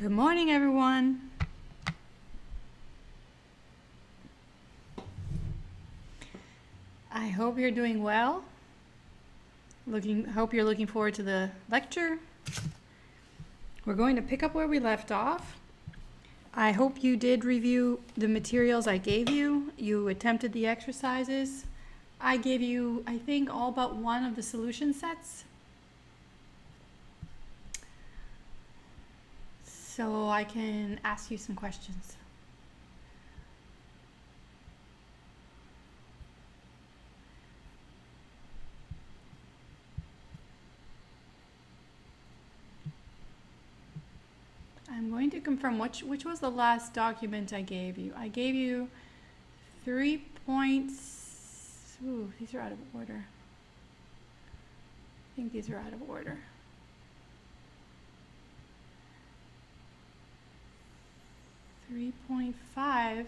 Good morning, everyone. I hope you're doing well. Hope you're looking forward to the lecture. We're going to pick up where we left off. I hope you did review the materials I gave you. You attempted the exercises. I gave you, I think, all but one of the solution sets. So I can ask you some questions. I'm going to confirm which was the last document I gave you. I gave you 3 points. Ooh, these are out of order. I think these are out of order. .5.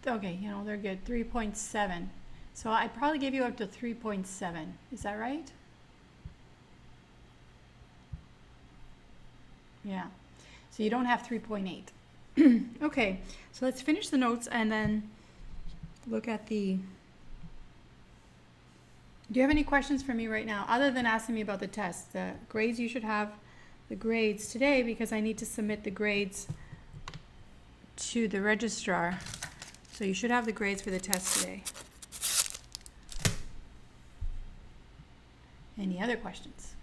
Okay, they're good. 3.7. So I probably gave you up to 3.7. Is that right? Yeah. So you don't have 3.8. Okay, so let's finish the notes and then look at the... Do you have any questions for me right now, other than asking me about the test? The grades, you should have the grades today because I need to submit the grades to the registrar. So you should have the grades for the test today. Any other questions?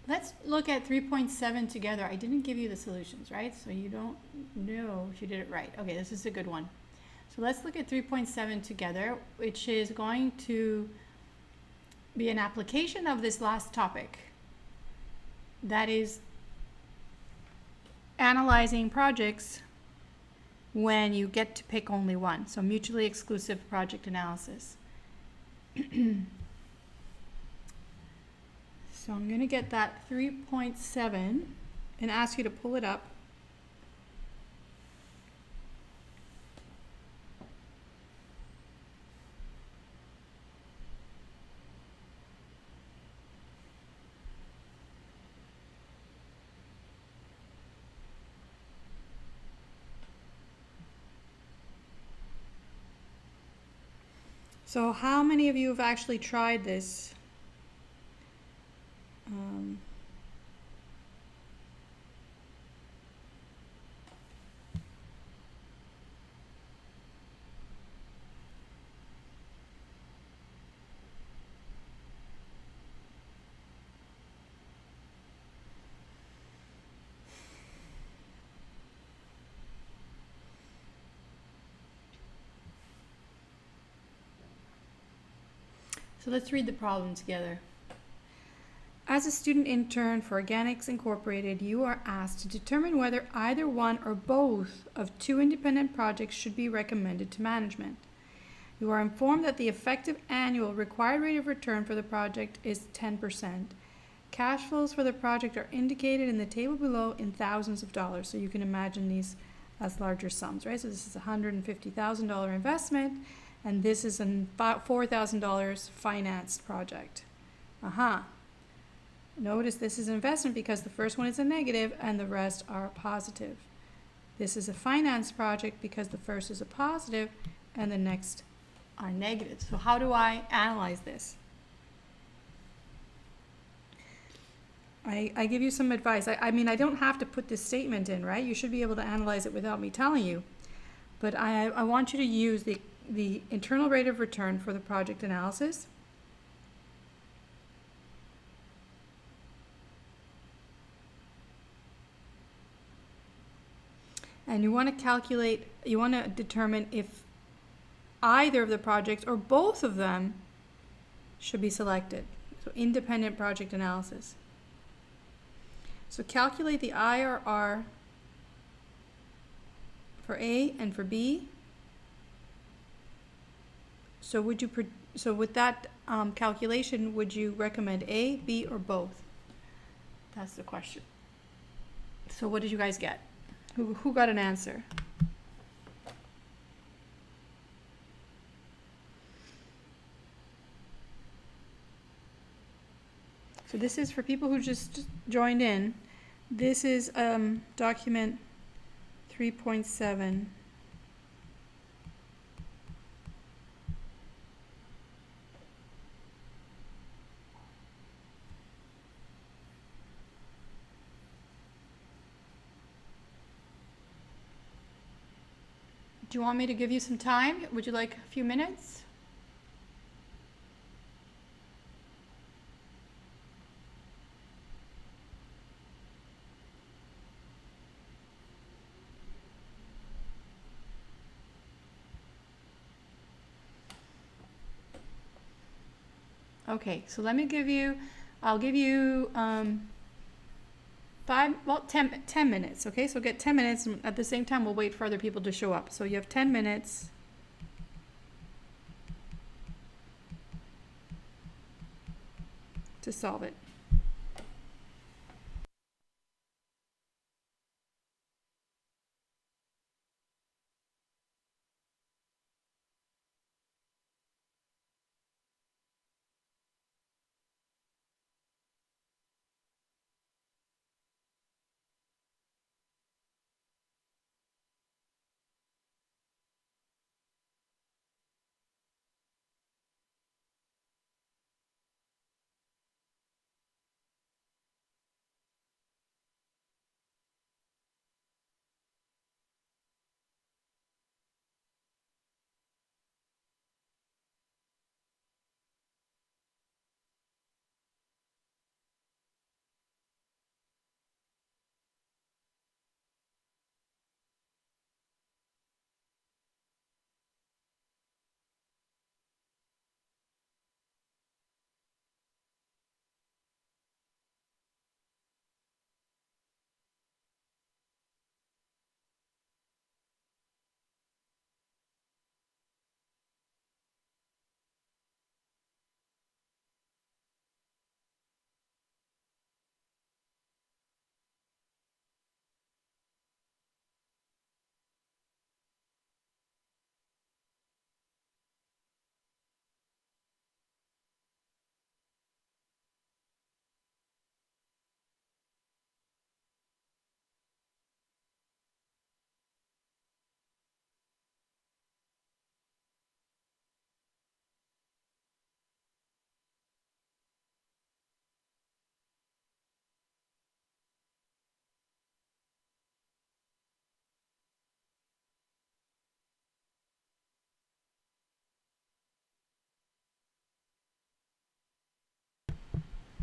Let's look at 3.7 together. I didn't give you the solutions, right? So you don't know if you did it right. Okay, this is a good one. So let's look at 3.7 together, which is going to be an application of this last topic. That is analyzing projects when you get to pick only one. So mutually exclusive project analysis. So I'm going to get that 3.7 and ask you to pull it up. So how many of you have actually tried this? So let's read the problem together. As a student intern for Organics Incorporated, you are asked to determine whether either one or both of two independent projects should be recommended to management. You are informed that the effective annual required rate of return for the project is 10%. Cash flows for the project are indicated in the table below in thousands of dollars, so you can imagine these as larger sums, right? So this is a $150,000 investment, and this is a $4,000 financed project. Notice this is an investment because the first one is a negative and the rest are positive. This is a finance project because the first is a positive and the next are negative. So how do I analyze this? I give you some advice. I mean, I don't have to put this statement in, right? You should be able to analyze it without me telling you. But I want you to use the internal rate of return for the project analysis. And you want to determine if either of the projects or both of them should be selected. So independent project analysis. So calculate the IRR for A and for B. So would you So with that calculation, would you recommend A, B, or both? That's the question. So what did you guys get? Who got an answer? So this is for people who just joined in. This is document 3.7. Do you want me to give you some time? Would you like a few minutes? Okay, so let me give you, I'll give you 10 minutes, okay? So get 10 minutes, and at the same time, we'll wait for other people to show up. So you have 10 minutes. To solve it.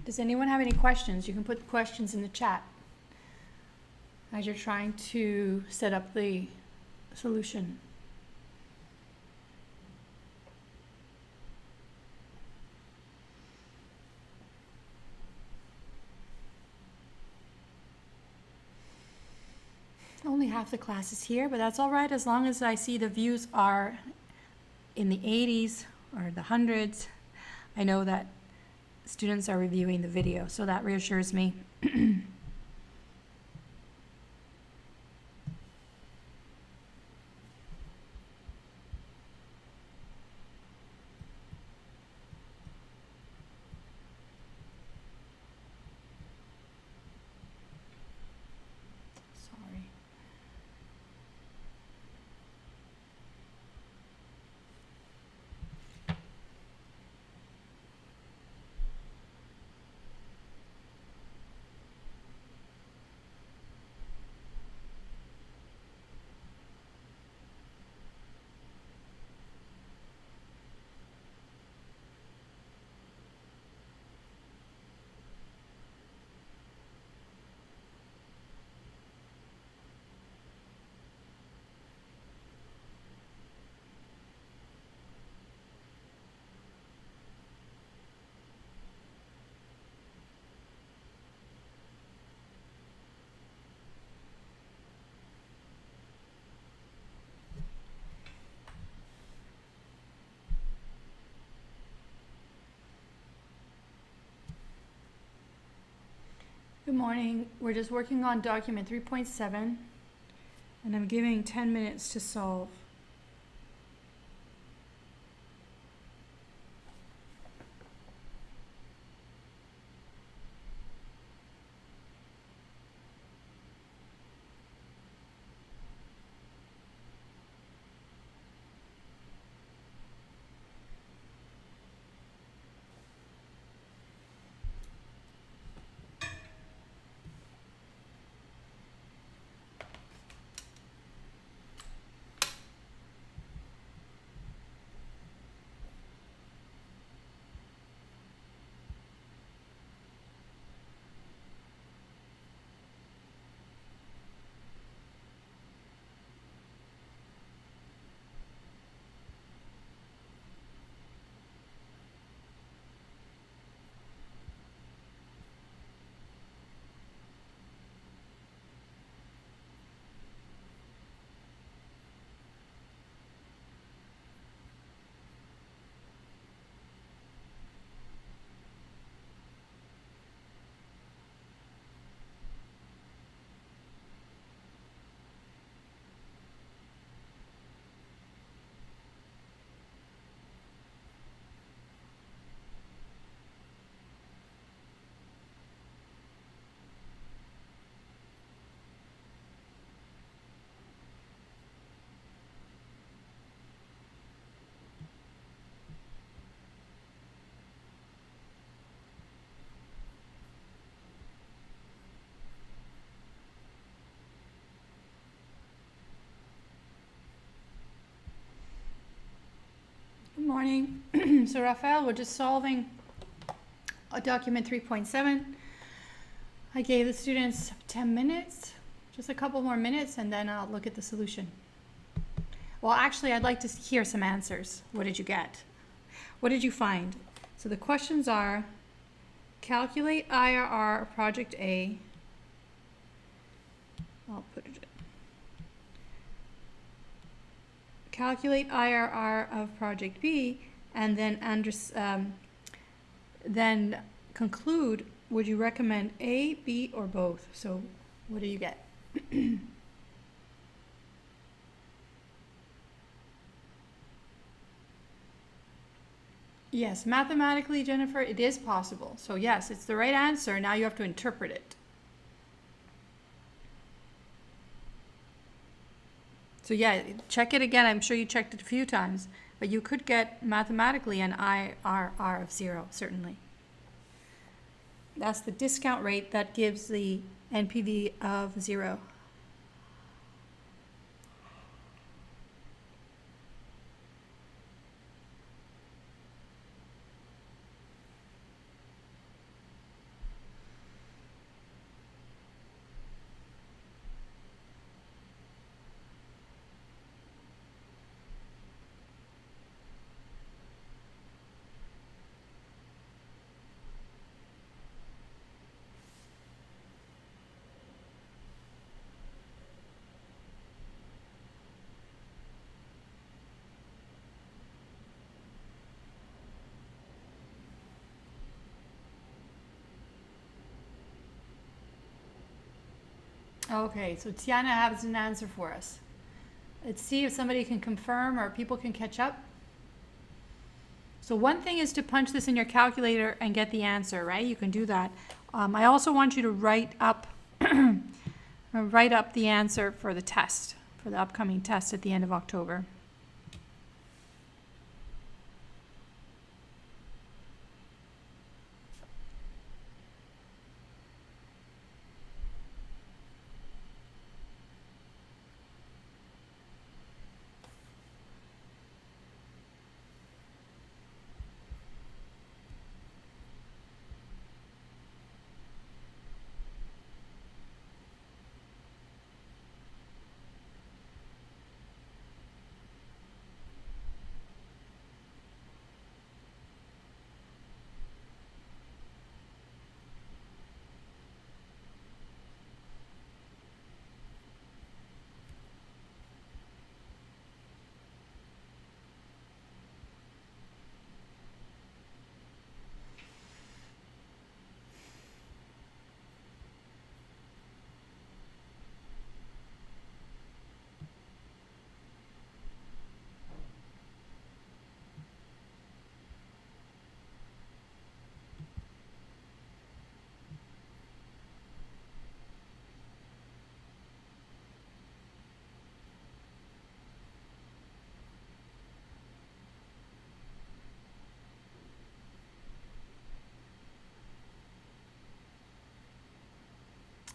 Does anyone have any questions? You can put questions in the chat as you're trying to set up the solution. Only half the class is here, but that's all right as long as I see the views are in the 80s or the hundreds. I know that students are reviewing the video, so that reassures me. Sorry. morning. We're just working on document 3.7, and I'm giving 10 minutes to solve. Good morning. So Raphael, we're just solving a document 3.7. I gave the students 10 minutes, just a couple more minutes, and then I'll look at the solution. Well, actually, I'd like to hear some answers. What did you get? What did you find? So the questions are, calculate IRR of project A. I'll put it in. Calculate IRR of project B, and then conclude, would you recommend A, B, or both? So what do you get? Yes, mathematically, Jennifer, it is possible. So yes, it's the right answer. Now you have to interpret it. So yeah, check it again. I'm sure you checked it a few times, but you could get mathematically an IRR of 0, certainly. That's the discount rate that gives the NPV of 0. Okay, so Tiana has an answer for us. Let's see if somebody can confirm or people can catch up. So one thing is to punch this in your calculator and get the answer, right? You can do that. I also want you to write up the answer for the test, for the upcoming test at the end of October.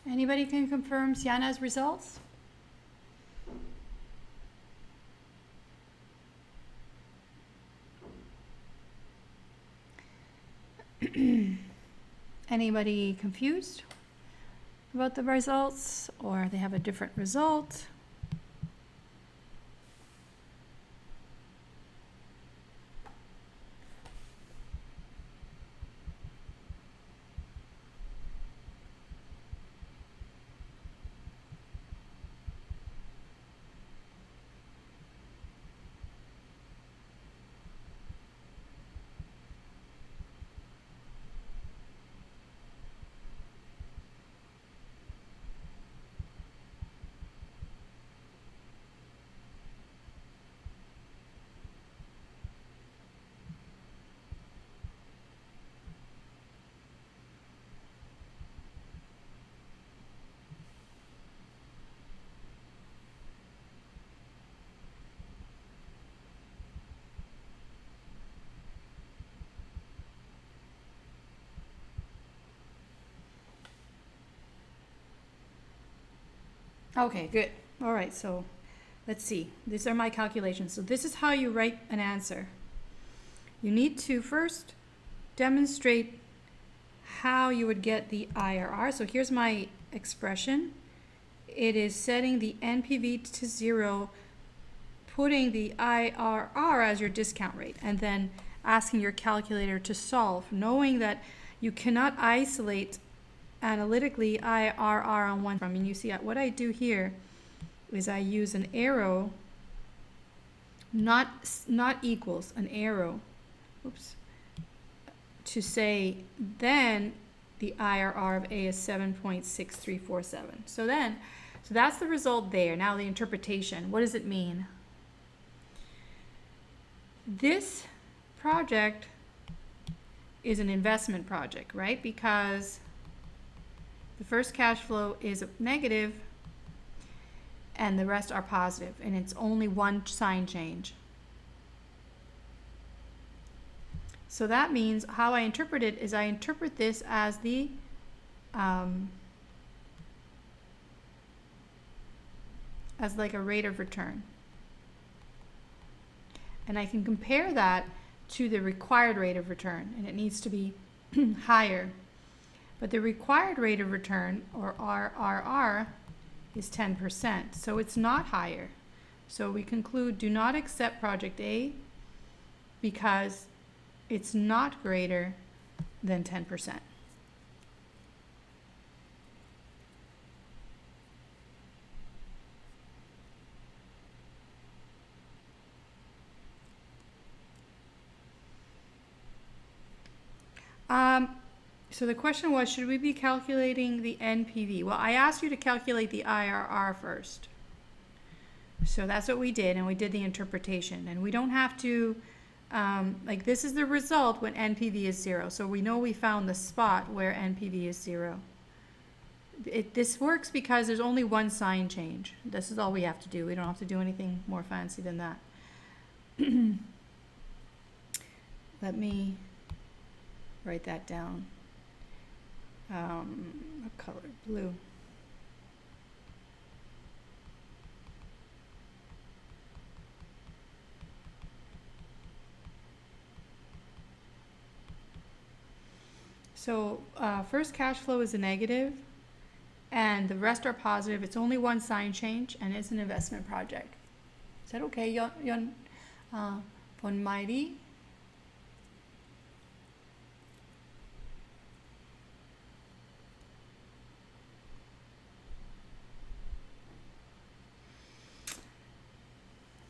Anybody can confirm Sienna's results? Anybody confused about the results, or they have a different result? Okay, good. All right, so let's see. These are my calculations. So this is how you write an answer. You need to first demonstrate how you would get the IRR. So here's my expression. It is setting the NPV to 0, putting the IRR as your discount rate, and then asking your calculator to solve, knowing that you cannot isolate analytically IRR on one from. And you see what I do here is I use an arrow, not equals, an arrow, oops, to say then the IRR of A is 7.6347. So that's the result there. Now the interpretation, what does it mean? This project is an investment project, right? Because the first cash flow is negative and the rest are positive, and it's only one sign change. So that means how I interpret it is I interpret this as the as like a rate of return. And I can compare that to the required rate of return, and it needs to be higher. But the required rate of return, or RRR, is 10%, so it's not higher. So we conclude do not accept project A because it's not greater than 10%. So the question was, should we be calculating the NPV? Well, I asked you to calculate the IRR first. So that's what we did, and we did the interpretation. And we don't have to, like this is the result when NPV is 0. So we know we found the spot where NPV is 0. This works because there's only one sign change. This is all we have to do. We don't have to do anything more fancy than that. Let me write that down. What color? Blue. So first cash flow is a negative and the rest are positive. It's only one sign change and it's an investment project. Is that okay, Yon Von Mighty?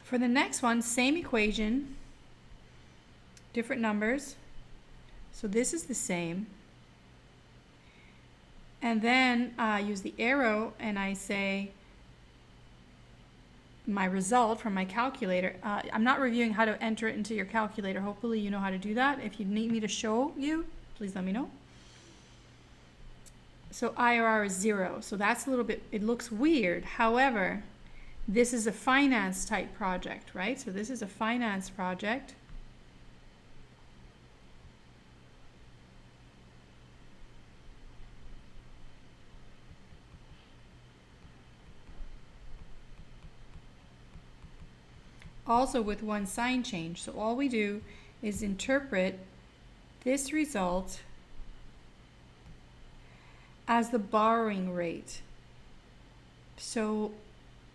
For the next one, same equation, different numbers. So this is the same. And then I use the arrow and I say my result from my calculator. I'm not reviewing how to enter it into your calculator. Hopefully you know how to do that. If you need me to show you, please let me know. So IRR is 0. So that's a little bit, it looks weird. However, this is a finance type project, right? So this is a finance project. also with one sign change. So all we do is interpret this result as the borrowing rate. So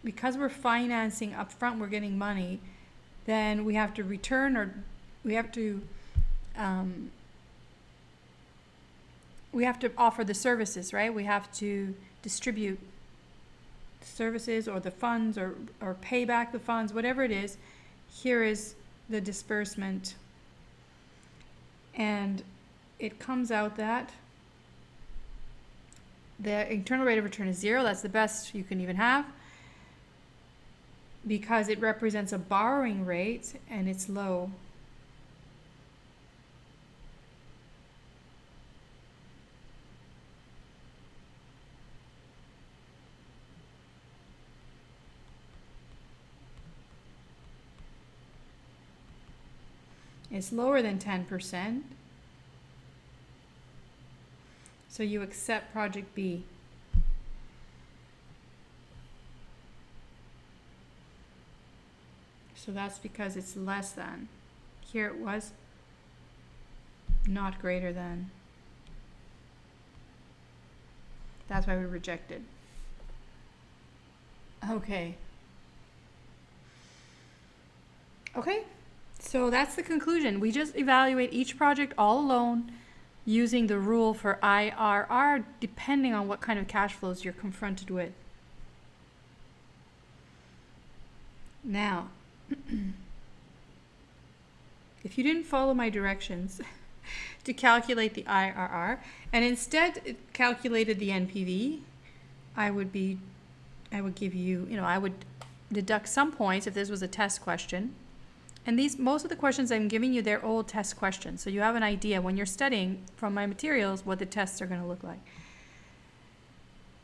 because we're financing up front, we're getting money, then we have to return, or we have to offer the services, right? We have to distribute the services or the funds, or pay back the funds, whatever it is. Here is the disbursement. And it comes out that the internal rate of return is 0. That's the best you can even have, because it represents a borrowing rate and it's low. It's lower than 10%. So you accept project B. So that's because it's less than. Here it was not greater than. That's why we rejected. Okay. Okay, so that's the conclusion. We just evaluate each project all alone using the rule for IRR, depending on what kind of cash flows you're confronted with. Now, if you didn't follow my directions to calculate the IRR and instead calculated the NPV, I would give you, I would deduct some points if this was a test question. And most of the questions I'm giving you, they're old test questions. So you have an idea when you're studying from my materials what the tests are going to look like.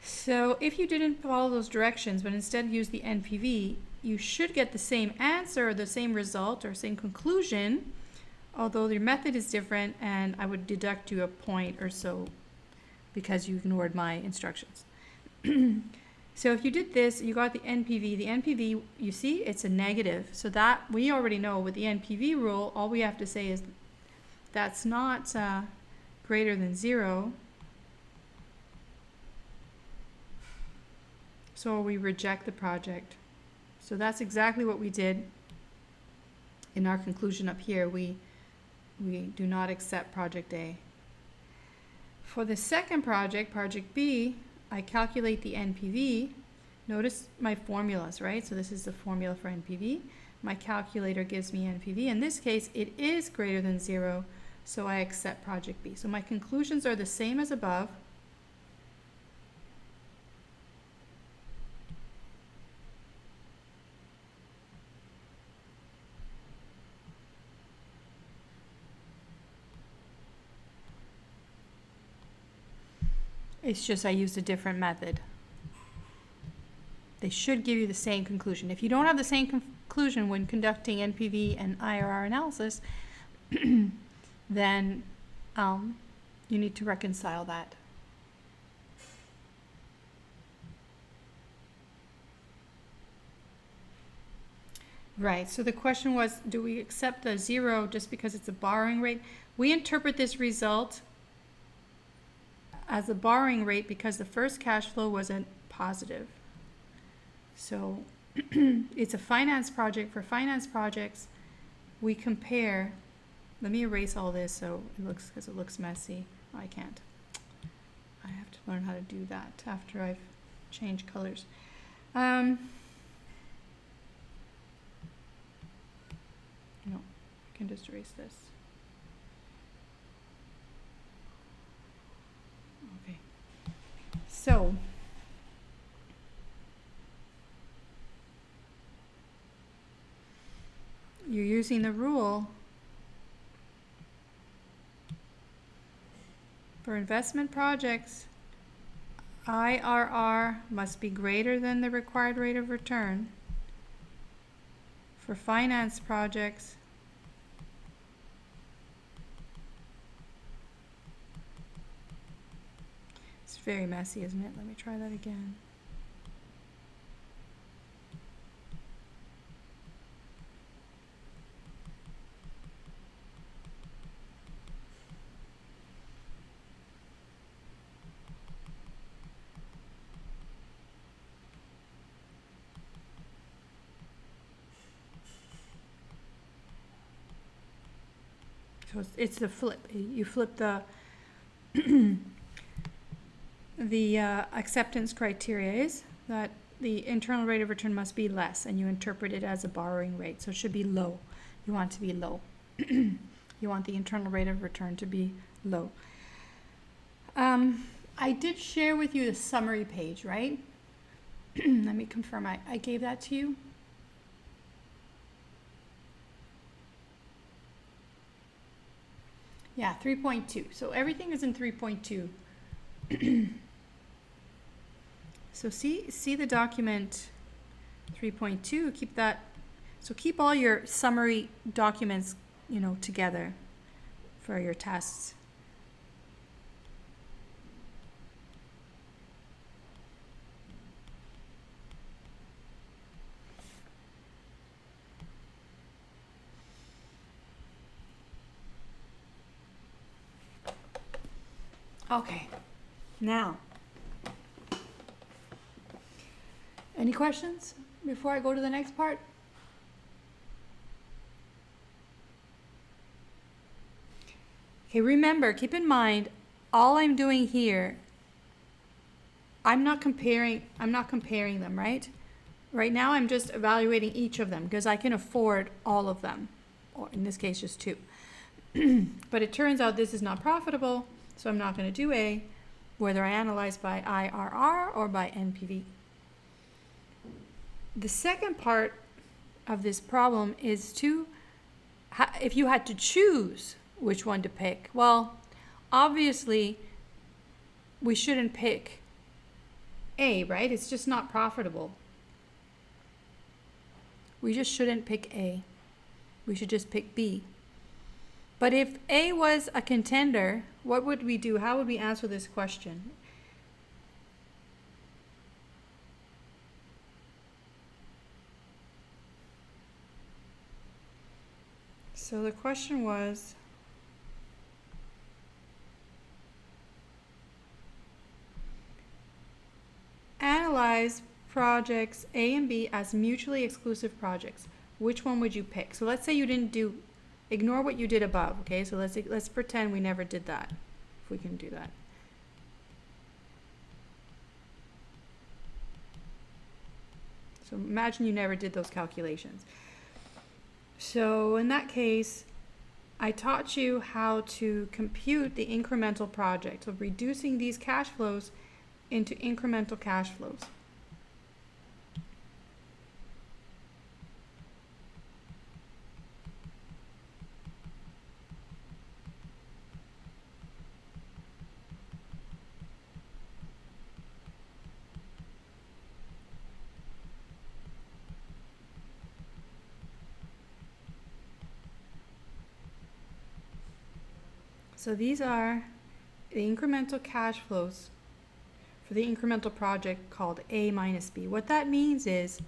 So if you didn't follow those directions, but instead use the NPV, you should get the same answer, or the same result, or same conclusion, although your method is different, and I would deduct you a point or so because you ignored my instructions. So if you did this, you got the NPV. The NPV, you see, it's a negative. So that we already know with the NPV rule, all we have to say is that's not greater than 0. So we reject the project. So that's exactly what we did in our conclusion up here. We do not accept project A. For the second project, project B, I calculate the NPV. Notice my formulas, right? So this is the formula for NPV. My calculator gives me NPV. In this case, it is greater than 0, so I accept project B. So my conclusions are the same as above. It's just I used a different method. They should give you the same conclusion. If you don't have the same conclusion when conducting NPV and IRR analysis, then you need to reconcile that. Right, so the question was, do we accept the 0 just because it's a borrowing rate? We interpret this result as a borrowing rate because the first cash flow wasn't positive. So it's a finance project. For finance projects, we compare. Let me erase all this so it looks, because it looks messy. I can't. I have to learn how to do that after I've changed colors. No, I can just erase this. Okay. So you're using the rule for investment projects. IRR must be greater than the required rate of return. For finance projects, it's very messy, isn't it? Let me try that again. So it's the flip. You flip the the acceptance criteria is that the internal rate of return must be less, and you interpret it as a borrowing rate. So it should be low. You want it to be low. You want the internal rate of return to be low. I did share with you the summary page, right? Let me confirm. I gave that to you. Yeah, 3.2. So everything is in 3.2. So see the document 3.2. Keep that. So keep all your summary documents, together for your tests. Okay, now, any questions before I go to the next part? Okay, remember, keep in mind, all I'm doing here, I'm not comparing them, right? Right now I'm just evaluating each of them because I can afford all of them, or in this case just 2. But it turns out this is not profitable, so I'm not going to do A, whether I analyze by IRR or by NPV. The second part of this problem is if you had to choose which one to pick, well, obviously we shouldn't pick A, right? It's just not profitable. We just shouldn't pick A. We should just pick B. But if A was a contender, what would we do? How would we answer this question? So the question was, analyze projects A and B as mutually exclusive projects. Which one would you pick? So let's say you didn't ignore what you did above, okay? So let's pretend we never did that, if we can do that. So imagine you never did those calculations. So in that case, I taught you how to compute the incremental project, so reducing these cash flows into incremental cash flows. So these are the incremental cash flows for the incremental project called A minus B. What that means is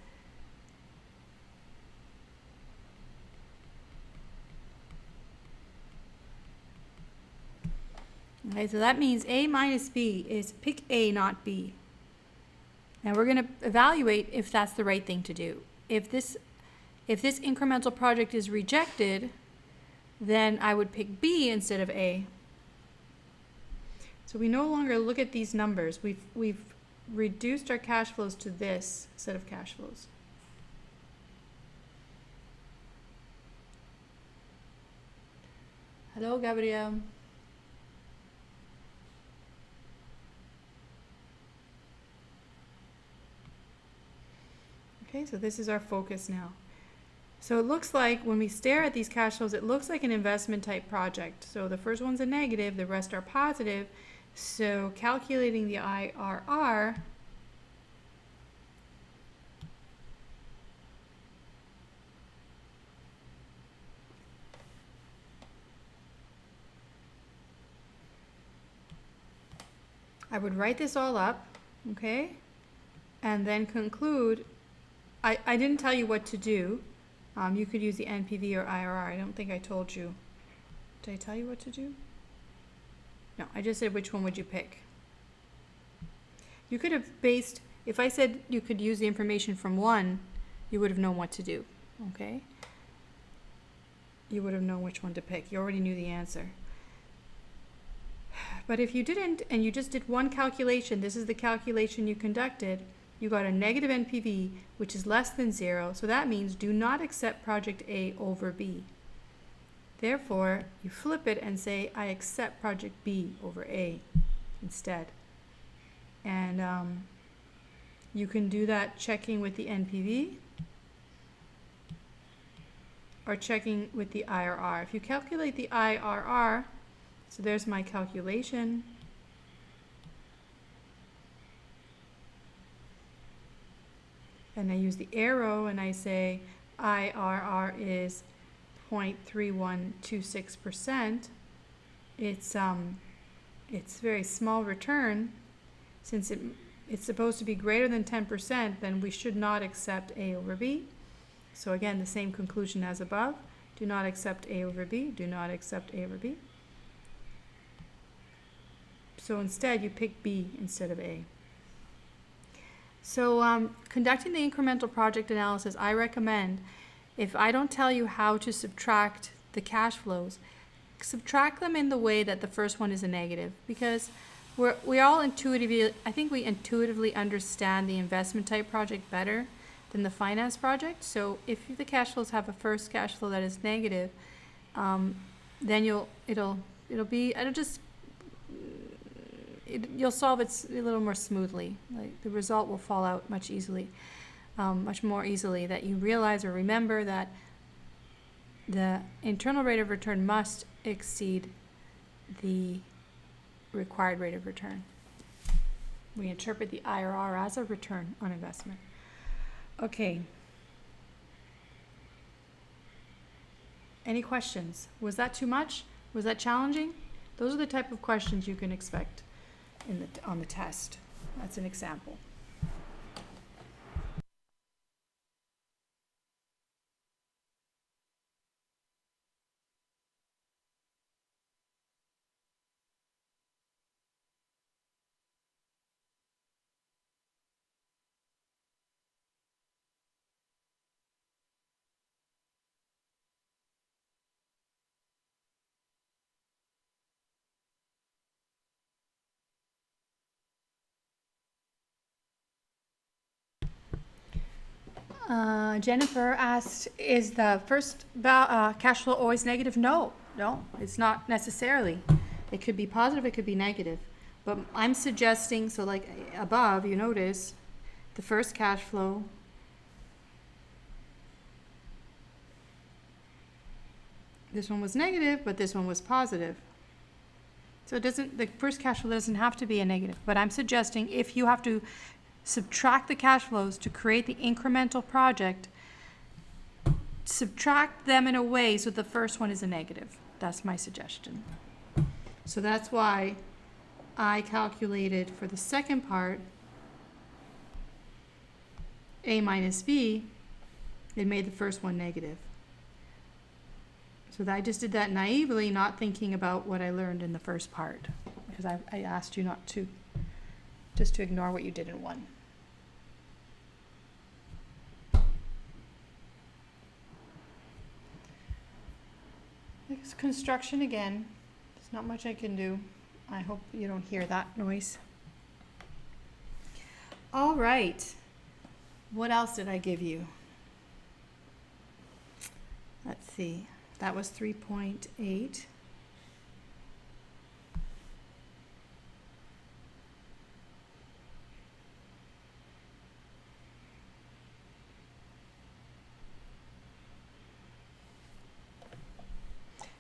okay, so that means A minus B is pick A, not B. Now we're going to evaluate if that's the right thing to do. If this incremental project is rejected, then I would pick B instead of A. So we no longer look at these numbers. We've reduced our cash flows to this set of cash flows. Hello, Gabriel. Okay, so this is our focus now. So it looks like when we stare at these cash flows, it looks like an investment type project. So the first one's a negative, the rest are positive. So calculating the IRR, I would write this all up, okay? And then conclude, I didn't tell you what to do. You could use the NPV or IRR. I don't think I told you. Did I tell you what to do? No, I just said which one would you pick. You could have based, if I said you could use the information from one, you would have known what to do, okay? you would have known which one to pick. You already knew the answer. But if you didn't, and you just did one calculation, this is the calculation you conducted, you got a negative NPV, which is less than 0. So that means do not accept project A over B. Therefore, you flip it and say, I accept project B over A instead. And you can do that checking with the NPV or checking with the IRR. If you calculate the IRR, so there's my calculation. And I use the arrow and I say IRR is 0.3126%. It's very small return. Since it's supposed to be greater than 10%, then we should not accept A over B. So again, the same conclusion as above. Do not accept A over B. Do not accept A over B. So instead, you pick B instead of A. So conducting the incremental project analysis, I recommend, if I don't tell you how to subtract the cash flows, subtract them in the way that the first one is a negative, because we all intuitively, I think we intuitively understand the investment type project better than the finance project. So if the cash flows have a first cash flow that is negative, then you'll solve it a little more smoothly. Like the result will fall out much more easily. That you realize or remember that the internal rate of return must exceed the required rate of return. We interpret the IRR as a return on investment. Okay. Any questions? Was that too much? Was that challenging? Those are the type of questions you can expect on the test. That's an example. Jennifer asked, is the first cash flow always negative? No, it's not necessarily. It could be positive, it could be negative. But I'm suggesting, so like above, you notice the first cash flow this one was negative, but this one was positive. So the first cash flow doesn't have to be a negative. But I'm suggesting if you have to subtract the cash flows to create the incremental project, subtract them in a way so the first one is a negative. That's my suggestion. So that's why I calculated for the second part A minus B. It made the first one negative. So I just did that naively, not thinking about what I learned in the first part, because I asked you not to, just to ignore what you did in one. It's construction again. There's not much I can do. I hope you don't hear that noise. All right. What else did I give you? Let's see. That was 3.8.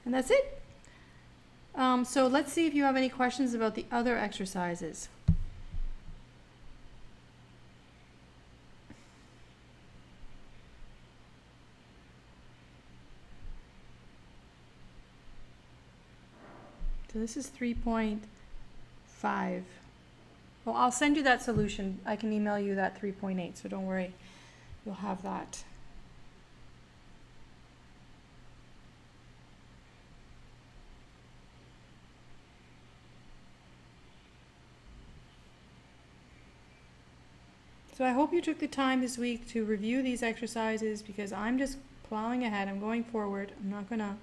And that's it. So let's see if you have any questions about the other exercises. So this is 3.5. Well, I'll send you that solution. I can email you that 3.8, so don't worry. You'll have that. So I hope you took the time this week to review these exercises, because I'm just plowing ahead. I'm going forward. I'm not going to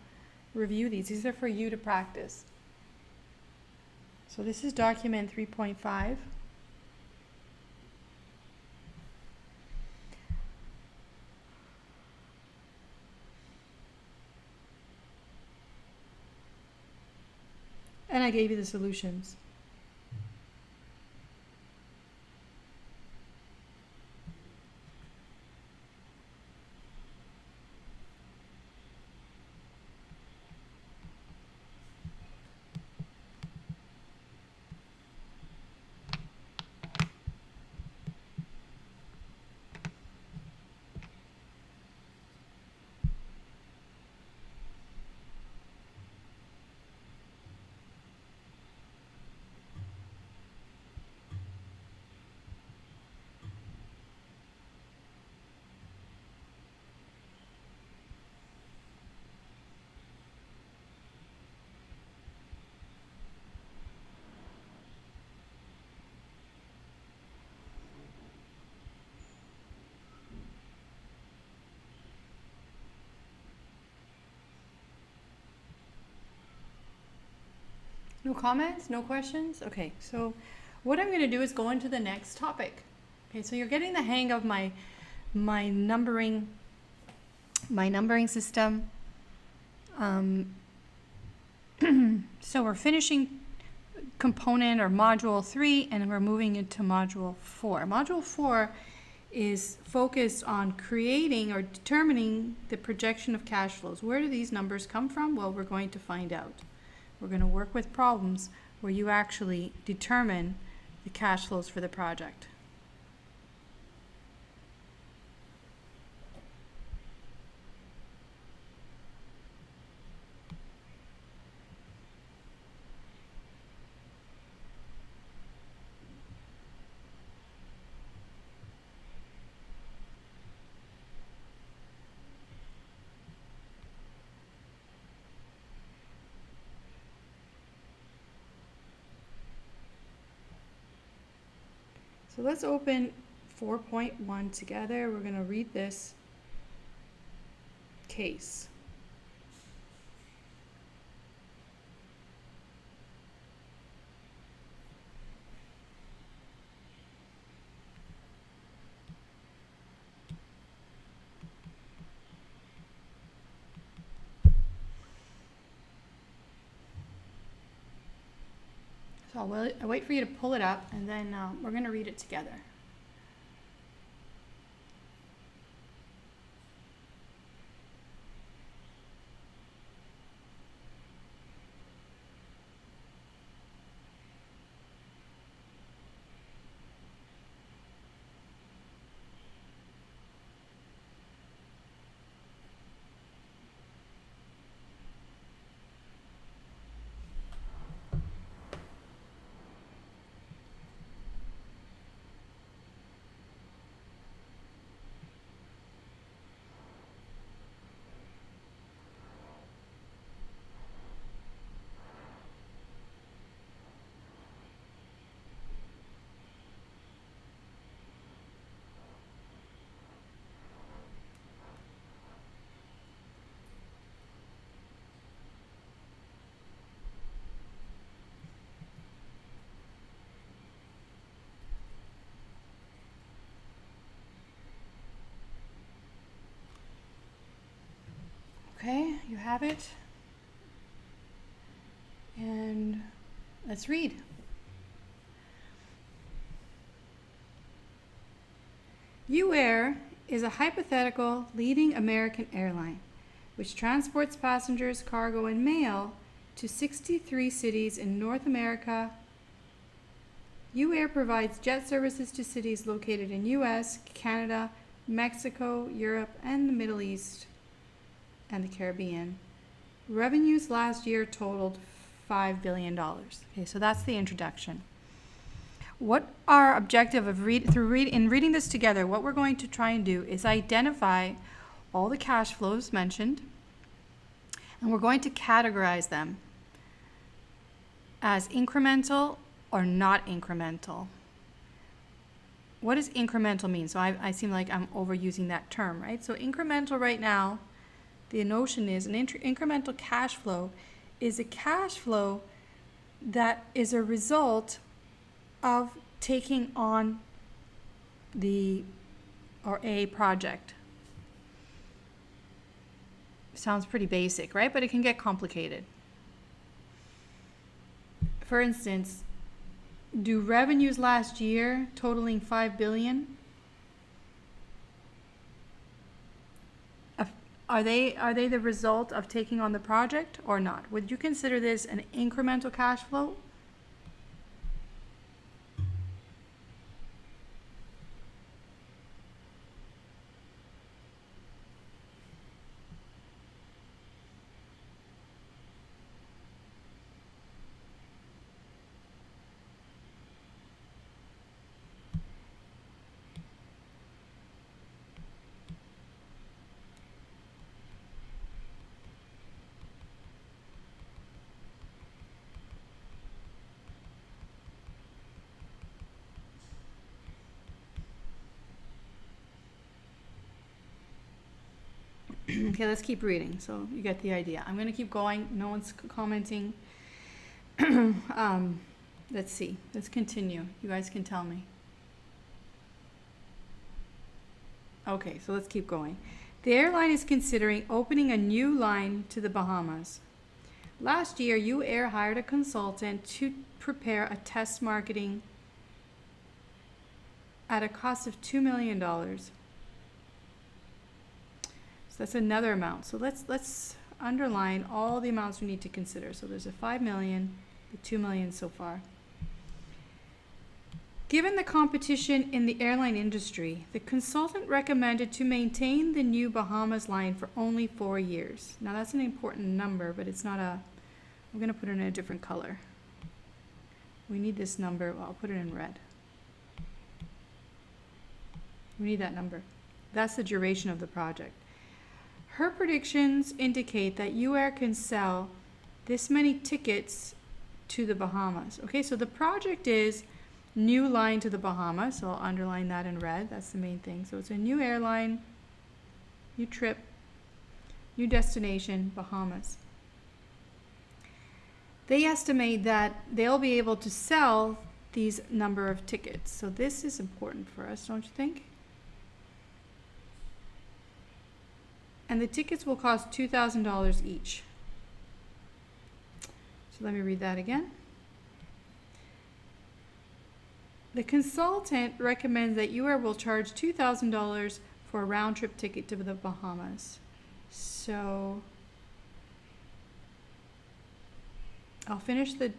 review these. These are for you to practice. So this is document 3.5. And I gave you the solutions. No comments? No questions? Okay, so what I'm going to do is go into the next topic. Okay, so you're getting the hang of my numbering system. So we're finishing component or module 3 and we're moving into module 4. Module 4 is focused on creating or determining the projection of cash flows. Where do these numbers come from? Well, we're going to find out. We're going to work with problems where you actually determine the cash flows for the project. So let's open 4.1 together. We're going to read this case. So I'll wait for you to pull it up, and then we're going to read it together. Okay, you have it. And let's read. UAir is a hypothetical leading American airline which transports passengers, cargo, and mail to 63 cities in North America. UAir provides jet services to cities located in US, Canada, Mexico, Europe, and the Middle East and the Caribbean. Revenues last year totaled $5 billion. Okay, so that's the introduction. What our objective of reading this together, what we're going to try and do is identify all the cash flows mentioned, and we're going to categorize them as incremental or not incremental. What does incremental mean? So I seem like I'm overusing that term, right? So incremental right now the notion is an incremental cash flow is a cash flow that is a result of taking on a project. Sounds pretty basic, right? But it can get complicated. For instance, do revenues last year totaling $5 billion, are they the result of taking on the project or not? Would you consider this an incremental cash flow? Okay, let's keep reading so you get the idea. I'm going to keep going. No one's commenting. Let's see. Let's continue. You guys can tell me. Okay, so let's keep going. The airline is considering opening a new line to the Bahamas. Last year, UAir hired a consultant to prepare a test marketing at a cost of $2 million. That's another amount. So let's underline all the amounts we need to consider. So there's a 5 million, the 2 million so far. Given the competition in the airline industry, the consultant recommended to maintain the new Bahamas line for only 4 years. Now that's an important number, but it's not a, I'm going to put it in a different color. We need this number. Well, I'll put it in red. We need that number. That's the duration of the project. Her predictions indicate that UAir can sell this many tickets to the Bahamas. Okay, so the project is new line to the Bahamas. So I'll underline that in red. That's the main thing. So it's a new airline, new trip, new destination, Bahamas. They estimate that they'll be able to sell these number of tickets. So this is important for us, don't you think? And the tickets will cost $2,000 each. So let me read that again. The consultant recommends that UAir will charge $2,000 for a round-trip ticket to the Bahamas. So I'll finish the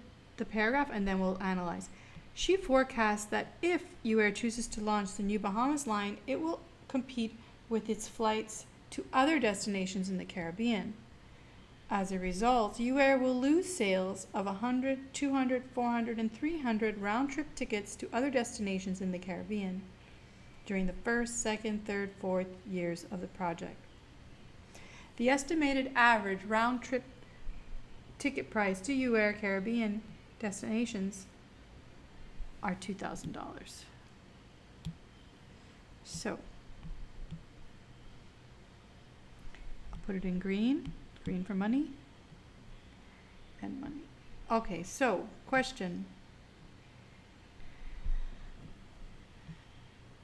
paragraph and then we'll analyze. She forecasts that if UAir chooses to launch the new Bahamas line, it will compete with its flights to other destinations in the Caribbean. As a result, UAir will lose sales of 100, 200, 400, and 300 round-trip tickets to other destinations in the Caribbean during the first, second, third, fourth years of the project. The estimated average round-trip ticket price to UAir Caribbean destinations are $2,000. So put it in green for money, and money. Okay, so question.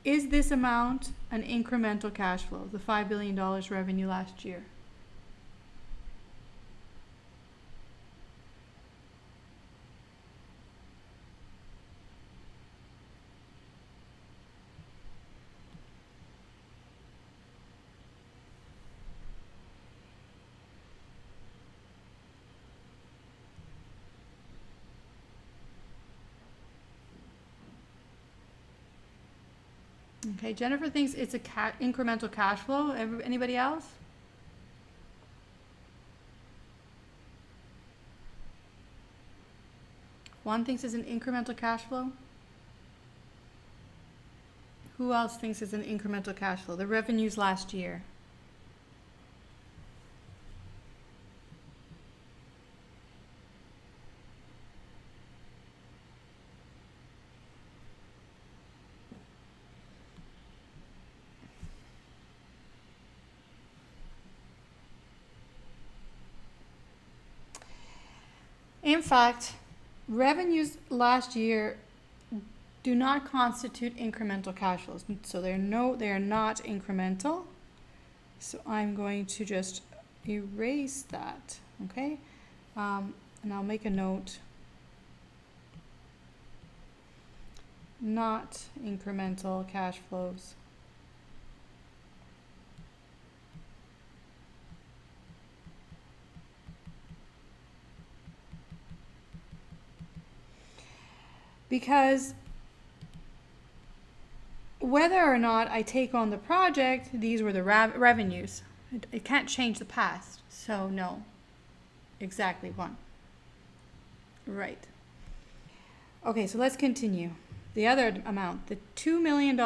Is this amount an incremental cash flow, the $5 billion revenue last year? Okay, Jennifer thinks it's a incremental cash flow. Anybody else? Juan thinks it's an incremental cash flow. Who else thinks it's an incremental cash flow? The revenues last year. fact, revenues last year do not constitute incremental cash flows. So they are not incremental. So I'm going to just erase that, okay? And I'll make a note. Not incremental cash flows. Because whether or not I take on the project, these were the revenues. It can't change the past, so no. Exactly one. Right. Okay, so let's continue. The other amount, the $2 million.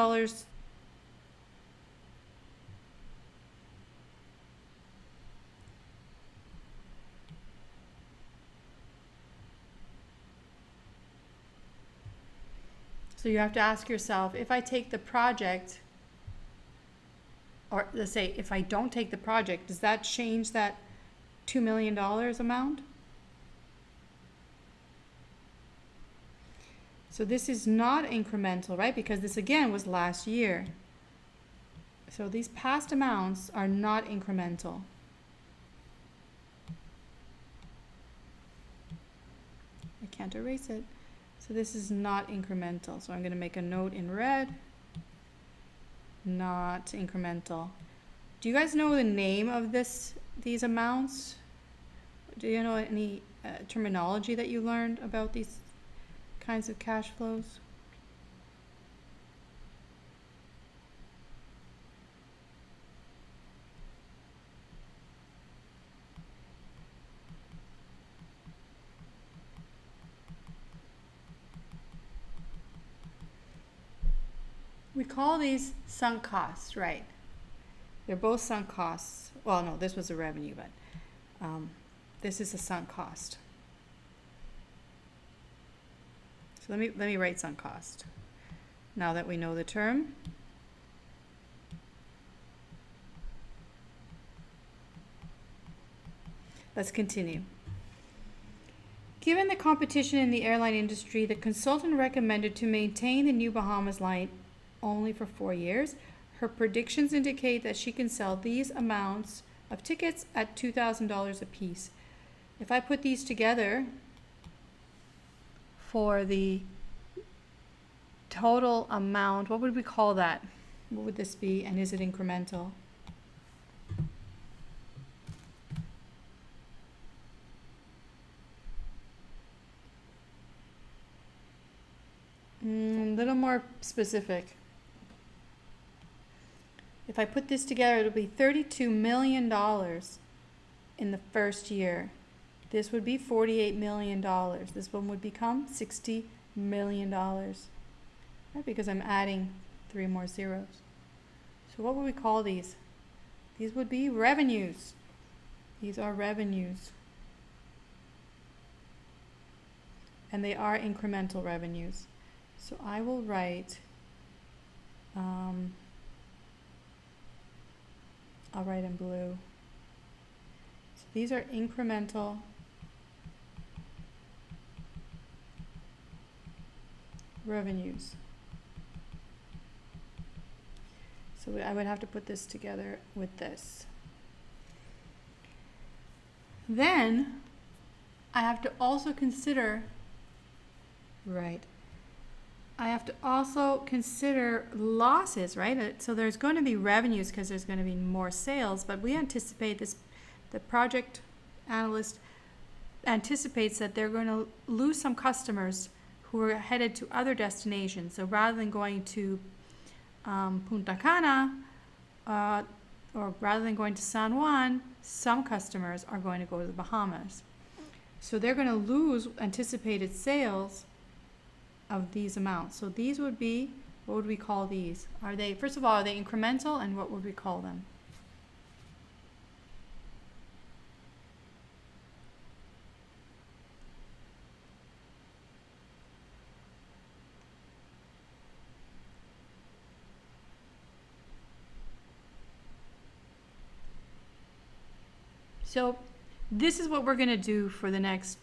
So you have to ask yourself, if I take the project, or let's say if I don't take the project, does that change that $2 million amount? So this is not incremental, right? Because this again was last year. So these past amounts are not incremental. I can't erase it. So this is not incremental. So I'm going to make a note in red. Not incremental. Do you guys know the name of these amounts? Do you know any terminology that you learned about these kinds of cash flows? We call these sunk costs, right? They're both sunk costs. Well, no, this was a revenue, but this is a sunk cost. So let me write sunk cost. Now that we know the term. Let's continue. Given the competition in the airline industry, the consultant recommended to maintain the New Bahamas line only for 4 years. Her predictions indicate that she can sell these amounts of tickets at $2,000 a piece. If I put these together for the total amount, what would we call that? What would this be, and is it incremental? A little more specific. If I put this together, it'll be $32 million in the first year. This would be $48 million. This one would become $60 million. Right? Because I'm adding 3 more zeros. So what would we call these? These would be revenues. These are revenues. And they are incremental revenues. So I will write, I'll write in blue. So these are incremental revenues. So I would have to put this together with this. Then I have to also consider, right, I have to also consider losses, right? So there's going to be revenues because there's going to be more sales, but we anticipate this, the project analyst anticipates that they're going to lose some customers who are headed to other destinations. So rather than going to Punta Cana, or rather than going to San Juan, some customers are going to go to the Bahamas. So they're going to lose anticipated sales of these amounts. So these would be, what would we call these? Are they, first of all, are they incremental, and what would we call them? So this is what we're going to do for the next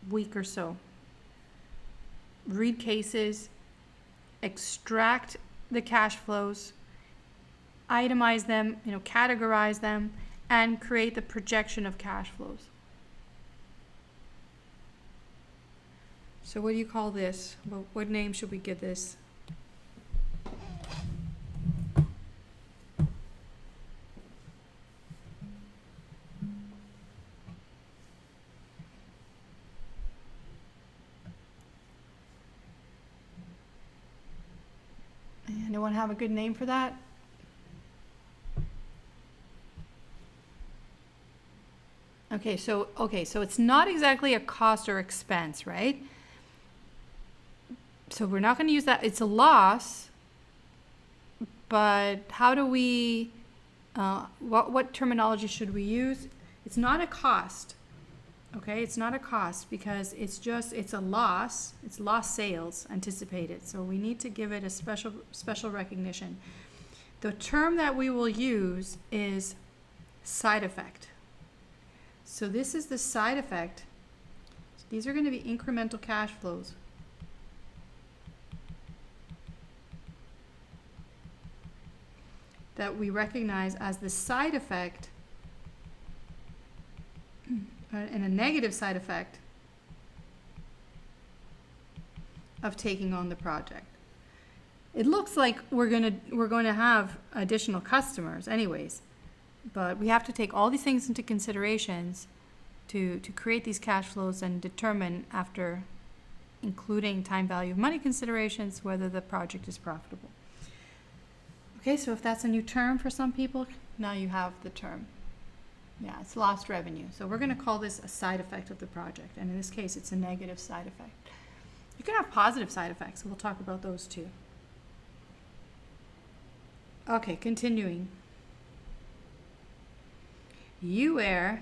week or so. Read cases, extract the cash flows, itemize them, categorize them, and create the projection of cash flows. So what do you call this? What name should we give this? Anyone have a good name for that? Okay, so it's not exactly a cost or expense, right? So we're not going to use that. It's a loss, but how do we, what terminology should we use? It's not a cost, okay? It's not a cost because it's a loss. It's lost sales anticipated. So we need to give it a special recognition. The term that we will use is side effect. So this is the side effect. So these are going to be incremental cash flows. That we recognize as the side effect and a negative side effect of taking on the project. It looks like we're going to have additional customers anyways, but we have to take all these things into considerations to create these cash flows and determine, after including time value of money considerations, whether the project is profitable. Okay, so if that's a new term for some people, now you have the term. Yeah, it's lost revenue. So we're going to call this a side effect of the project. And in this case, it's a negative side effect. You can have positive side effects. So we'll talk about those too. Okay, continuing. UAIR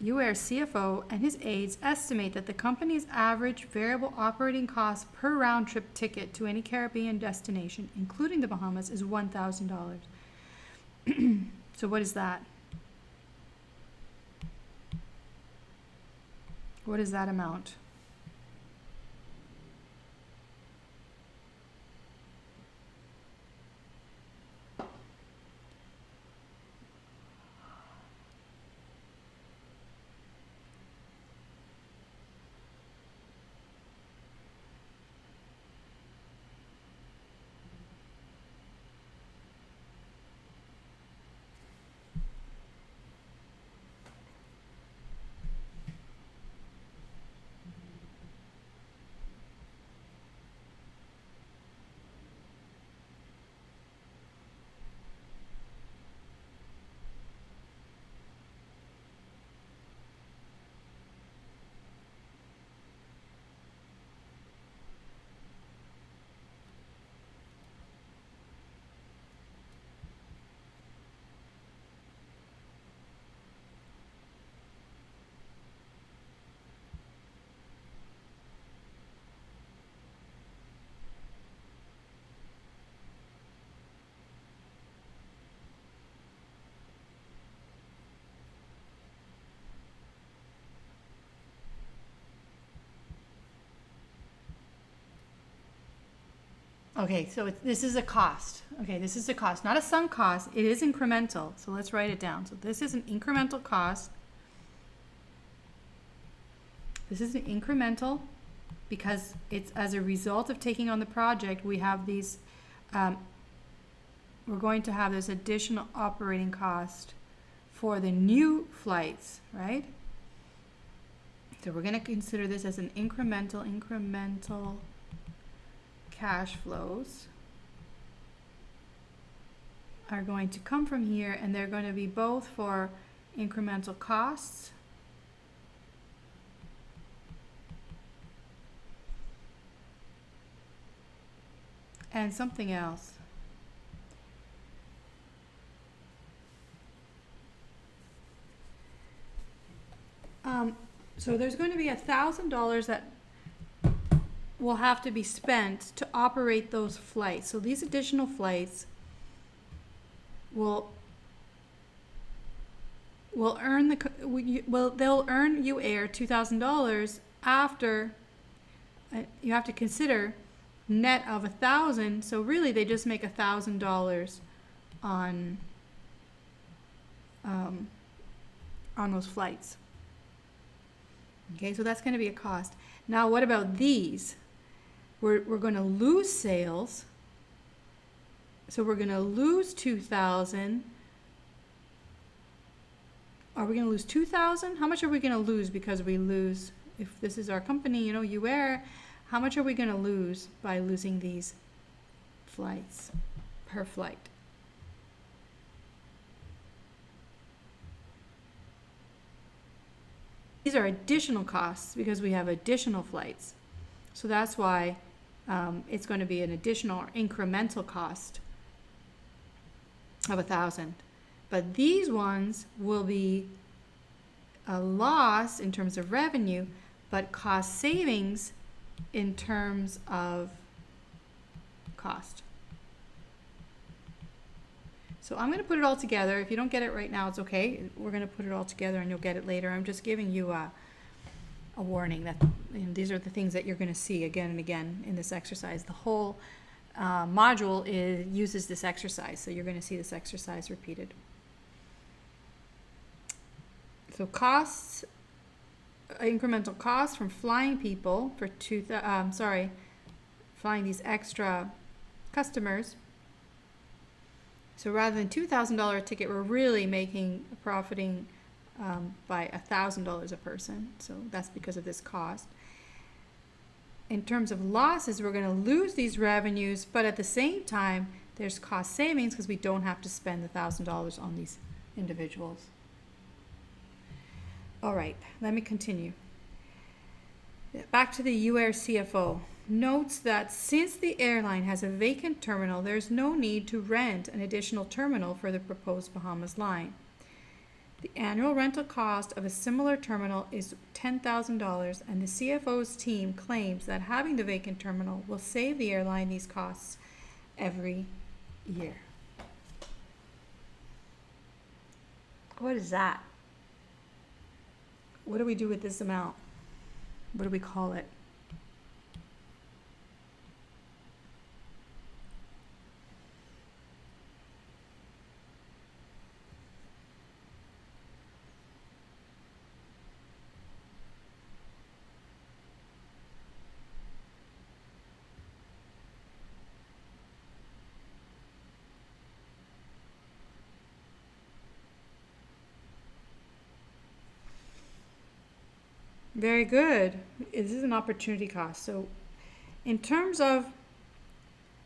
CFO and his aides estimate that the company's average variable operating cost per round trip ticket to any Caribbean destination, including the Bahamas, is $1,000. So what is that? What is that amount? Okay, so this is a cost. Okay, this is a cost, not a sunk cost. It is incremental. So let's write it down. So this is an incremental cost. This is an incremental because it's as a result of taking on the project, we have these, we're going to have this additional operating cost for the new flights, right? So we're going to consider this as an incremental cash flows are going to come from here, and they're going to be both for incremental costs and something else. So there's going to be $1,000 that will have to be spent to operate those flights. So these additional flights will will earn they'll earn you air $2,000 after you have to consider net of 1,000. So really, they just make $1,000 on those flights. Okay, so that's going to be a cost. Now, what about these? We're going to lose sales. So we're going to lose 2,000. Are we going to lose 2,000? How much are we going to lose because we lose, if this is our company, you know, UAir, how much are we going to lose by losing these flights per flight? These are additional costs because we have additional flights. So that's why it's going to be an additional or incremental cost of 1,000. But these ones will be a loss in terms of revenue, but cost savings in terms of cost. So I'm going to put it all together. If you don't get it right now, it's okay. We're going to put it all together and you'll get it later. I'm just giving you a warning that these are the things that you're going to see again and again in this exercise. The whole module uses this exercise, so you're going to see this exercise repeated. So costs, incremental costs from flying people for flying these extra customers. So rather than $2,000 ticket, we're really profiting by $1,000 a person. So that's because of this cost. In terms of losses, we're going to lose these revenues, but at the same time, there's cost savings because we don't have to spend the $1,000 on these individuals. All right, let me continue. Back to the UAir CFO. Notes that since the airline has a vacant terminal, there's no need to rent an additional terminal for the proposed Bahamas line. The annual rental cost of a similar terminal is $10,000, and the CFO's team claims that having the vacant terminal will save the airline these costs every year. What is that? What do we do with this amount? What do we call it? Very good. This is an opportunity cost. So in terms of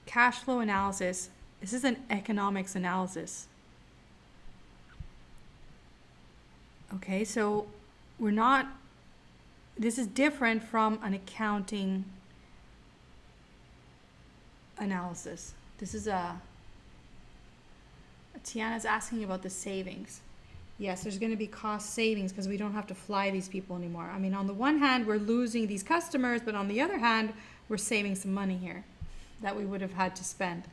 cash flow analysis, this is an economics analysis. Okay, so this is different from an accounting analysis. This is Tiana's asking about the savings. Yes, there's going to be cost savings because we don't have to fly these people anymore. I mean, on the one hand, we're losing these customers, but on the other hand, we're saving some money here that we would have had to spend.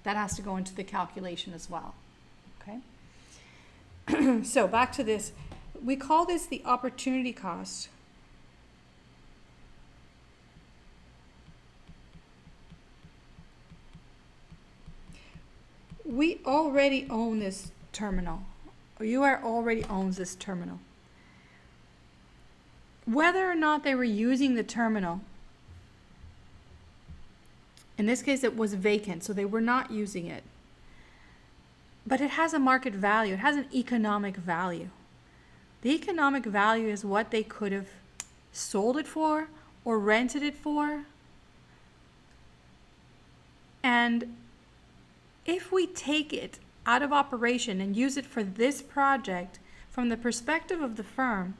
That has to go into the calculation as well. Okay? So back to this. We call this the opportunity cost. We already own this terminal. UAir already owns this terminal. Whether or not they were using the terminal, in this case it was vacant, so they were not using it. But it has a market value. It has an economic value. The economic value is what they could have sold it for or rented it for. And if we take it out of operation and use it for this project from the perspective of the firm,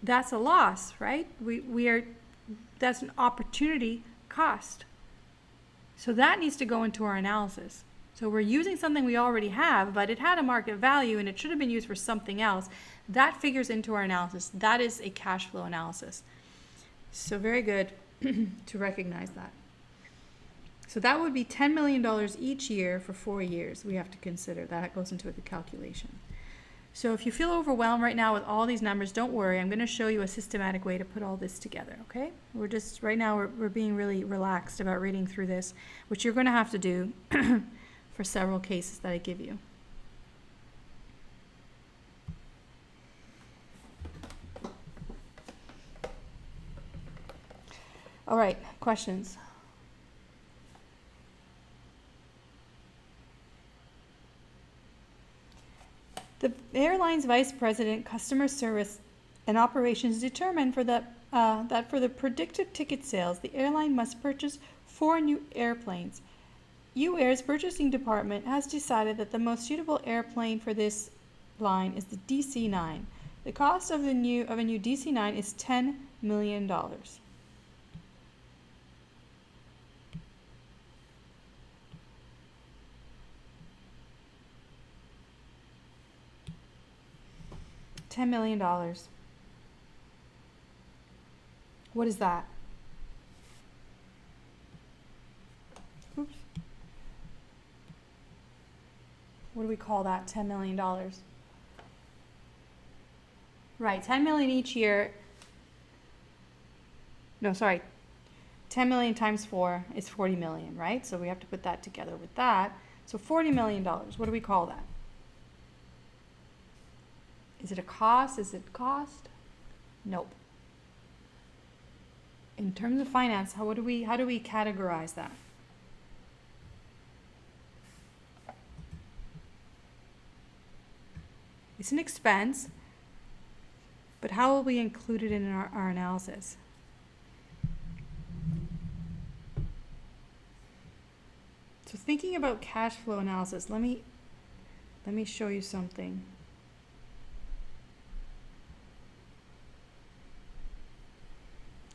that's a loss, right? That's an opportunity cost. So that needs to go into our analysis. So we're using something we already have, but it had a market value and it should have been used for something else. That figures into our analysis. That is a cash flow analysis. So very good to recognize that. So that would be $10 million each year for 4 years. We have to consider that goes into the calculation. So if you feel overwhelmed right now with all these numbers, don't worry. I'm going to show you a systematic way to put all this together, okay? Right now we're being really relaxed about reading through this, which you're going to have to do for several cases that I give you. All right, questions? The airline's vice president, customer service and operations determined that for the predicted ticket sales, the airline must purchase 4 new airplanes. UAir's purchasing department has decided that the most suitable airplane for this line is the DC-9. The cost of a new DC-9 is $10 million. $10 million. What is that? Oops. What do we call that? $10 million. Right, 10 million each year. No, sorry. 10 million times 4 is 40 million, right? So we have to put that together with that. So $40 million. What do we call that? Is it a cost? Is it cost? Nope. In terms of finance, how do we categorize that? It's an expense, but how will we include it in our analysis? So thinking about cash flow analysis, let me show you something.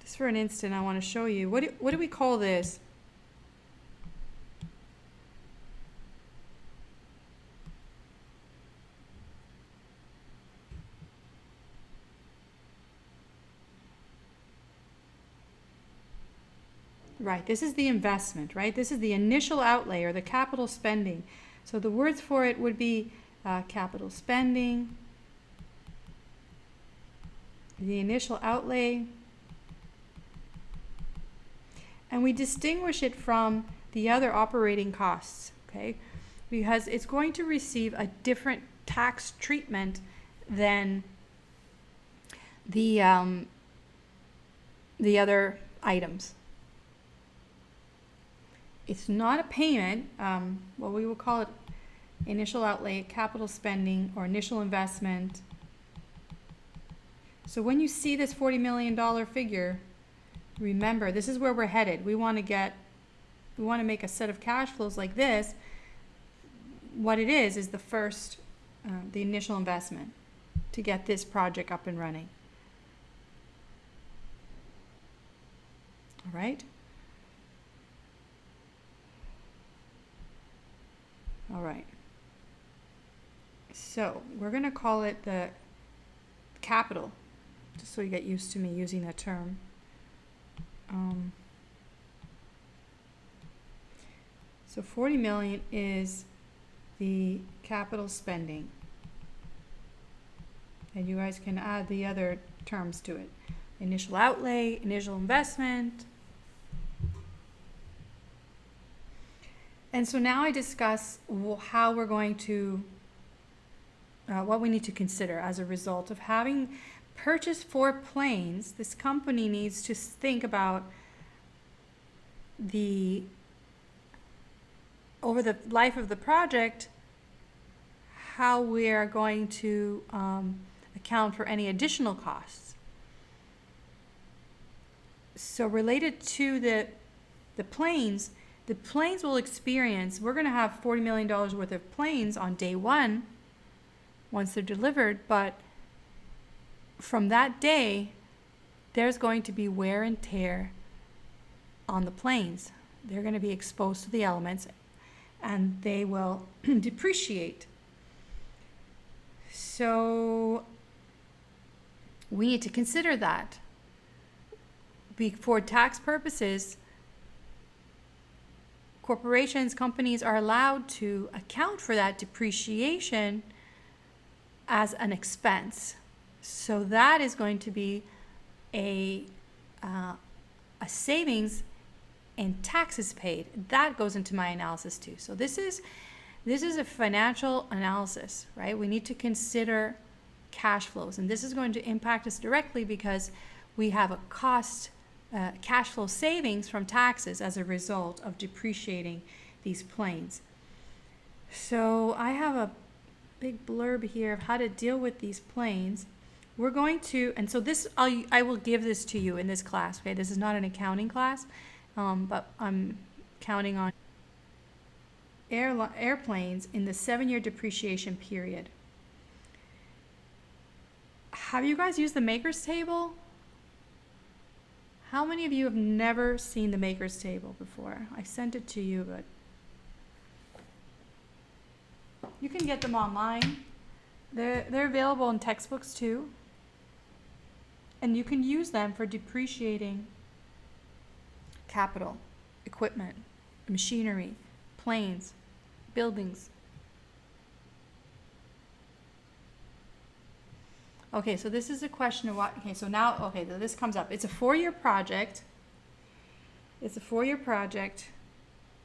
Just for an instant, I want to show you, what do we call this? Right, this is the investment, right? This is the initial outlay or the capital spending. So the words for it would be capital spending, the initial outlay, and we distinguish it from the other operating costs, okay? Because it's going to receive a different tax treatment than the other items. It's not a payment, well, we will call it initial outlay, capital spending, or initial investment. So when you see this $40 million figure, remember, this is where we're headed. We want to make a set of cash flows like this. What it is the first, the initial investment to get this project up and running. All right? All right. So we're going to call it the capital, just so you get used to me using that term. So 40 million is the capital spending. And you guys can add the other terms to it. Initial outlay, initial investment. And so now I discuss how we're going to, what we need to consider as a result of having purchased 4 planes. This company needs to think about over the life of the project, how we are going to account for any additional costs. So related to the planes will experience, we're going to have $40 million worth of planes on day 1 once they're delivered, but from that day, there's going to be wear and tear on the planes. They're going to be exposed to the elements and they will depreciate. So we need to consider that. For tax purposes, corporations, companies are allowed to account for that depreciation as an expense. So that is going to be a savings in taxes paid. That goes into my analysis too. So this is a financial analysis, right? We need to consider cash flows, and this is going to impact us directly because we have a cash flow savings from taxes as a result of depreciating these planes. So I have a big blurb here of how to deal with these planes. We're going to, and so this, I will give this to you in this class, okay? This is not an accounting class, but I'm counting on airplanes in the 7-year depreciation period. Have you guys used the maker's table? How many of you have never seen the maker's table before? I sent it to you, but you can get them online. They're available in textbooks too. And you can use them for depreciating capital, equipment, machinery, planes, buildings. Okay, so this is a question of what, okay, so now, okay, so this comes up. It's a 4-year project. It's a 4-year project.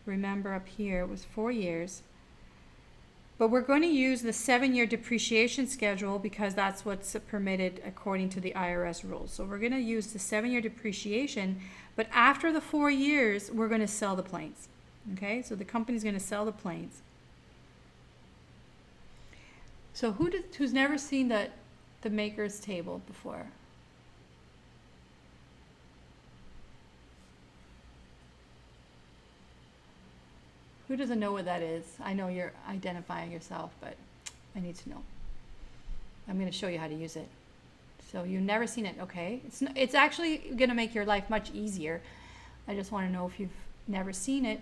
Remember up here, it was 4 years. But we're going to use the 7-year depreciation schedule because that's what's permitted according to the IRS rules. So we're going to use the 7-year depreciation, but after the 4 years, we're going to sell the planes. Okay, so the company's going to sell the planes. So who's never seen the maker's table before? Who doesn't know what that is? I know you're identifying yourself, but I need to know. I'm going to show you how to use it. So you've never seen it, okay? It's actually going to make your life much easier. I just want to know if you've never seen it.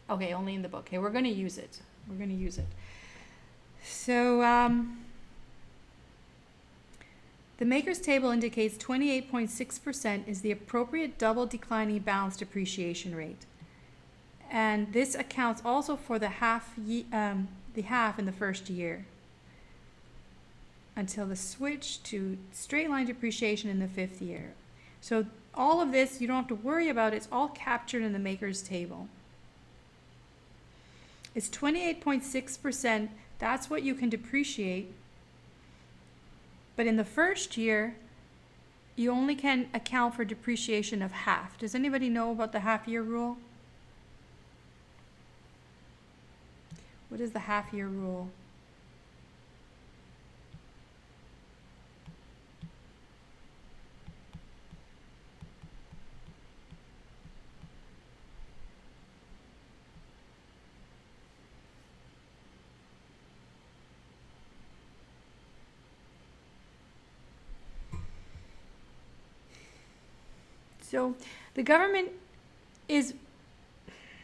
Okay, only in the book. Okay, we're going to use it. We're going to use it. So the maker's table indicates 28.6% is the appropriate double declining balance depreciation rate. And this accounts also for the half in the first year until the switch to straight line depreciation in the 5th year. So all of this, you don't have to worry about. It's all captured in the maker's table. It's 28.6%. That's what you can depreciate. But in the first year, you only can account for depreciation of half. Does anybody know about the half-year rule? What is the half-year rule? So the government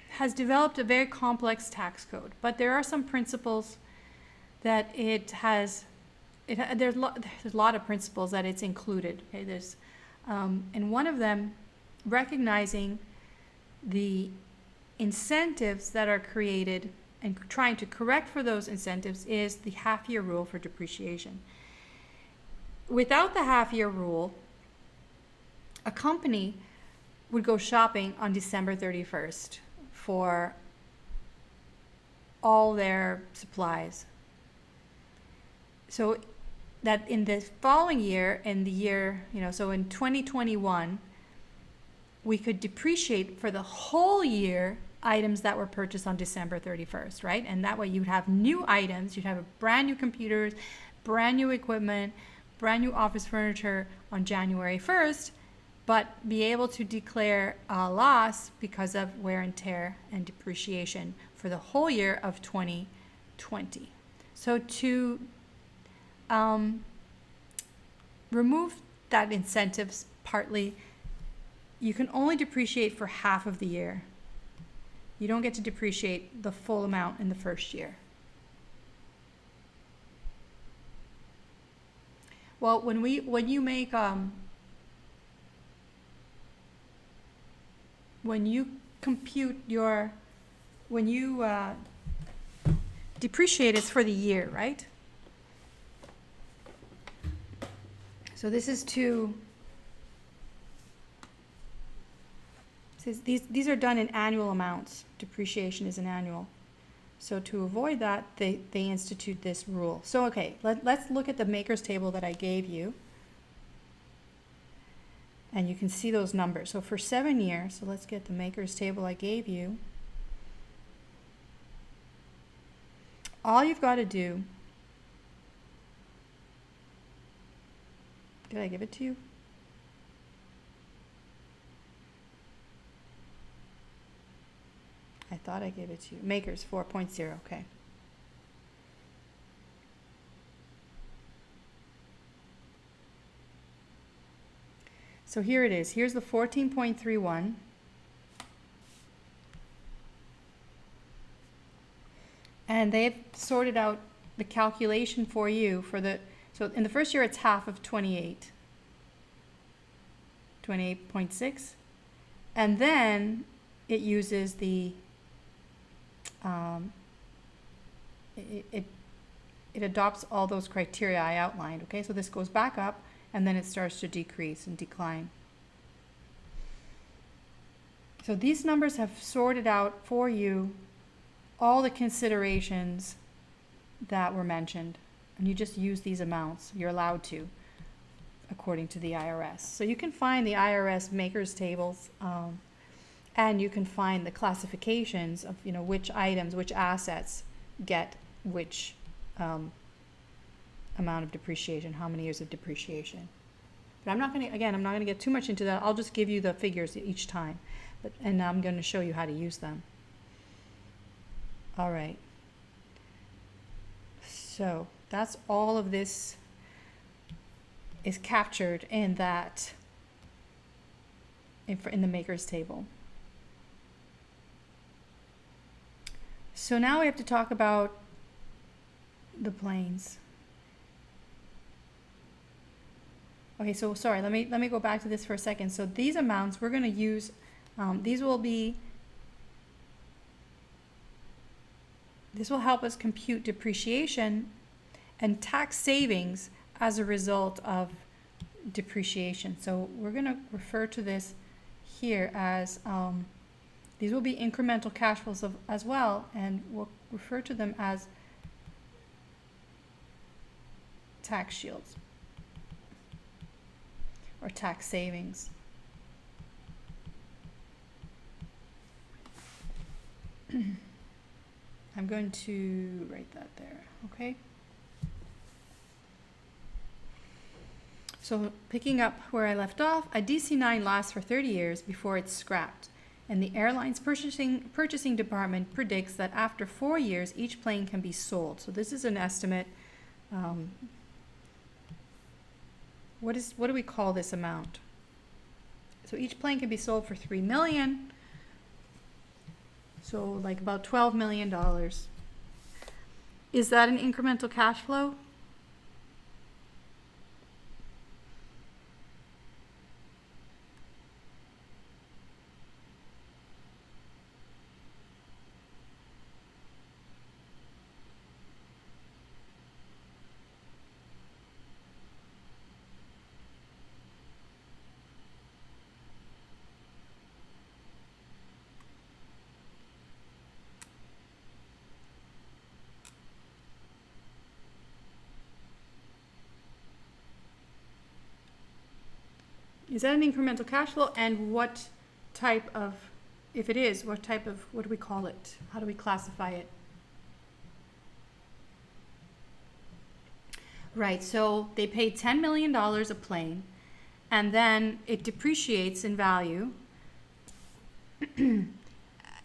has developed a very complex tax code, but there are some principles that there's a lot of principles that it's included. Okay, and one of them, recognizing the incentives that are created and trying to correct for those incentives, is the half-year rule for depreciation. Without the half-year rule, a company would go shopping on December 31st for all their supplies. So that in the following year, so in 2021, we could depreciate for the whole year items that were purchased on December 31st, right? And that way you'd have new items, you'd have brand new computers, brand new equipment, brand new office furniture on January 1st, but be able to declare a loss because of wear and tear and depreciation for the whole year of 2020. So to remove that incentives partly, you can only depreciate for half of the year. You don't get to depreciate the full amount in the first year. Well, when you make when you compute when you depreciate, it's for the year, right? So this is these are done in annual amounts. Depreciation is an annual. So to avoid that, they institute this rule. So okay, let's look at the maker's table that I gave you. And you can see those numbers. So for 7 years, so let's get the maker's table I gave you. All you've got to do, did I give it to you? I thought I gave it to you. Makers 4.0, okay. So here it is. Here's the 14.31. And they've sorted out the calculation for you for the, so in the first year it's half of 28.6. And then it uses the, it adopts all those criteria I outlined, okay? So this goes back up and then it starts to decrease and decline. So these numbers have sorted out for you all the considerations that were mentioned, and you just use these amounts. You're allowed to, according to the IRS. So you can find the IRS makers tables, and you can find the classifications of, you know, which items, which assets get which amount of depreciation, how many years of depreciation. But I'm not going to, again, I'm not going to get too much into that. I'll just give you the figures each time, and I'm going to show you how to use them. All right. So that's all of this is captured in that, in the makers table. So now we have to talk about the planes. Okay, so sorry, let me go back to this for a second. So these amounts we're going to use, this will help us compute depreciation and tax savings as a result of depreciation. So we're going to refer to this here as, these will be incremental cash flows as well, and we'll refer to them as tax shields or tax savings. I'm going to write that there, okay? So picking up where I left off, a DC-9 lasts for 30 years before it's scrapped, and the airline's purchasing department predicts that after 4 years, each plane can be sold. So this is an estimate. What do we call this amount? So each plane can be sold for $3 million. So like about $12 million. Is that an incremental cash flow? Is that an incremental cash flow? And what type of, if it is, what type of, what do we call it? How do we classify it? Right, so they paid $10 million a plane, and then it depreciates in value,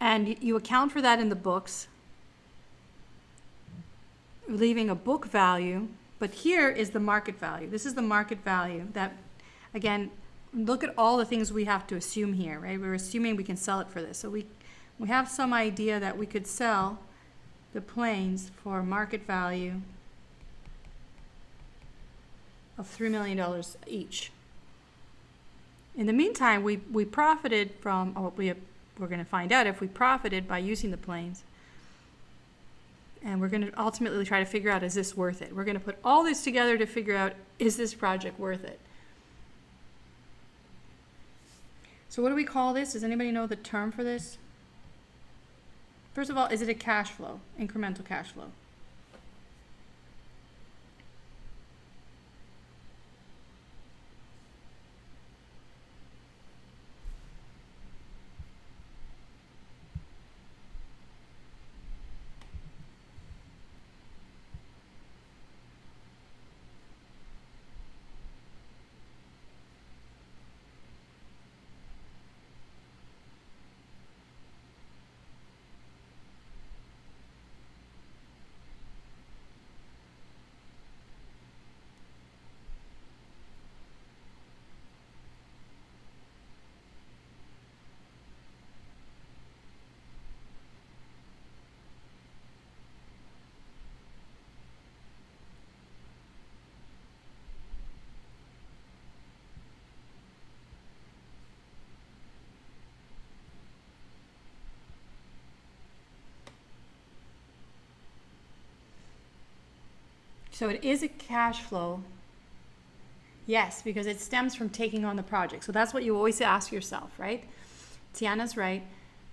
and you account for that in the books, leaving a book value, but here is the market value. This is the market value that, again, look at all the things we have to assume here, right? We're assuming we can sell it for this. So we have some idea that we could sell the planes for market value of $3 million each. In the meantime, we profited from, we're going to find out if we profited by using the planes. And we're going to ultimately try to figure out, is this worth it? We're going to put all this together to figure out, is this project worth it? So what do we call this? Does anybody know the term for this? First of all, is it a cash flow, incremental cash flow? So it is a cash flow. Yes, because it stems from taking on the project. So that's what you always ask yourself, right? Tiana's right.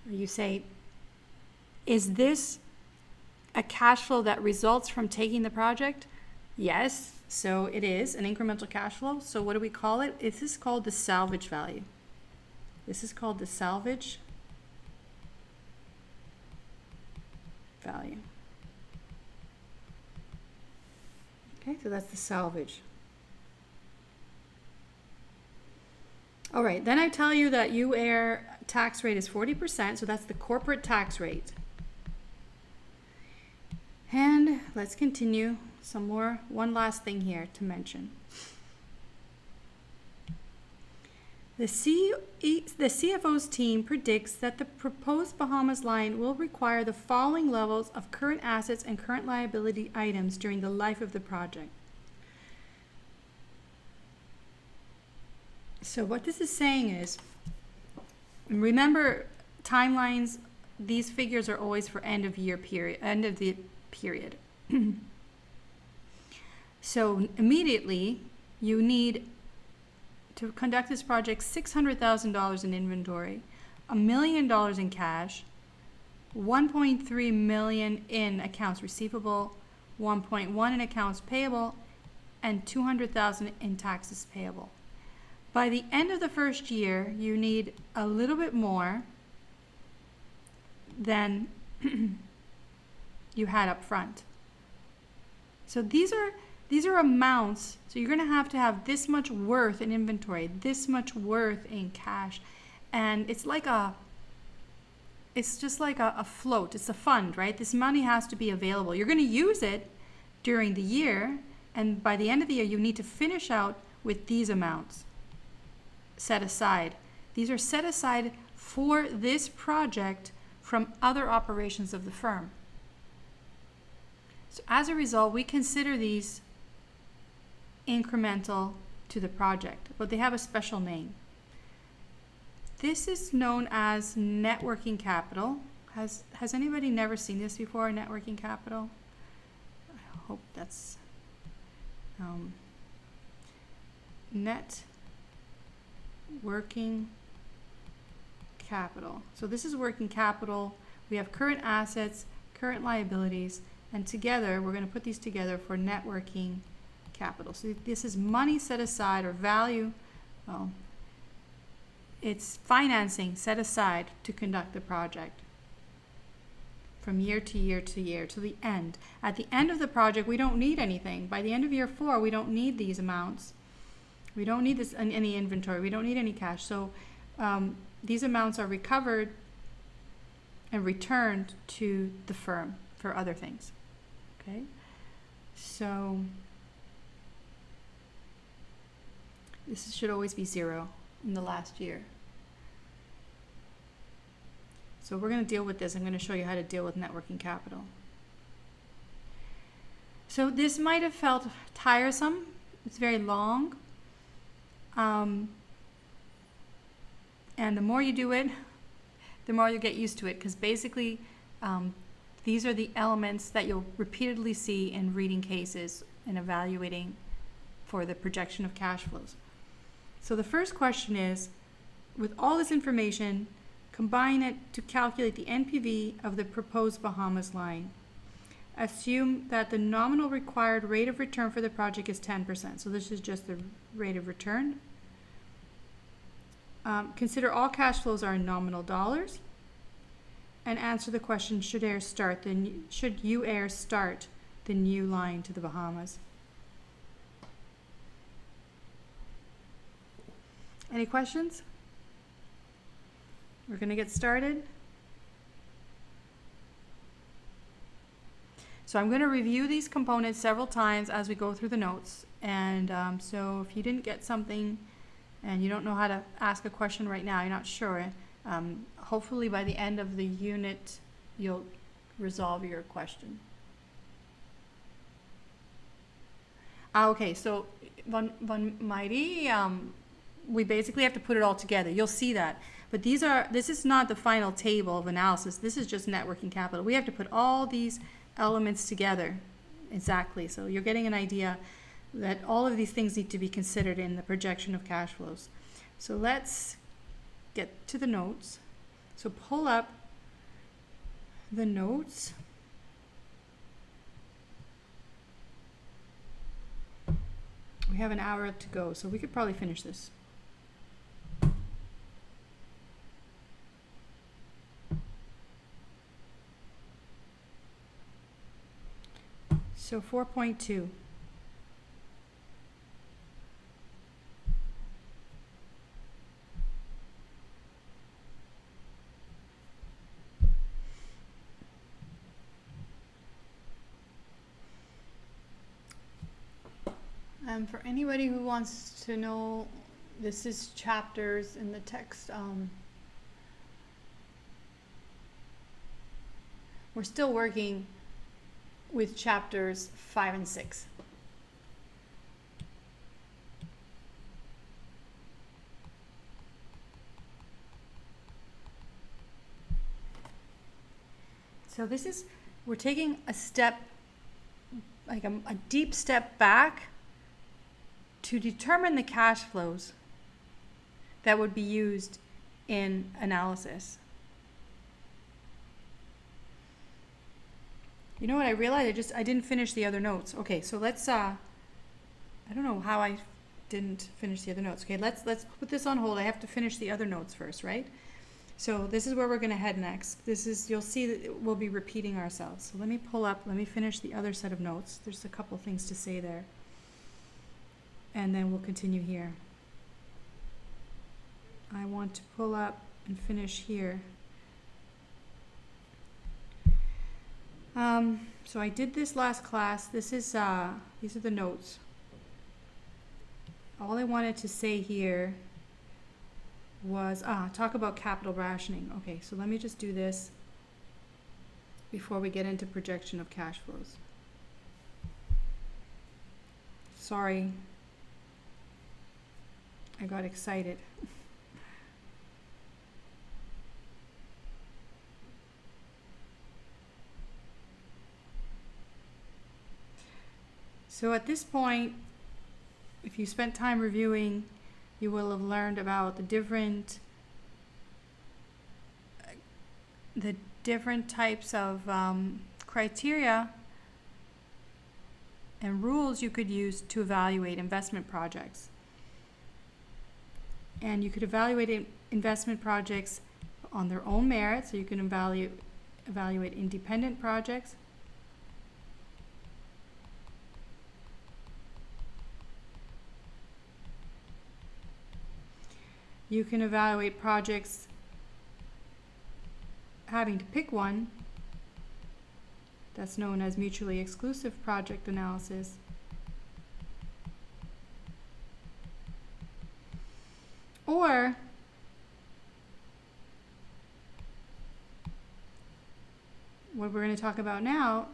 You say, is this a cash flow that results from taking the project? Yes, so it is an incremental cash flow. So what do we call it? This is called the salvage value. This is called the salvage value. Okay, so that's the salvage. All right, then I tell you that UAir tax rate is 40%, so that's the corporate tax rate. And let's continue some more. One last thing here to mention. The CFO's team predicts that the proposed Bahamas line will require the following levels of current assets and current liability items during the life of the project. So what this is saying is, remember timelines, these figures are always for end of the period. So immediately you need to conduct this project $600,000 in inventory, $1 million in cash, 1.3 million in accounts receivable, 1.1 in accounts payable, and 200,000 in taxes payable. By the end of the first year, you need a little bit more than you had up front. So these are amounts. So you're going to have this much worth in inventory, this much worth in cash, and it's just like a float. It's a fund, right? This money has to be available. You're going to use it during the year, and by the end of the year, you need to finish out with these amounts set aside. These are set aside for this project from other operations of the firm. So as a result, we consider these incremental to the project, but they have a special name. This is known as net working capital. Has anybody never seen this before, net working capital? I hope that's net working capital. So this is working capital. We have current assets, current liabilities, and together we're going to put these together for net working capital. So this is money set aside, or value. Well, it's financing set aside to conduct the project from year to year to year to the end. At the end of the project, we don't need anything. By the end of year 4, we don't need these amounts. We don't need this any inventory. We don't need any cash. So these amounts are recovered and returned to the firm for other things. Okay, so this should always be 0 in the last year. So we're going to deal with this. I'm going to show you how to deal with net working capital. So this might have felt tiresome. It's very long. And the more you do it, the more you get used to it, because basically the these are the elements that you'll repeatedly see in reading cases and evaluating for the projection of cash flows. So the first question is, with all this information, combine it to calculate the NPV of the proposed Bahamas line. Assume that the nominal required rate of return for the project is 10%. So this is just the rate of return. Consider all cash flows are in nominal dollars. And answer the question, should you air start the new line to the Bahamas? Any questions? We're going to get started. So I'm going to review these components several times as we go through the notes. And so if you didn't get something and you don't know how to ask a question right now, you're not sure, hopefully by the end of the unit, you'll resolve your question. Okay, so van Mighty, we basically have to put it all together. You'll see that. But this is not the final table of analysis. This is just net working capital. We have to put all these elements together. Exactly. So you're getting an idea that all of these things need to be considered in the projection of cash flows. So let's get to the notes. So pull up the notes. We have an hour to go, so we could probably finish this. So 4.2. For anybody who wants to know, this is chapters in the text. We're still working with chapters 5 and 6. So we're taking a step, like a deep step back to determine the cash flows that would be used in analysis. You know what I realized? I didn't finish the other notes. Okay, so let's, I don't know how I didn't finish the other notes. Okay, let's put this on hold. I have to finish the other notes first, right? So this is where we're gonna head next. You'll see that we'll be repeating ourselves. So let me finish the other set of notes. There's a couple things to say there. And then we'll continue here. I want to pull up and finish here. So I did this last class. These are the notes. All I wanted to say here was, talk about capital rationing. Okay, so let me just do this before we get into projection of cash flows. Sorry, I got excited. So at this point, if you spent time reviewing, you will have learned about the different types of criteria and rules you could use to evaluate investment projects. And you could evaluate investment projects on their own merit, so you can evaluate independent projects. You can evaluate projects having to pick one. That's known as mutually exclusive project analysis. Or what we're going to talk about now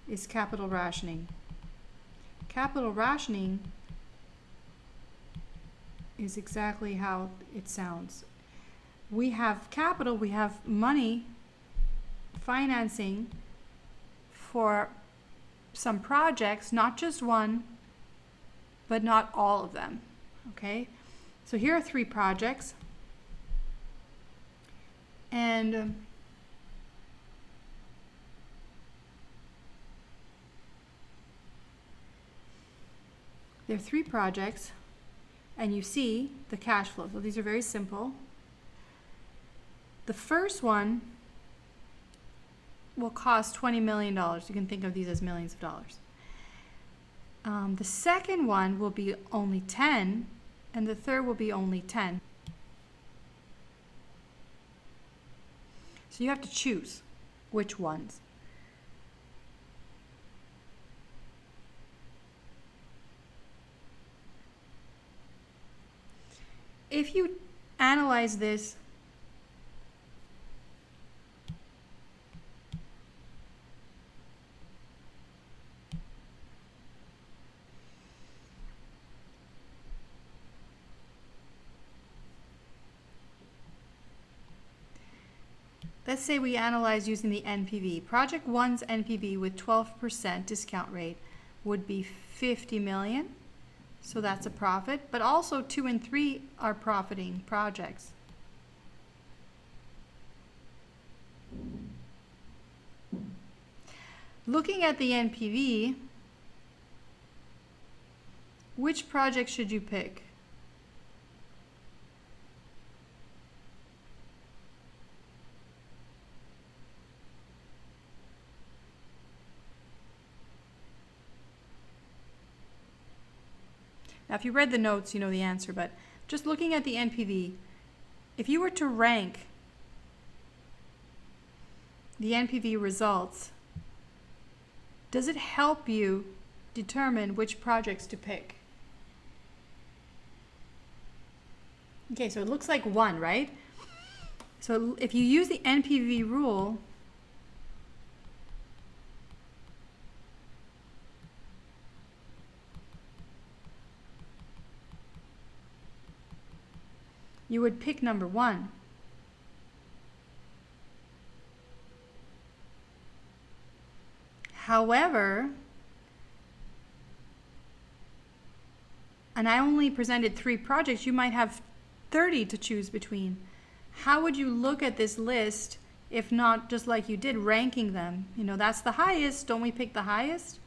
is capital rationing. Capital rationing is exactly how it sounds. We have capital, we have money, financing for some projects, not just one, but not all of them. Okay, so here are 3 projects, and there are 3 projects, and you see the cash flow. So these are very simple. The first one will cost $20 million. You can think of these as millions of dollars. The second one will be only 10, and the third will be only 10. So you have to choose which ones. If you analyze this, let's say we analyze using the NPV. Project 1's NPV with 12% discount rate would be 50 million. So that's a profit, but also 2 and 3 are profiting projects. Looking at the NPV, which project should you pick? Now, if you read the notes, you know the answer, but just looking at the NPV, if you were to rank the NPV results, does it help you determine which projects to pick? Okay, so it looks like 1, right? So if you use the NPV rule, you would pick number 1. However, and I only presented 3 projects, you might have 30 to choose between. How would you look at this list if not just like you did, ranking them? You know, that's the highest, don't we pick the highest?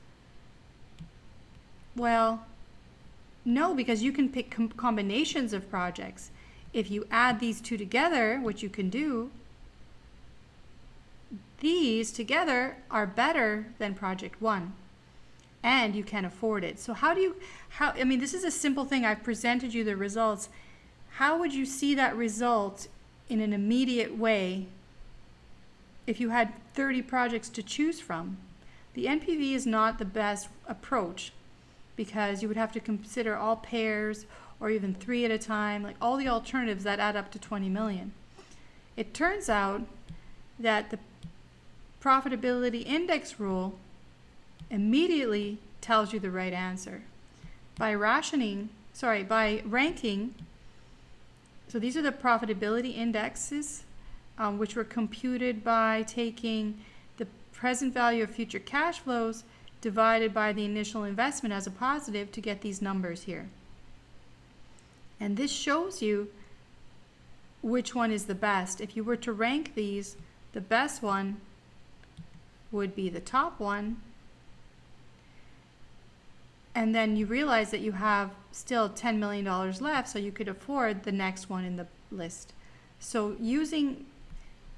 Well, no, because you can pick combinations of projects. If you add these 2 together, which you can do, these together are better than project 1, and you can afford it. So I mean, this is a simple thing. I've presented you the results. How would you see that result in an immediate way if you had 30 projects to choose from? The NPV is not the best approach because you would have to consider all pairs or even 3 at a time, like all the alternatives that add up to 20 million. It turns out that the profitability index rule immediately tells you the right answer. By ranking, so these are the profitability indexes, which were computed by taking the present value of future cash flows divided by the initial investment as a positive to get these numbers here. And this shows you which one is the best. If you were to rank these, the best one would be the top one. And then you realize that you have still $10 million left, so you could afford the next one in the list. So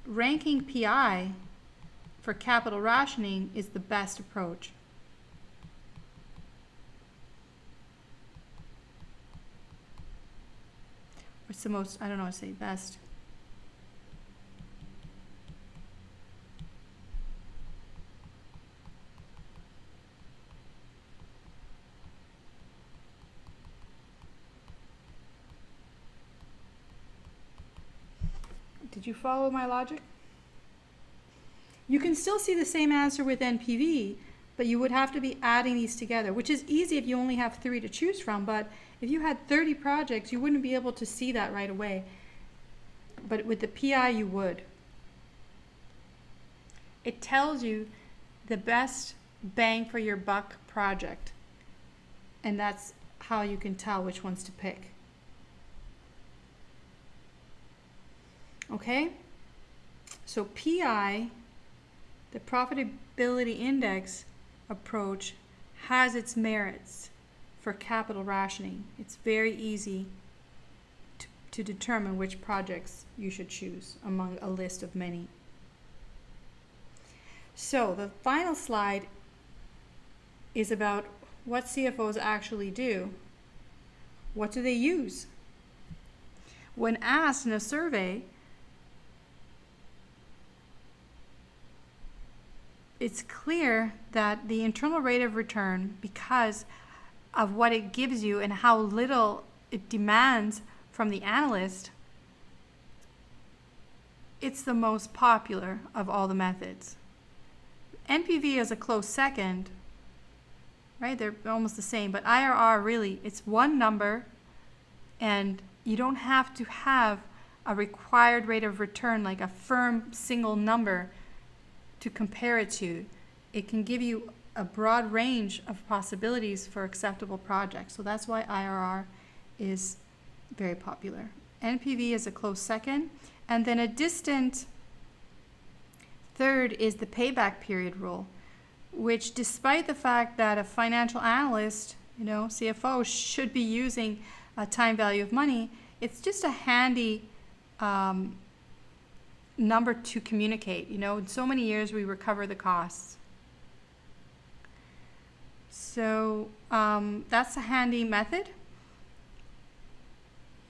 ranking PI for capital rationing is the best approach. It's the most, I don't know how to say best. Did you follow my logic? You can still see the same answer with NPV, but you would have to be adding these together, which is easy if you only have 3 to choose from. But if you had 30 projects, you wouldn't be able to see that right away. But with the PI, you would. It tells you the best bang for your buck project. And that's how you can tell which ones to pick. Okay? So PI, the profitability index approach, has its merits for capital rationing. It's very easy to determine which projects you should choose among a list of many. So the final slide is about what CFOs actually do. What do they use? When asked in a survey, it's clear that the internal rate of return, because of what it gives you and how little it demands from the analyst, it's the most popular of all the methods. NPV is a close second, right? They're almost the same, but IRR really, it's one number, and you don't have to have a required rate of return, like a firm single number to compare it to. It can give you a broad range of possibilities for acceptable projects. So that's why IRR is very popular. NPV is a close second. And then a distant third is the payback period rule, which, despite the fact that a financial analyst, CFO, should be using a time value of money, it's just a handy number to communicate. In so many years we recover the costs. So that's a handy method.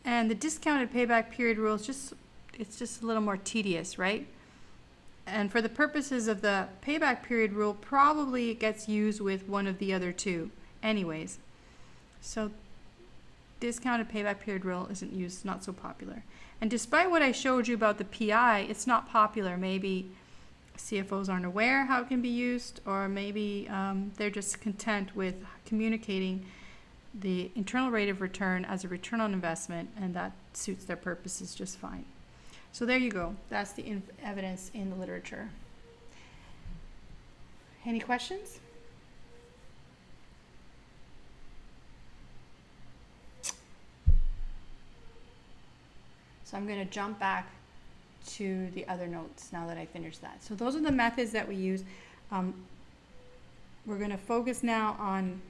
And the discounted payback period rule is it's just a little more tedious, right? And for the purposes of the payback period rule, probably it gets used with one of the other two anyways. So discounted payback period rule isn't used, not so popular. And despite what I showed you about the PI, it's not popular. Maybe CFOs aren't aware how it can be used, or maybe they're just content with communicating the internal rate of return as a return on investment, and that suits their purposes just fine. So there you go. That's the evidence in the literature. Any questions? So I'm going to jump back to the other notes now that I finished that. So those are the methods that we use. We're going to focus now on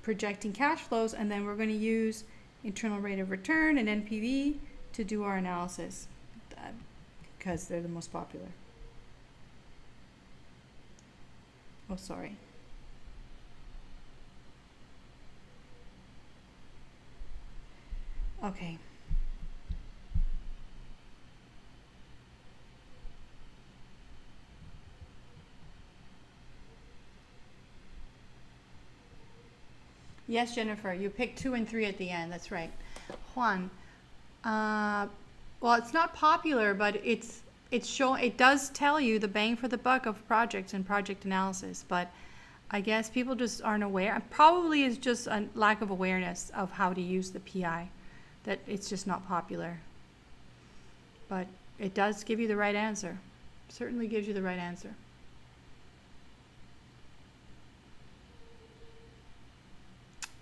projecting cash flows, and then we're going to use internal rate of return and NPV to do our analysis, because they're the most popular. Oh, sorry. Okay. Yes, Jennifer, you picked 2 and 3 at the end. That's right. Juan, well, it's not popular, but it does tell you the bang for the buck of projects and project analysis. But I guess people just aren't aware. And probably is just a lack of awareness of how to use the PI, that it's just not popular. But it does give you the right answer. Certainly gives you the right answer.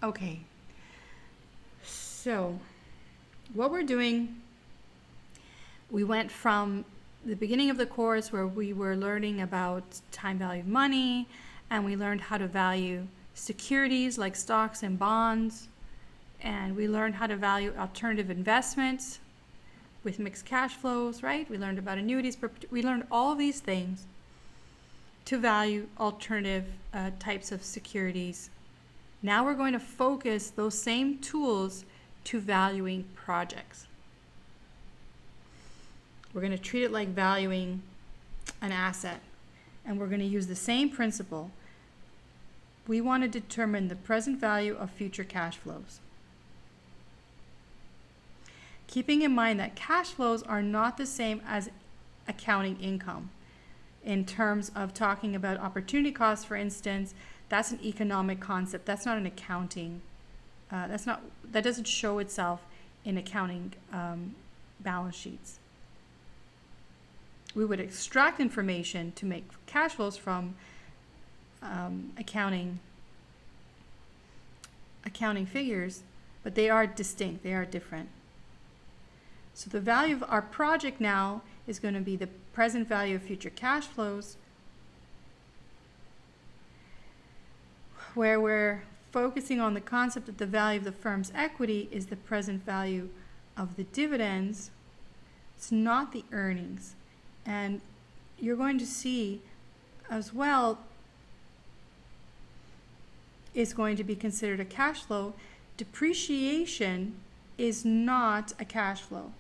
Okay, so what we're doing, we went from the beginning of the course where we were learning about time value of money, and we learned how to value securities like stocks and bonds, and we learned how to value alternative investments with mixed cash flows, right? We learned about annuities. We learned all of these things to value alternative types of securities. Now we're going to focus those same tools to valuing projects. We're going to treat it like valuing an asset, and we're going to use the same principle. We want to determine the present value of future cash flows. Keeping in mind that cash flows are not the same as accounting income. In terms of talking about opportunity costs, for instance, that's an economic concept. That's not an accounting. That doesn't show itself in accounting balance sheets. We would extract information to make cash flows from accounting figures, but they are distinct, they are different. So the value of our project now is going to be the present value of future cash flows, where we're focusing on the concept that the value of the firm's equity is the present value of the dividends. It's not the earnings. And you're going to see as well is going to be considered a cash flow. Depreciation is not a cash flow.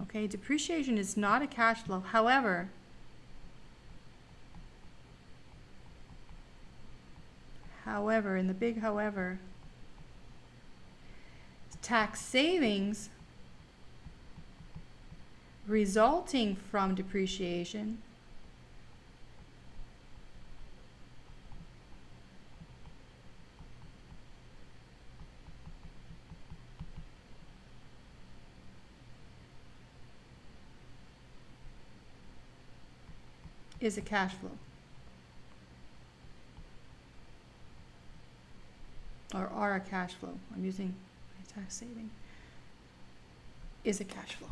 Okay, depreciation is not a cash flow. However, in the big however, tax savings resulting from depreciation is a cash flow. Or are a cash flow. I'm using tax saving. Is a cash flow.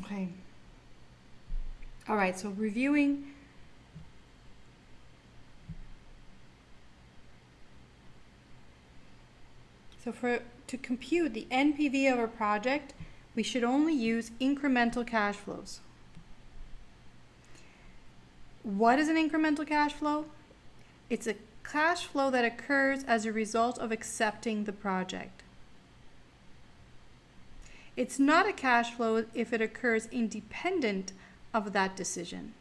Okay. All right, so reviewing. So to compute the NPV of a project, we should only use incremental cash flows. What is an incremental cash flow? It's a cash flow that occurs as a result of accepting the project. It's not a cash flow if it occurs independent of that decision.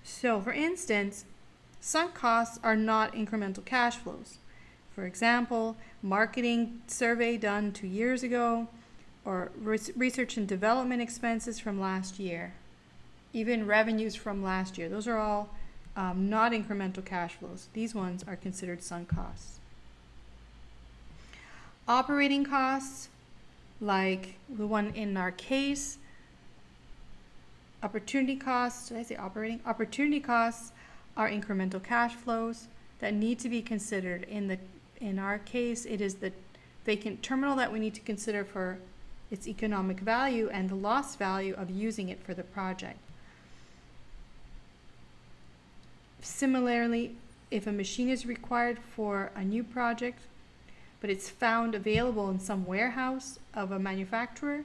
So, for instance, sunk costs are not incremental cash flows. For example, marketing survey done 2 years ago, or research and development expenses from last year, even revenues from last year. Those are all not incremental cash flows. These ones are considered sunk costs. Operating costs, like the one in our case, opportunity costs, did I say operating? Opportunity costs are incremental cash flows that need to be considered. In our case, it is the vacant terminal that we need to consider for its economic value and the lost value of using it for the project. Similarly, if a machine is required for a new project, but it's found available in some warehouse of a manufacturer,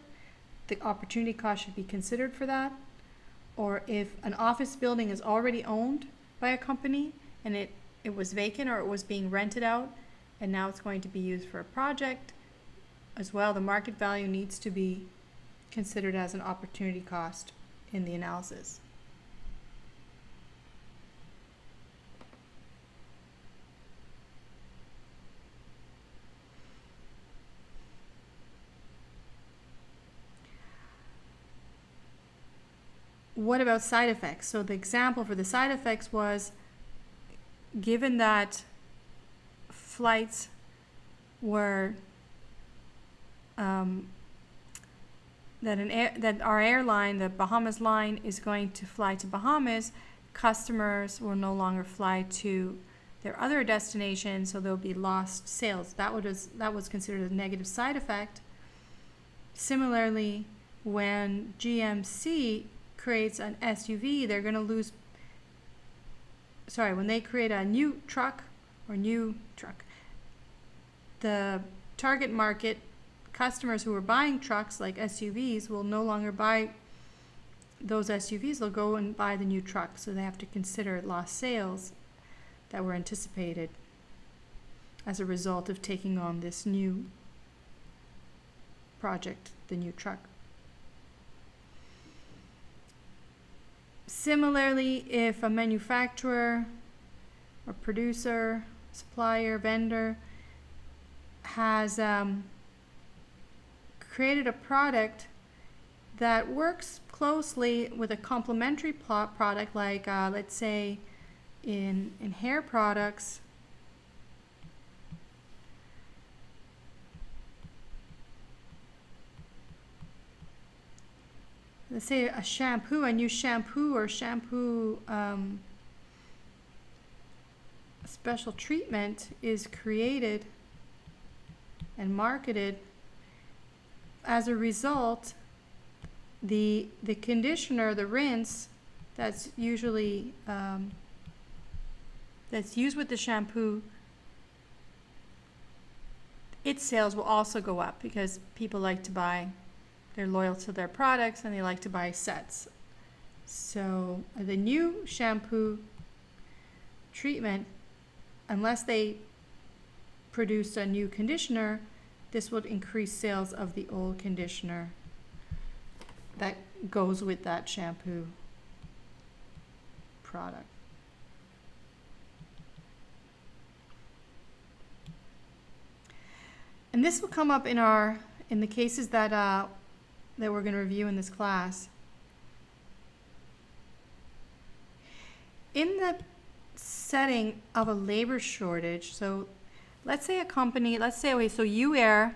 the opportunity cost should be considered for that. Or if an office building is already owned by a company and it was vacant or it was being rented out and now it's going to be used for a project as well, the market value needs to be considered as an opportunity cost in the analysis. What about side effects? So the example for the side effects was, given that flights were that our airline, the Bahamas line, is going to fly to Bahamas, customers will no longer fly to their other destinations, so there'll be lost sales. That was considered a negative side effect. Similarly, when GMC creates an SUV, they're going to lose. When they create a new truck, the target market customers who are buying trucks like SUVs will no longer buy those SUVs. They'll go and buy the new truck, so they have to consider lost sales that were anticipated as a result of taking on this new project, the new truck. Similarly, if a manufacturer or producer, supplier, vendor has created a product that works closely with a complementary product, like let's say in hair products, let's say a shampoo, a new shampoo or shampoo special treatment is created and marketed. As a result, the conditioner, the rinse that's usually that's used with the shampoo, its sales will also go up because people like to buy, they're loyal to their products and they like to buy sets. So the new shampoo treatment, unless they produce a new conditioner, this would increase sales of the old conditioner that goes with that shampoo product. And this will come up in the cases that we're going to review in this class. In the setting of a labor shortage, so let's say a company, okay, so UAir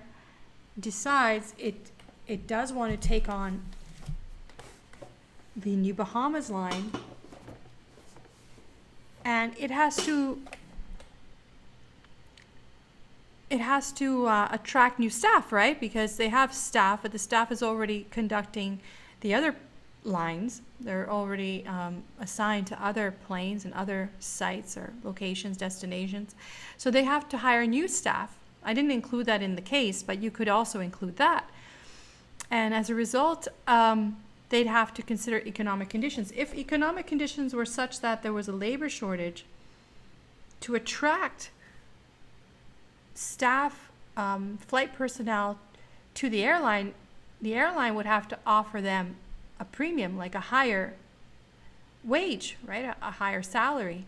decides it does want to take on the New Bahamas line, and it has to attract new staff, right? Because they have staff, but the staff is already conducting the other lines. They're already assigned to other planes and other sites or locations, destinations. So they have to hire new staff. I didn't include that in the case, but you could also include that. And as a result, they'd have to consider economic conditions. If economic conditions were such that there was a labor shortage, to attract staff, flight personnel to the airline would have to offer them a premium, like a higher wage, right? A higher salary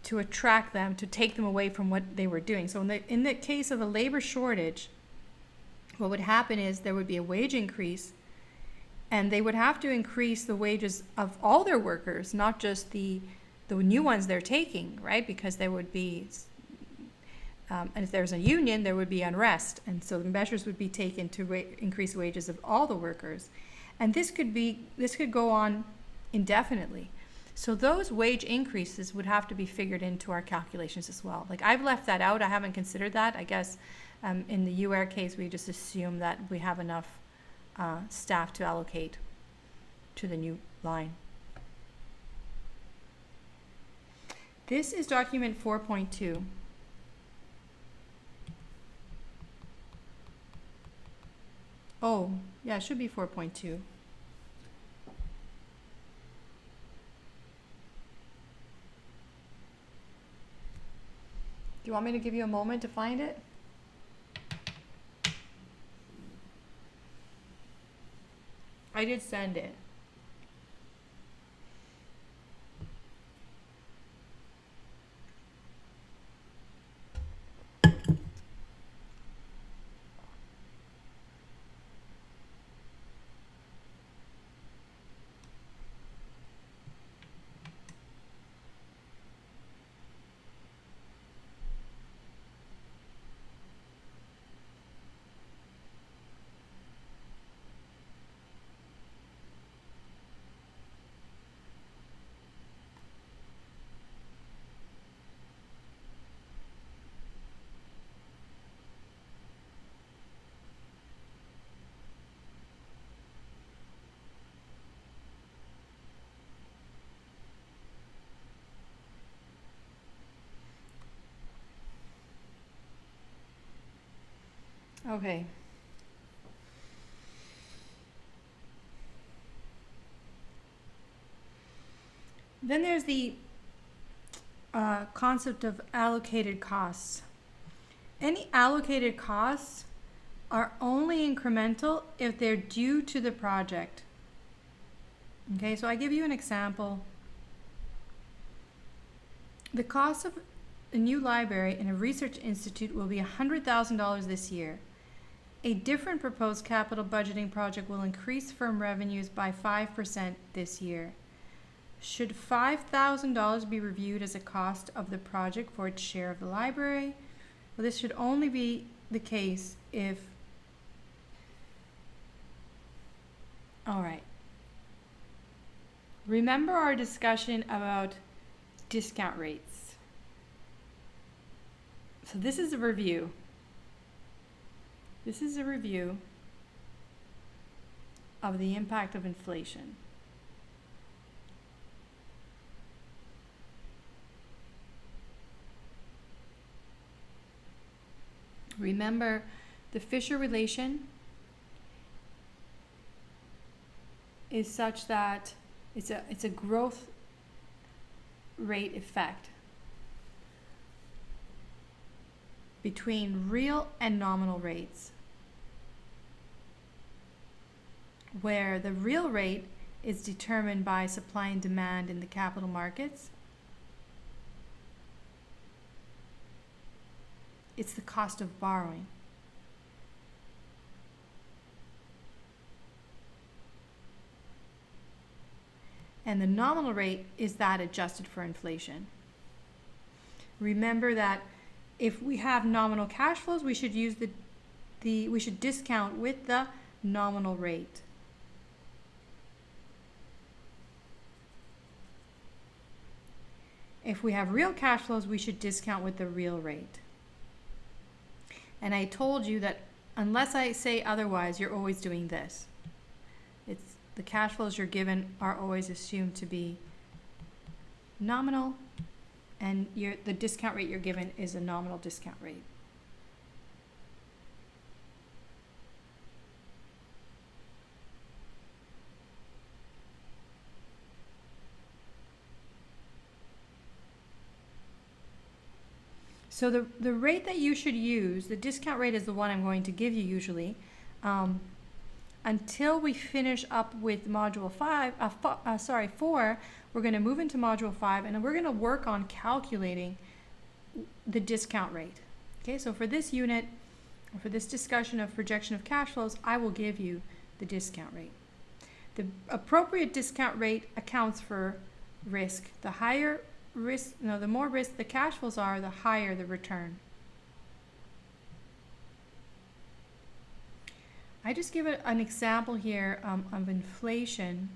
to attract them, to take them away from what they were doing. So in the case of a labor shortage, what would happen is there would be a wage increase, and they would have to increase the wages of all their workers, not just the new ones they're taking, right? Because there would be and if there's a union, there would be unrest. And so the measures would be taken to increase wages of all the workers. And this could go on indefinitely. So those wage increases would have to be figured into our calculations as well. Like, I've left that out. I haven't considered that. I guess in the UAir case, we just assume that we have enough staff to allocate to the new line. This is document 4.2. Oh, yeah, it should be 4.2. Do you want me to give you a moment to find it? I did send it. Okay. Then there's the concept of allocated costs. Any allocated costs are only incremental if they're due to the project. Okay, so I give you an example. The cost of a new library and a research institute will be $100,000 this year. A different proposed capital budgeting project will increase firm revenues by 5% this year. Should $5,000 be reviewed as a cost of the project for its share of the library? Well, this should only be the case if... All right. Remember our discussion about discount rates. So this is a review. This is a review of the impact of inflation. Remember, the Fisher relation is such that it's a growth rate effect between real and nominal rates, where the real rate is determined by supply and demand in the capital markets. It's the cost of borrowing. And the nominal rate is that adjusted for inflation. Remember that if we have nominal cash flows, we should use we should discount with the nominal rate. If we have real cash flows, we should discount with the real rate. And I told you that unless I say otherwise, you're always doing this. It's the cash flows you're given are always assumed to be nominal, and the discount rate you're given is a nominal discount rate. So the rate that you should use, the discount rate is the one I'm going to give you usually, until we finish up with module 4, we're going to move into module 5, and we're going to work on calculating the discount rate. Okay, so for this unit, or for this discussion of projection of cash flows, I will give you the discount rate. The appropriate discount rate accounts for risk. The higher risk, the more risk the cash flows are, the higher the return. I just give an example here of inflation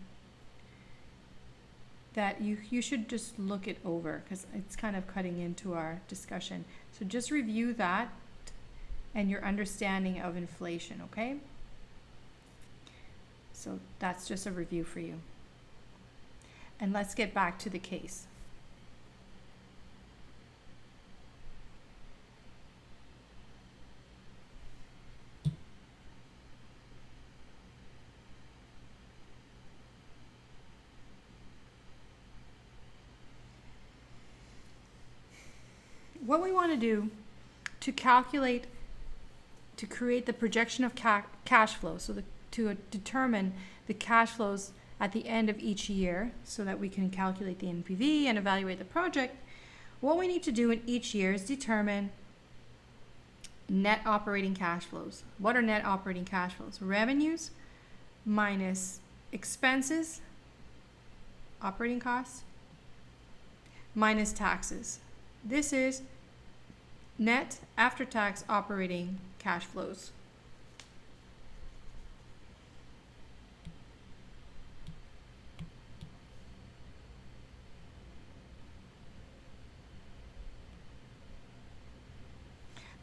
that you should just look it over because it's kind of cutting into our discussion. So just review that and your understanding of inflation, okay? So that's just a review for you. And let's get back to the case. What we want to do to calculate, to create the projection of cash flow, so to determine the cash flows at the end of each year so that we can calculate the NPV and evaluate the project, what we need to do in each year is determine net operating cash flows. What are net operating cash flows? Revenues minus expenses, operating costs, minus taxes. This is net after-tax operating cash flows.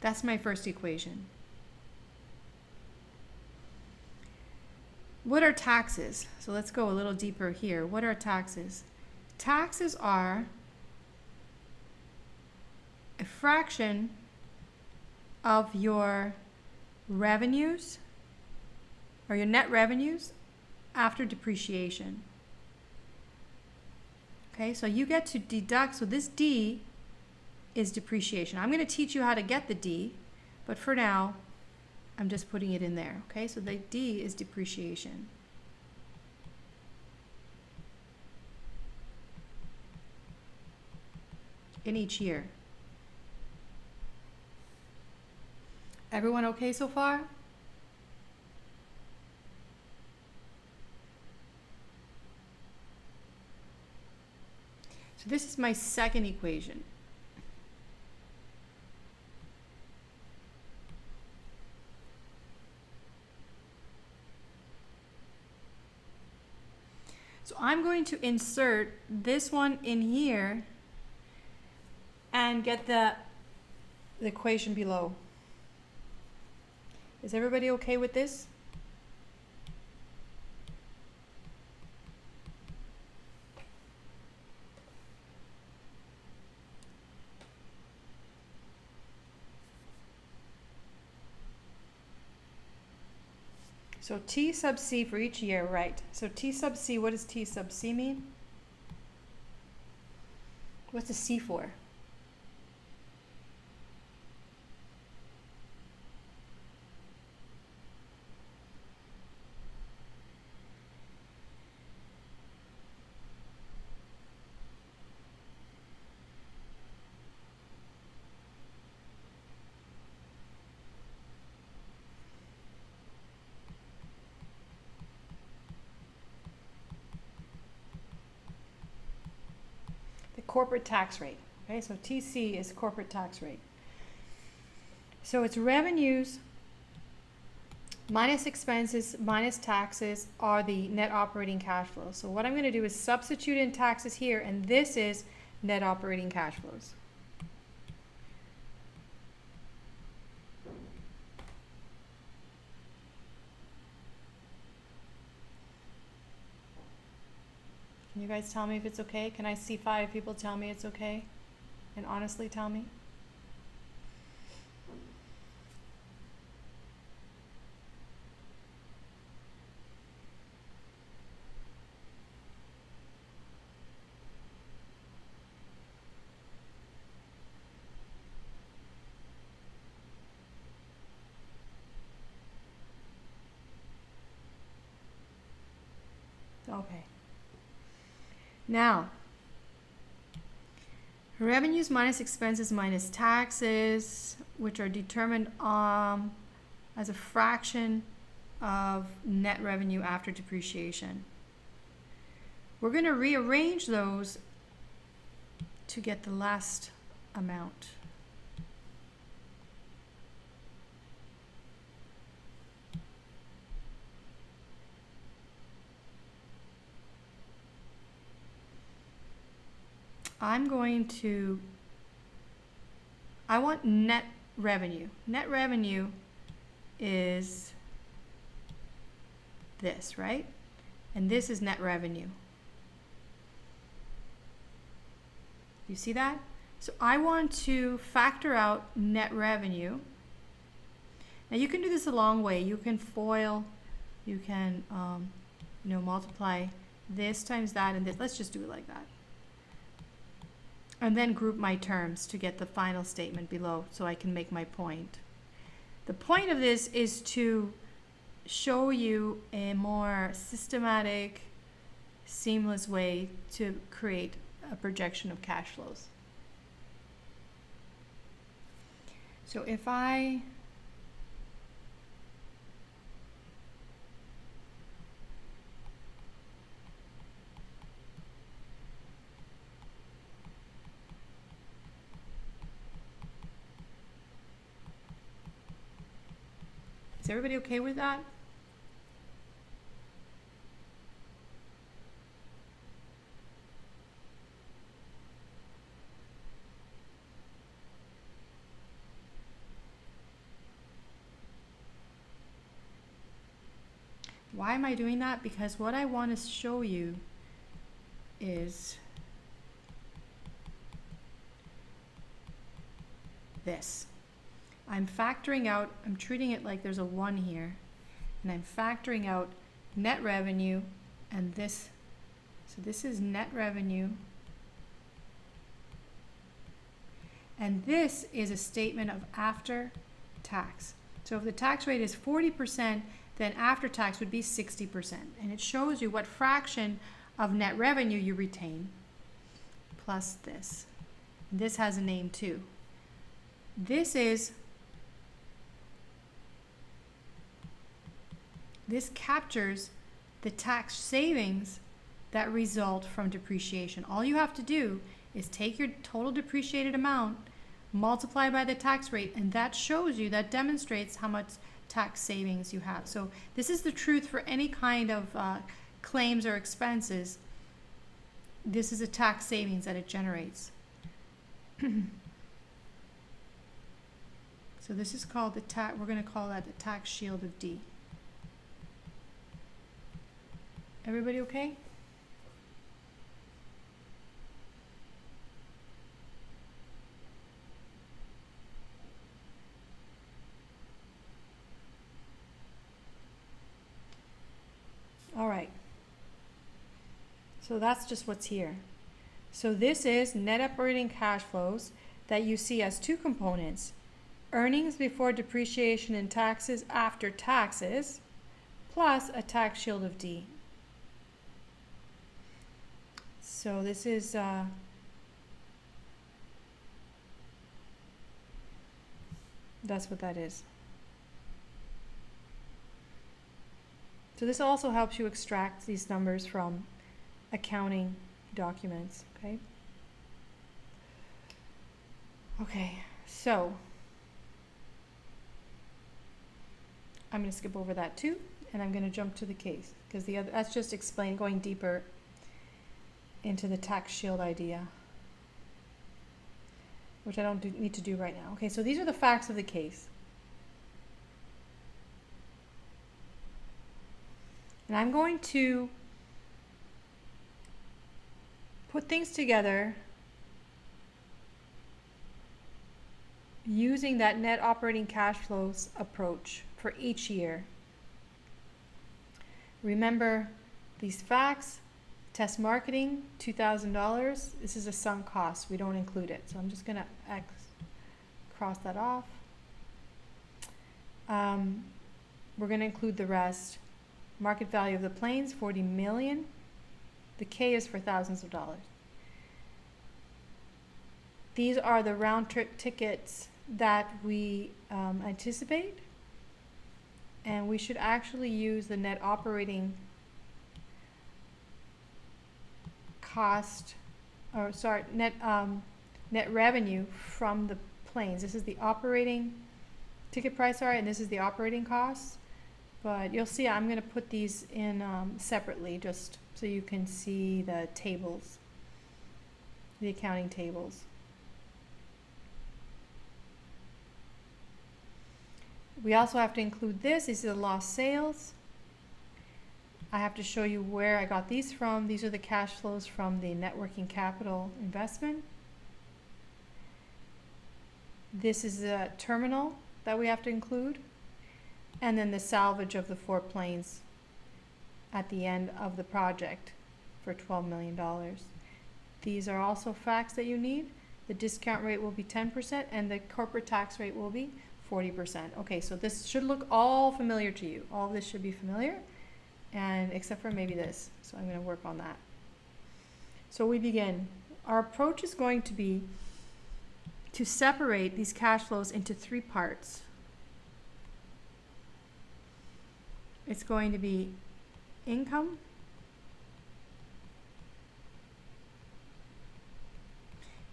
That's my first equation. What are taxes? So let's go a little deeper here. What are taxes? Taxes are a fraction of your revenues or your net revenues after depreciation. Okay, so you get to deduct, so this D is depreciation. I'm going to teach you how to get the D, but for now, I'm just putting it in there. Okay, so the D is depreciation. in each year. Everyone okay so far? So this is my second equation. So I'm going to insert this one in here and get the equation below. Is everybody okay with this? So T sub C for each year, right? So T sub C, what does T sub C mean? What's the C for? Corporate tax rate. Okay, so TC is corporate tax rate. So it's revenues minus expenses minus taxes are the net operating cash flows. So what I'm going to do is substitute in taxes here, and this is net operating cash flows. Can you guys tell me if it's okay? Can I see 5 people tell me it's okay? And honestly tell me? Okay. Now, revenues minus expenses minus taxes, which are determined as a fraction of net revenue after depreciation. We're going to rearrange those to get the last amount. I want net revenue. Net revenue is this, right? And this is net revenue. You see that? So I want to factor out net revenue. Now you can do this a long way. You can FOIL, you can multiply this times that and this. Let's just do it like that. And then group my terms to get the final statement below so I can make my point. The point of this is to show you a more systematic, seamless way to create a projection of cash flows. So if I Is everybody okay with that? Why am I doing that? Because what I want to show you is this. I'm factoring out, I'm treating it like there's a 1 here, and I'm factoring out net revenue and this. So this is net revenue, and this is a statement of after tax. So if the tax rate is 40%, then after tax would be 60%, and it shows you what fraction of net revenue you retain plus this. This has a name too. This captures the tax savings that result from depreciation. All you have to do is take your total depreciated amount, multiply by the tax rate, and that shows you, that demonstrates how much tax savings you have. So this is the truth for any kind of claims or expenses. This is a tax savings that it generates. So this is called the tax, we're going to call that the tax shield of D. Everybody okay? All right. So that's just what's here. So this is net operating cash flows that you see as two components: earnings before depreciation and taxes after taxes, plus a tax shield of D. So this is that's what that is. So this also helps you extract these numbers from accounting documents, okay? Okay, so I'm going to skip over that too, and I'm going to jump to the case, because the other, that's just going deeper into the tax shield idea, which I don't need to do right now. Okay, so these are the facts of the case. And I'm going to put things together using that net operating cash flows approach for each year. Remember these facts: test marketing, $2,000. This is a sunk cost. We don't include it. So I'm just going to cross that off. We're going to include the rest. Market value of the planes, $40 million. The K is for thousands of dollars. These are the round trip tickets that we anticipate. And we should actually use the net operating cost, or sorry, net revenue from the planes. This is the operating ticket price, sorry, and this is the operating costs. But you'll see I'm going to put these in separately, just so you can see the tables, the accounting tables. We also have to include this. These are the lost sales. I have to show you where I got these from. These are the cash flows from the net working capital investment. This is the terminal that we have to include. And then the salvage of the 4 planes at the end of the project for $12 million. These are also facts that you need. The discount rate will be 10% and the corporate tax rate will be 40%. Okay, so this should look all familiar to you. All of this should be familiar, and except for maybe this. So I'm going to work on that. So we begin. Our approach is going to be to separate these cash flows into 3 parts. It's going to be income,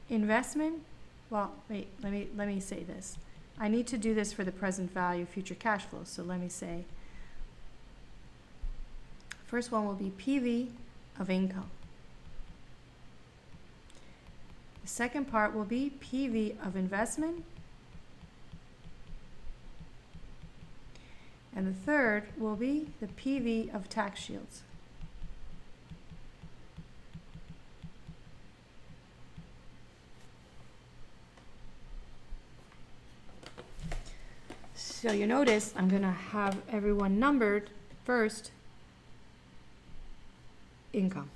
investment. Well, wait, let me say this. I need to do this for the present value future cash flows. So let me say, first one will be PV of income. The second part will be PV of investment. And the third will be the PV of tax shields. So you notice I'm going to have everyone numbered. First, income.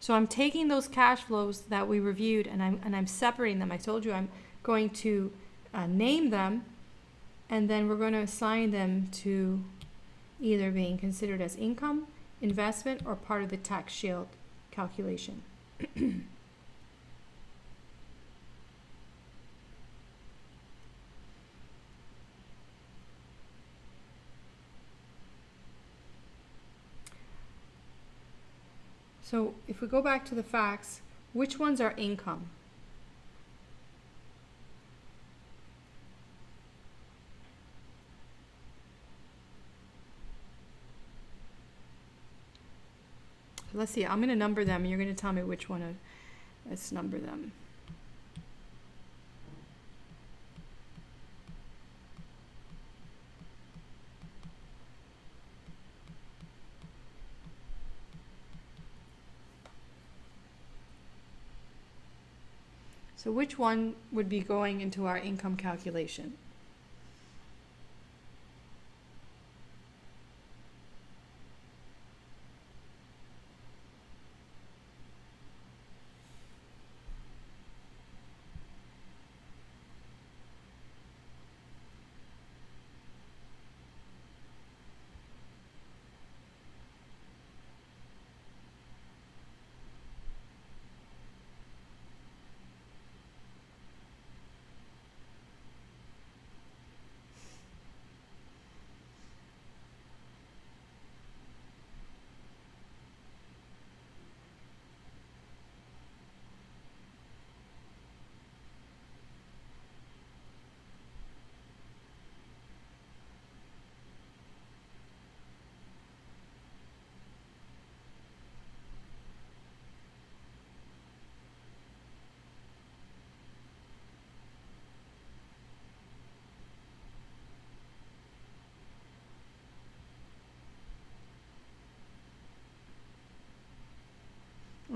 So I'm taking those cash flows that we reviewed and I'm separating them. I told you I'm going to name them, and then we're going to assign them to either being considered as income, investment, or part of the tax shield calculation. So if we go back to the facts, which ones are income? Let's see, I'm going to number them and you're going to tell me which one. Let's number them. So which one would be going into our income calculation?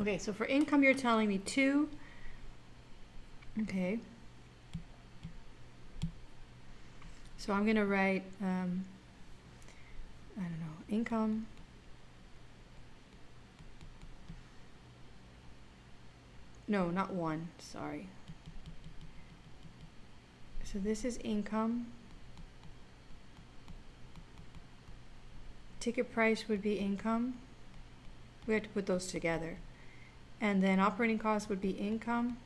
Okay, so for income, you're telling me 2. Okay. So I'm going to write, I don't know, income. No, not 1, sorry. So this is income. Ticket price would be income. We have to put those together. And then operating costs would be income.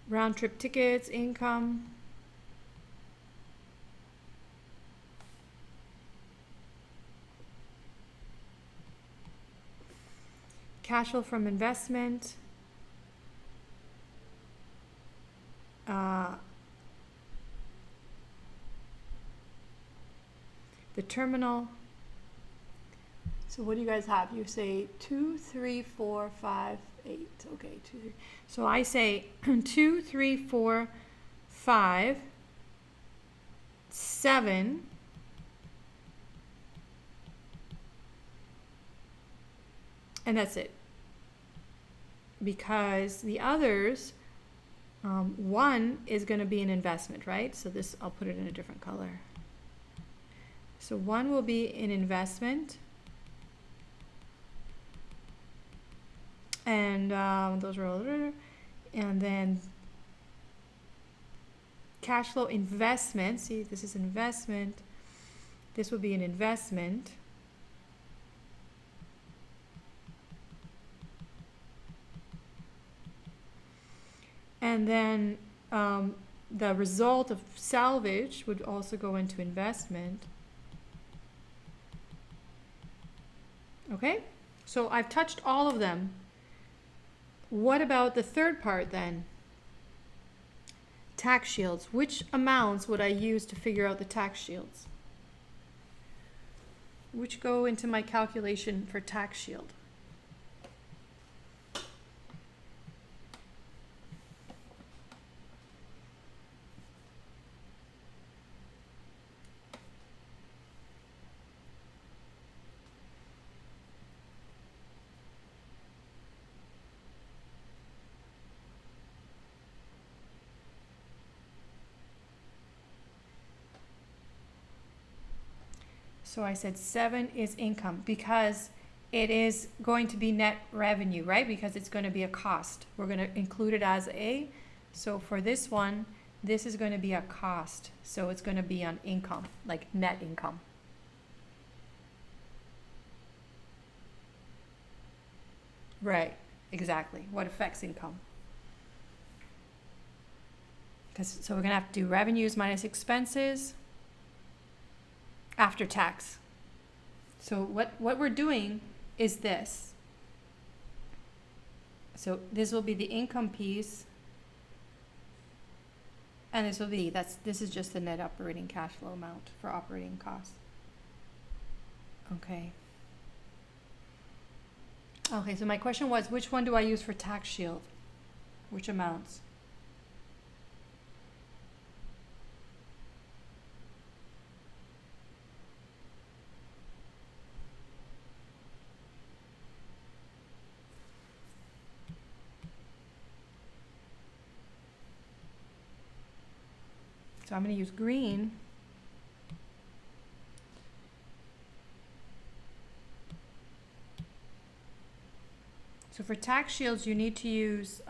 Round trip tickets, income. Cash flow from investment. The terminal. So what do you guys have? You say 2, 3, 4, 5, 8. Okay, 2, 3. So I say 2, 3, 4, 5, 7. And that's it. Because the others, 1 is going to be an investment, right? So this, I'll put it in a different color. So 1 will be an investment. And those are all, and then cash flow investment. See, this is investment. This will be an investment. And then the result of salvage would also go into investment. Okay, so I've touched all of them. What about the third part then? Tax shields. Which amounts would I use to figure out the tax shields? Which go into my calculation for tax shield? So I said 7 is income because it is going to be net revenue, right? Because it's going to be a cost. We're going to include it as a. So for this one, this is going to be a cost. So it's going to be on income, like net income. Right, exactly. What affects income? So we're going to have to do revenues minus expenses after tax. So what we're doing is this. So this will be the income piece, and this will be, this is just the net operating cash flow amount for operating costs. Okay. Okay, so my question was, which one do I use for tax shield? Which amounts? So I'm going to use green. So for tax shields, you need to use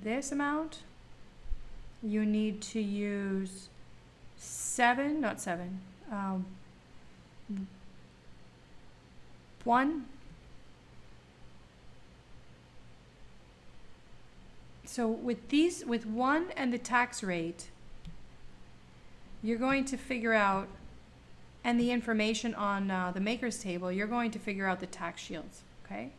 this amount. You need to use 1. So with these, with 1 and the tax rate, you're going to figure out, and the information on the makers table, you're going to figure out the tax shields, okay?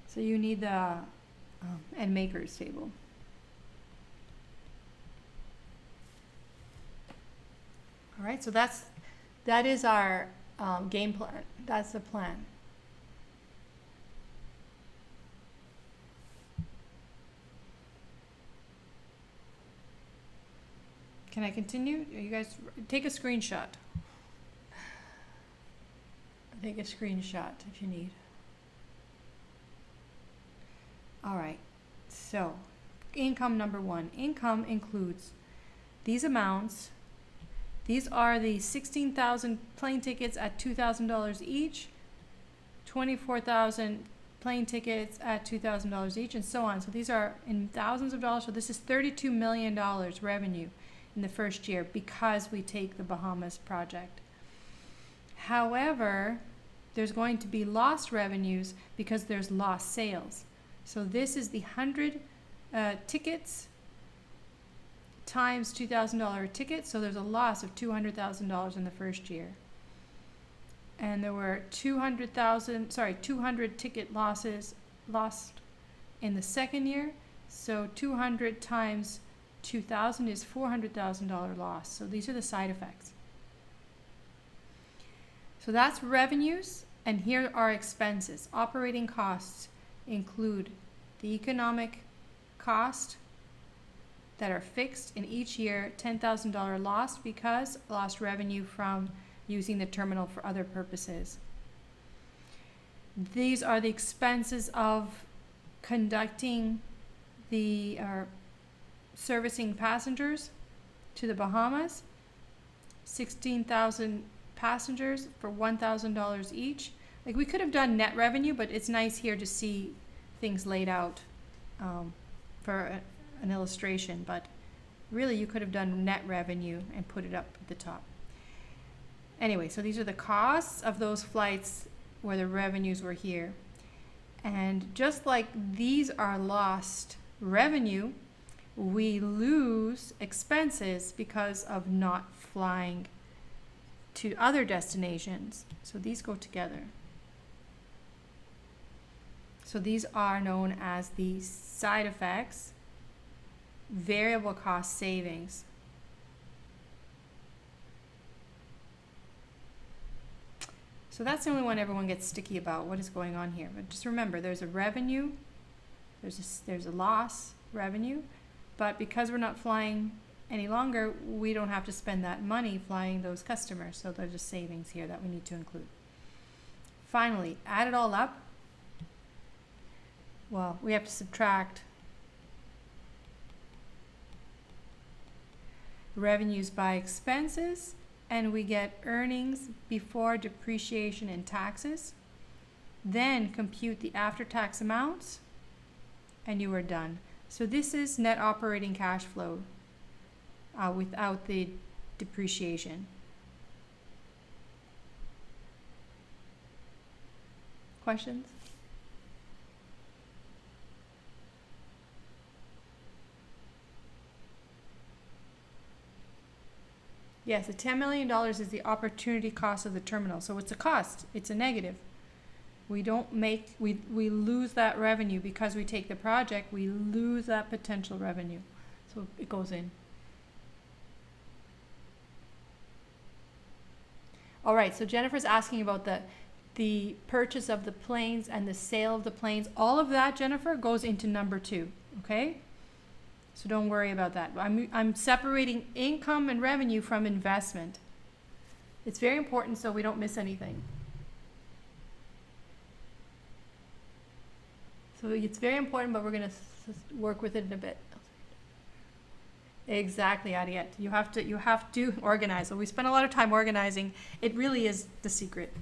So you need the and makers table. All right, so that is our game plan. That's the plan. Can I continue? You guys take a screenshot. Take a screenshot if you need. All right, so income number 1. Income includes these amounts. These are the 16,000 plane tickets at $2,000 each, 24,000 plane tickets at $2,000 each, and so on. So these are in thousands of dollars. So this is $32 million revenue in the first year because we take the Bahamas project. However, there's going to be lost revenues because there's lost sales. So this is the 100 tickets times $2,000 ticket. So there's a loss of $200,000 in the first year. And there were 200 ticket losses lost in the second year. So 200 times 2,000 is $400,000 loss. So these are the side effects. So that's revenues, and here are expenses. Operating costs include the economic cost that are fixed in each year, $10,000 lost because lost revenue from using the terminal for other purposes. These are the expenses of conducting the servicing passengers to the Bahamas, 16,000 passengers for $1,000 each. Like, we could have done net revenue, but it's nice here to see things laid out for an illustration, but really you could have done net revenue and put it up at the top. Anyway, so these are the costs of those flights where the revenues were here. And just like these are lost revenue, we lose expenses because of not flying to other destinations. So these go together. So these are known as the side effects, variable cost savings. So that's the only one everyone gets sticky about. What is going on here? But just remember, there's a revenue, there's a loss revenue, but because we're not flying any longer, we don't have to spend that money flying those customers. So there's just savings here that we need to include. Finally, add it all up. Well, we have to subtract revenues by expenses, and we get earnings before depreciation and taxes. then compute the after-tax amounts, and you are done. So this is net operating cash flow without the depreciation. Questions? Yes, the $10 million is the opportunity cost of the terminal. So it's a cost. It's a negative. We don't make, we lose that revenue because we take the project. We lose that potential revenue. So it goes in. All right, so Jennifer's asking about the purchase of the planes and the sale of the planes. All of that, Jennifer, goes into number 2, okay? So don't worry about that. I'm separating income and revenue from investment. It's very important so we don't miss anything. So it's very important, but we're going to work with it in a bit. Exactly, Ariette. You have to organize. So we spend a lot of time organizing. It really is the secret.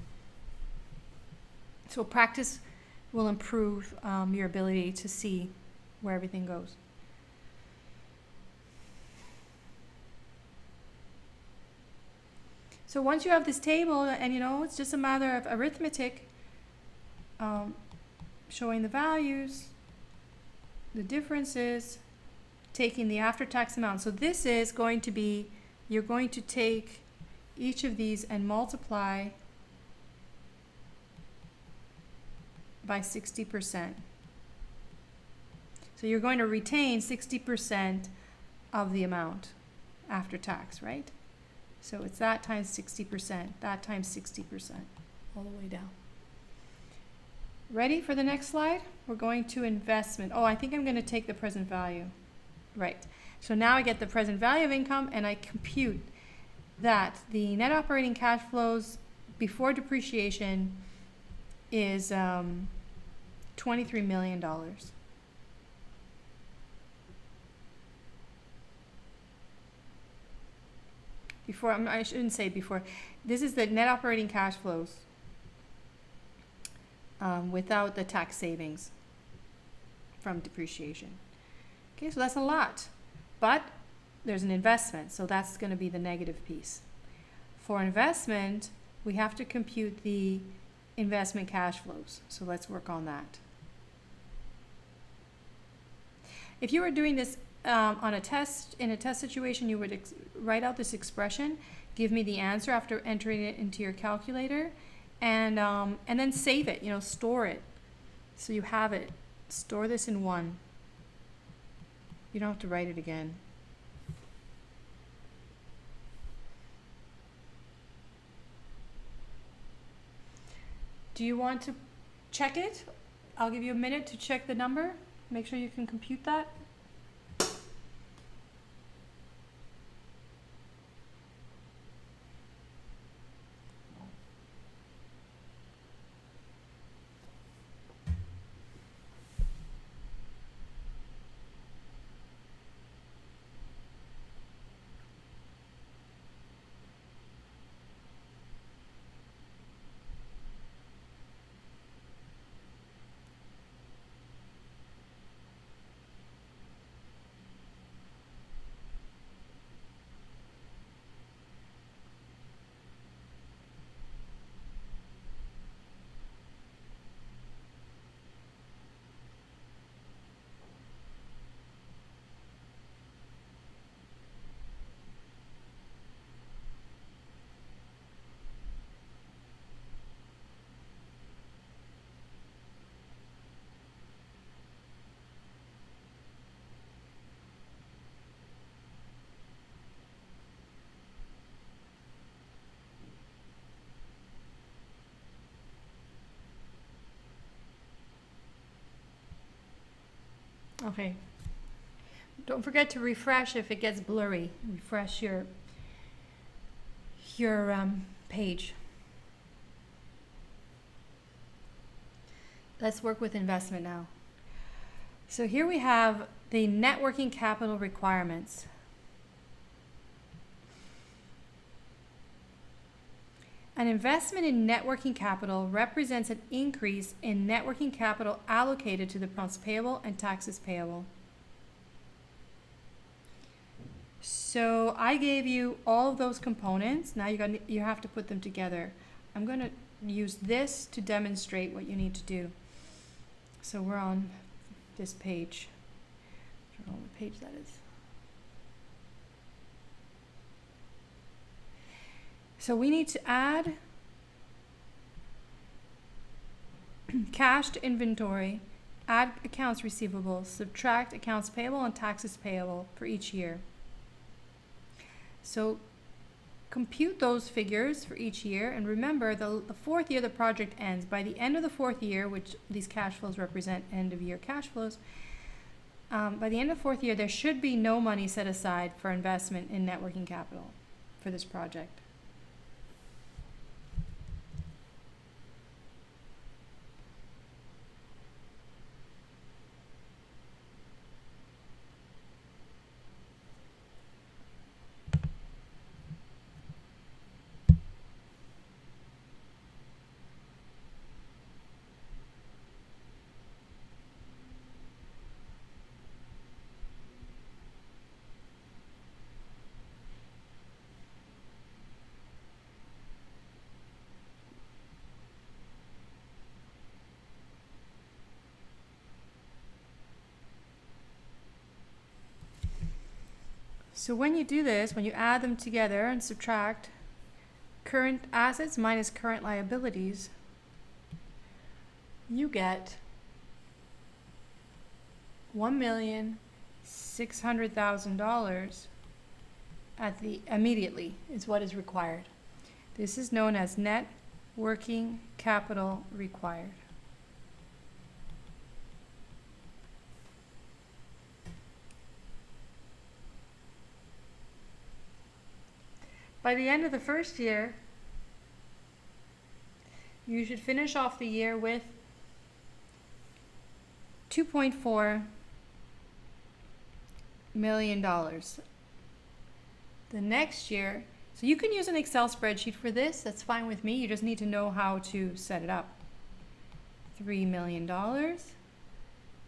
So practice will improve your ability to see where everything goes. So once you have this table, and it's just a matter of arithmetic, showing the values, the differences, taking the after-tax amount. So this is going to be, you're going to take each of these and multiply by 60%. So you're going to retain 60% of the amount after tax, right? So it's that times 60%, that times 60%, all the way down. Ready for the next slide? We're going to investment. Oh, I think I'm going to take the present value. Right. So now I get the present value of income, and I compute that the net operating cash flows before depreciation is $23 million. I shouldn't say before. This is the net operating cash flows without the tax savings from depreciation. Okay, so that's a lot, but there's an investment, so that's going to be the negative piece. For investment, we have to compute the investment cash flows, so let's work on that. If you were doing this on a test, in a test situation, you would write out this expression, give me the answer after entering it into your calculator, and then save it, store it. So you have it. Store this in one. You don't have to write it again. Do you want to check it? I'll give you a minute to check the number. Make sure you can compute that. Okay. Don't forget to refresh if it gets blurry. Refresh your page. Let's work with investment now. So here we have the net working capital requirements. An investment in net working capital represents an increase in net working capital allocated to the amounts payable and taxes payable. So I gave you all of those components. Now you have to put them together. I'm going to use this to demonstrate what you need to do. So we're on this page. I don't know what page that is. So we need to add cash to inventory, add accounts receivable, subtract accounts payable and taxes payable for each year. So compute those figures for each year, and remember the fourth year the project ends. By the end of the fourth year, which these cash flows represent end of year cash flows, by the end of the fourth year there should be no money set aside for investment in net working capital for this project. So when you do this, when you add them together and subtract current assets minus current liabilities, you get $1,600,000 immediately is what is required. This is known as net working capital required. By the end of the first year, you should finish off the year with $2.4 million. The next year, so you can use an Excel spreadsheet for this, that's fine with me, you just need to know how to set it up. $3 million.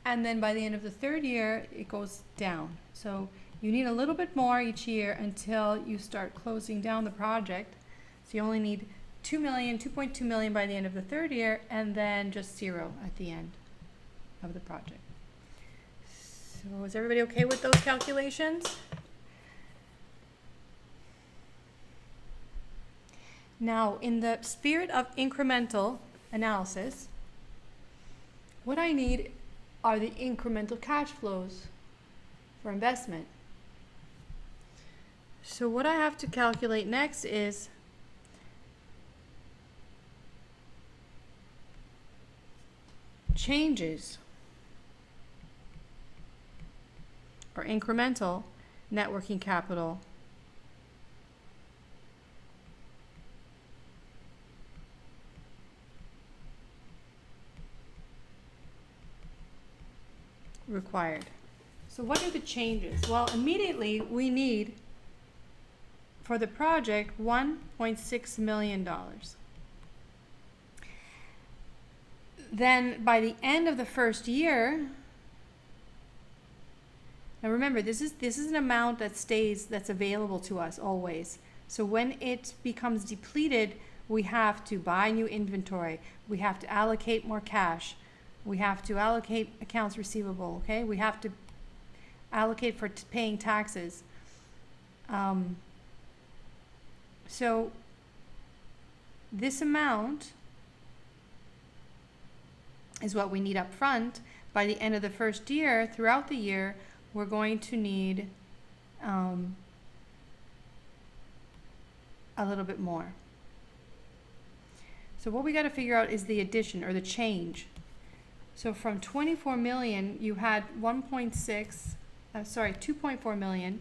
And then by the end of the third year, it goes down. So you need a little bit more each year until you start closing down the project. So you only need $2.2 million by the end of the third year, and then just zero at the end of the project. So is everybody okay with those calculations? Now, in the spirit of incremental analysis, what I need are the incremental cash flows for investment. So what I have to calculate next is changes or incremental net working capital required. So what are the changes? Well, immediately we need for the project $1.6 million. Then by the end of the first year, now remember this is an amount that's available to us always. So when it becomes depleted, we have to buy new inventory, we have to allocate more cash, we have to allocate accounts receivable, okay? We have to allocate for paying taxes. So this amount is what we need up front. By the end of the first year, throughout the year, we're going to need a little bit more. So what we got to figure out is the addition or the change. So from 24 million, you had 2.4 million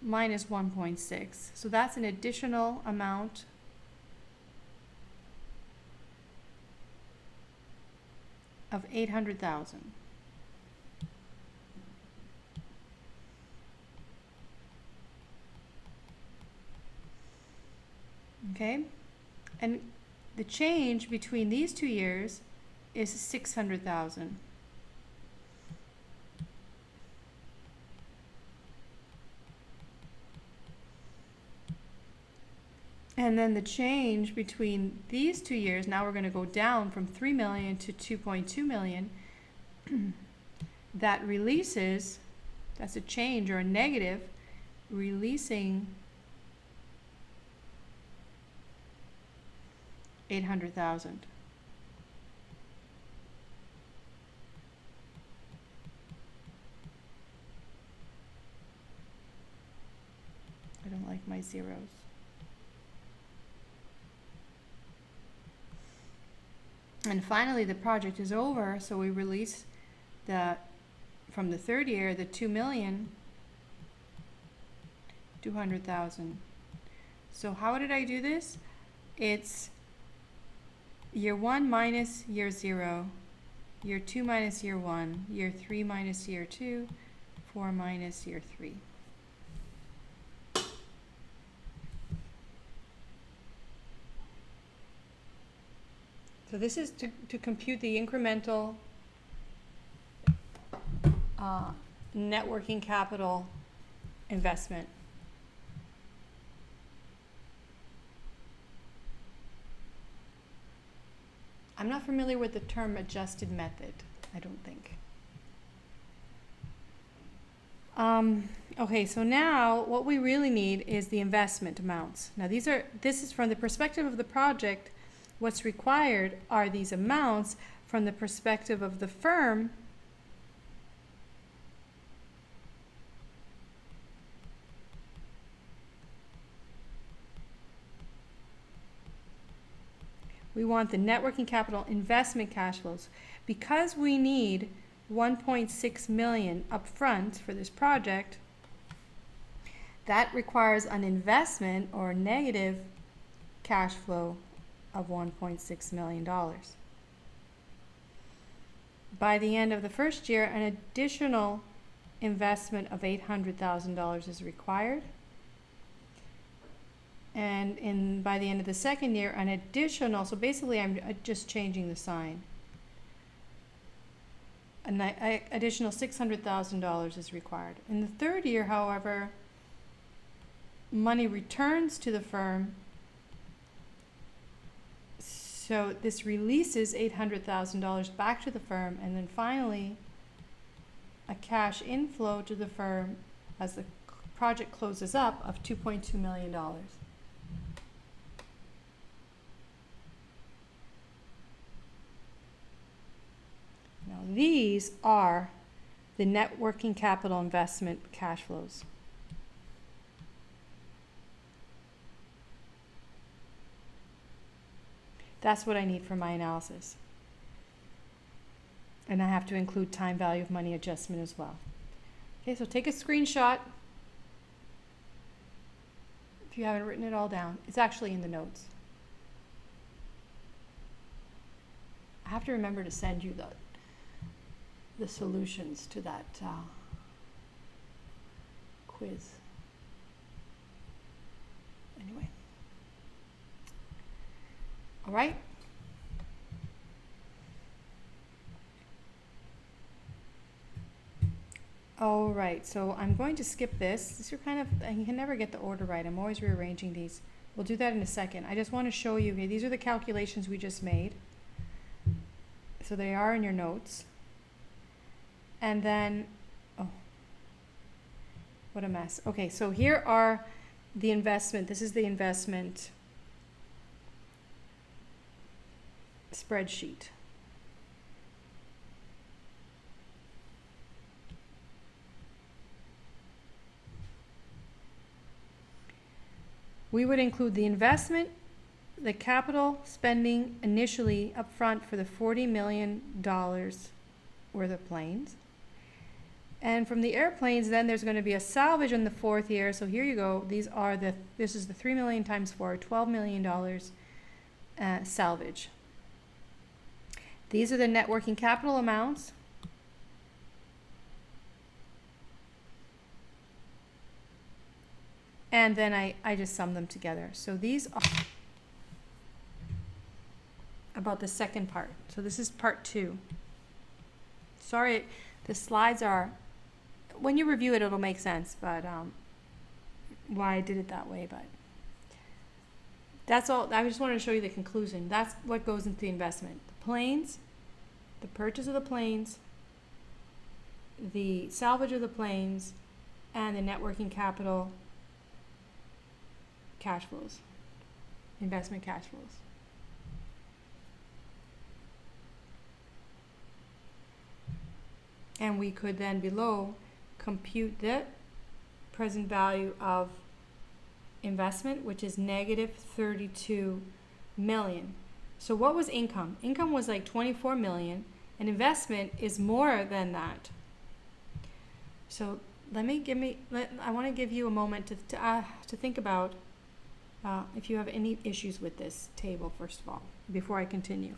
minus 1.6. So that's an additional amount of 800,000. Okay, And the change between these 2 years is 600,000. And then the change between these 2 years, now we're going to go down from 3 million to 2.2 million. That releases, that's a change or a negative, releasing 800,000. I don't like my zeros. And finally, the project is over, so we release from the third year, the 2,200,000. So how did I do this? It's year 1 minus year 0, year 2 minus year 1, year 3 minus year 2, 4 minus year 3. So this is to compute the incremental net working capital investment. I'm not familiar with the term adjusted method, I don't think. Okay, so now what we really need is the investment amounts. Now this is from the perspective of the project. What's required are these amounts from the perspective of the firm. We want the net working capital investment cash flows. Because we need 1.6 million upfront for this project, that requires an investment or negative cash flow of $1.6 million. By the end of the first year, an additional investment of $800,000 is required. And by the end of the second year, an additional, so basically I'm just changing the sign. An additional $600,000 is required. In the third year, however, money returns to the firm. So this releases $800,000 back to the firm, and then finally a cash inflow to the firm as the project closes up of $2.2 million. Now these are the net working capital investment cash flows. That's what I need for my analysis. And I have to include time value of money adjustment as well. Okay, so take a screenshot if you haven't written it all down. It's actually in the notes. I have to remember to send you the solutions to that quiz. Anyway. All right. All right, so I'm going to skip this. These are kind of, I can never get the order right. I'm always rearranging these. We'll do that in a second. I just want to show you, okay, these are the calculations we just made. So they are in your notes. And then, oh, what a mess. Okay, so here are the investment. This is the investment spreadsheet. We would include the investment, the capital spending initially upfront for the $40 million worth of planes. And from the airplanes, then there's going to be a salvage in the fourth year. So here you go. This is the 3 million times 4, $12 million salvage. These are the net working capital amounts. And then I just sum them together. So these are about the second part. So this is part 2. Sorry, the slides are, when you review it, it'll make sense, but why I did it that way, but that's all. I just wanted to show you the conclusion. That's what goes into the investment. The planes, the purchase of the planes, the salvage of the planes, and the net working capital cash flows, investment cash flows. And we could then below compute the present value of investment, which is negative 32 million. So what was income? Income was like 24 million, and investment is more than that. So I want to give you a moment to think about if you have any issues with this table, first of all, before I continue.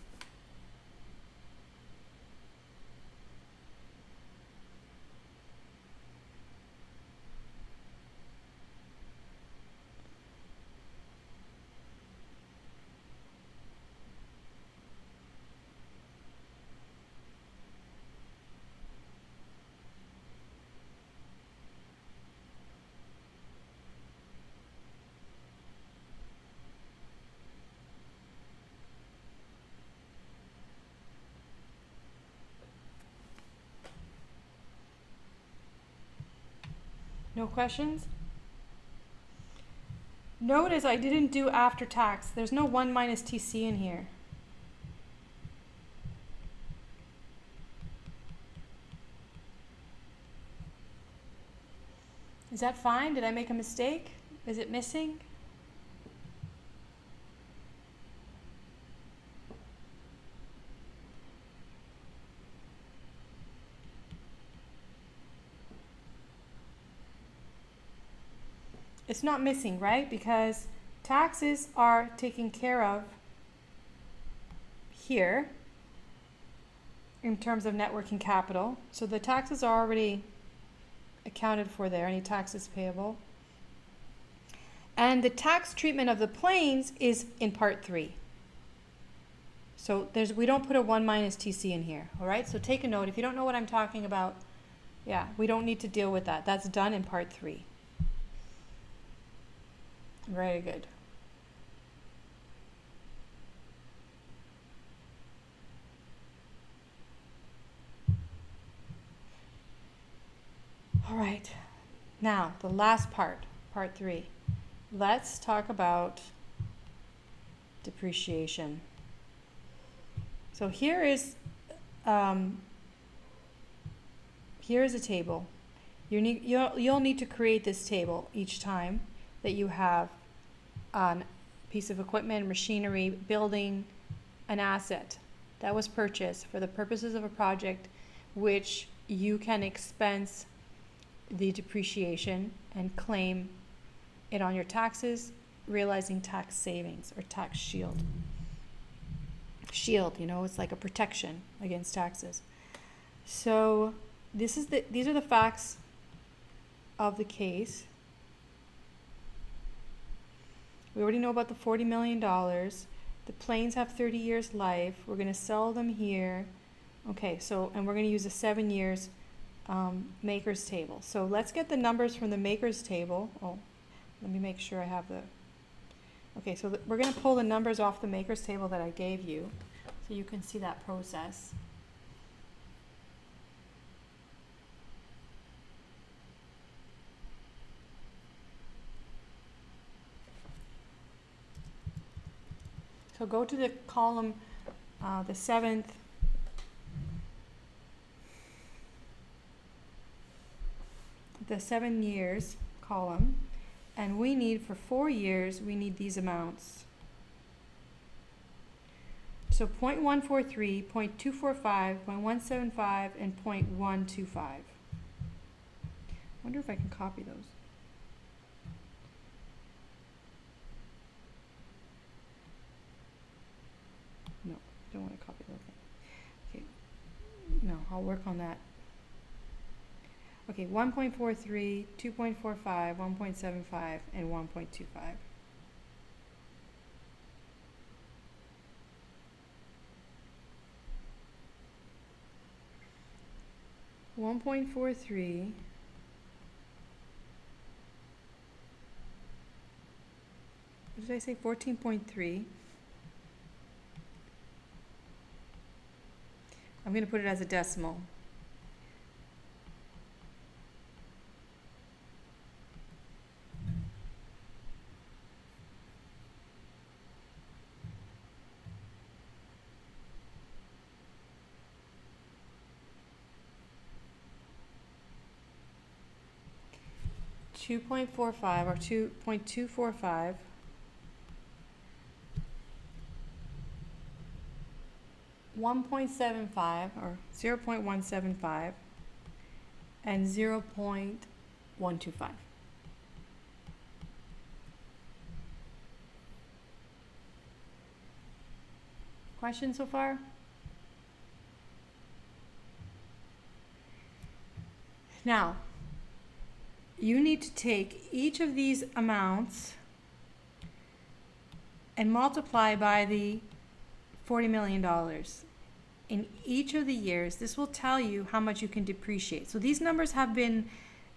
No questions? Notice I didn't do after tax. There's no 1 minus TC in here. Is that fine? Did I make a mistake? Is it missing? It's not missing, right? Because taxes are taken care of here in terms of net working capital. So the taxes are already accounted for there, any taxes payable. And the tax treatment of the planes is in part 3. So we don't put a 1 minus TC in here, all right? So take a note. If you don't know what I'm talking about, yeah, we don't need to deal with that. That's done in part 3. Very good. All right. Now, the last part, part 3. Let's talk about depreciation. So here is a table. You'll need to create this table each time that you have a piece of equipment, machinery, building, an asset that was purchased for the purposes of a project, which you can expense the depreciation and claim it on your taxes, realizing tax savings or tax shield. Shield, it's like a protection against taxes. So these are the facts of the case. We already know about the $40 million. The planes have 30 years life. We're going to sell them here. Okay, and we're going to use a 7 years maker's table. So let's get the numbers from the maker's table. Oh, let me make sure I have the... Okay, so we're going to pull the numbers off the maker's table that I gave you so you can see that process. So go to the column, the 7th, the 7 years column, and we need for 4 years, we need these amounts. So 0.143, 0.245, 0.175, and 0.125. I wonder if I can copy those. No, I don't want to copy those. Okay, no, I'll work on that. Okay, 1.43, 2.45, 1.75, and 1.25. 1.43 what did I say? 14.3. I'm going to put it as a decimal. .45 or 2.245 1.75 or 0.175 and 0.125. Questions so far? Now, you need to take each of these amounts and multiply by the $40 million in each of the years. This will tell you how much you can depreciate. So these numbers have been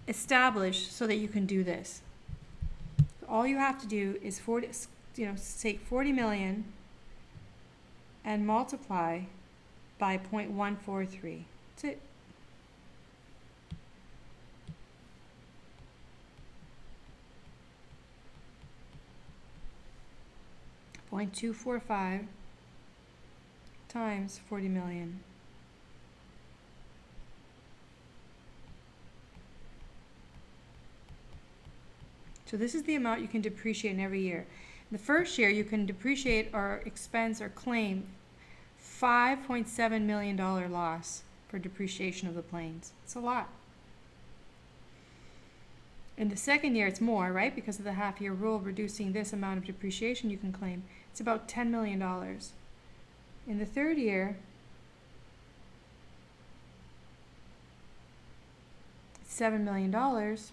established so that you can do this. All you have to do is take 40 million and multiply by 0.143. That's it. .245 times 40 million. So this is the amount you can depreciate in every year. In the first year, you can depreciate or expense or claim $5.7 million loss for depreciation of the planes. It's a lot. In the second year, it's more, right? Because of the half-year rule reducing this amount of depreciation you can claim. It's about $10 million. In the third year, it's $7 million. It's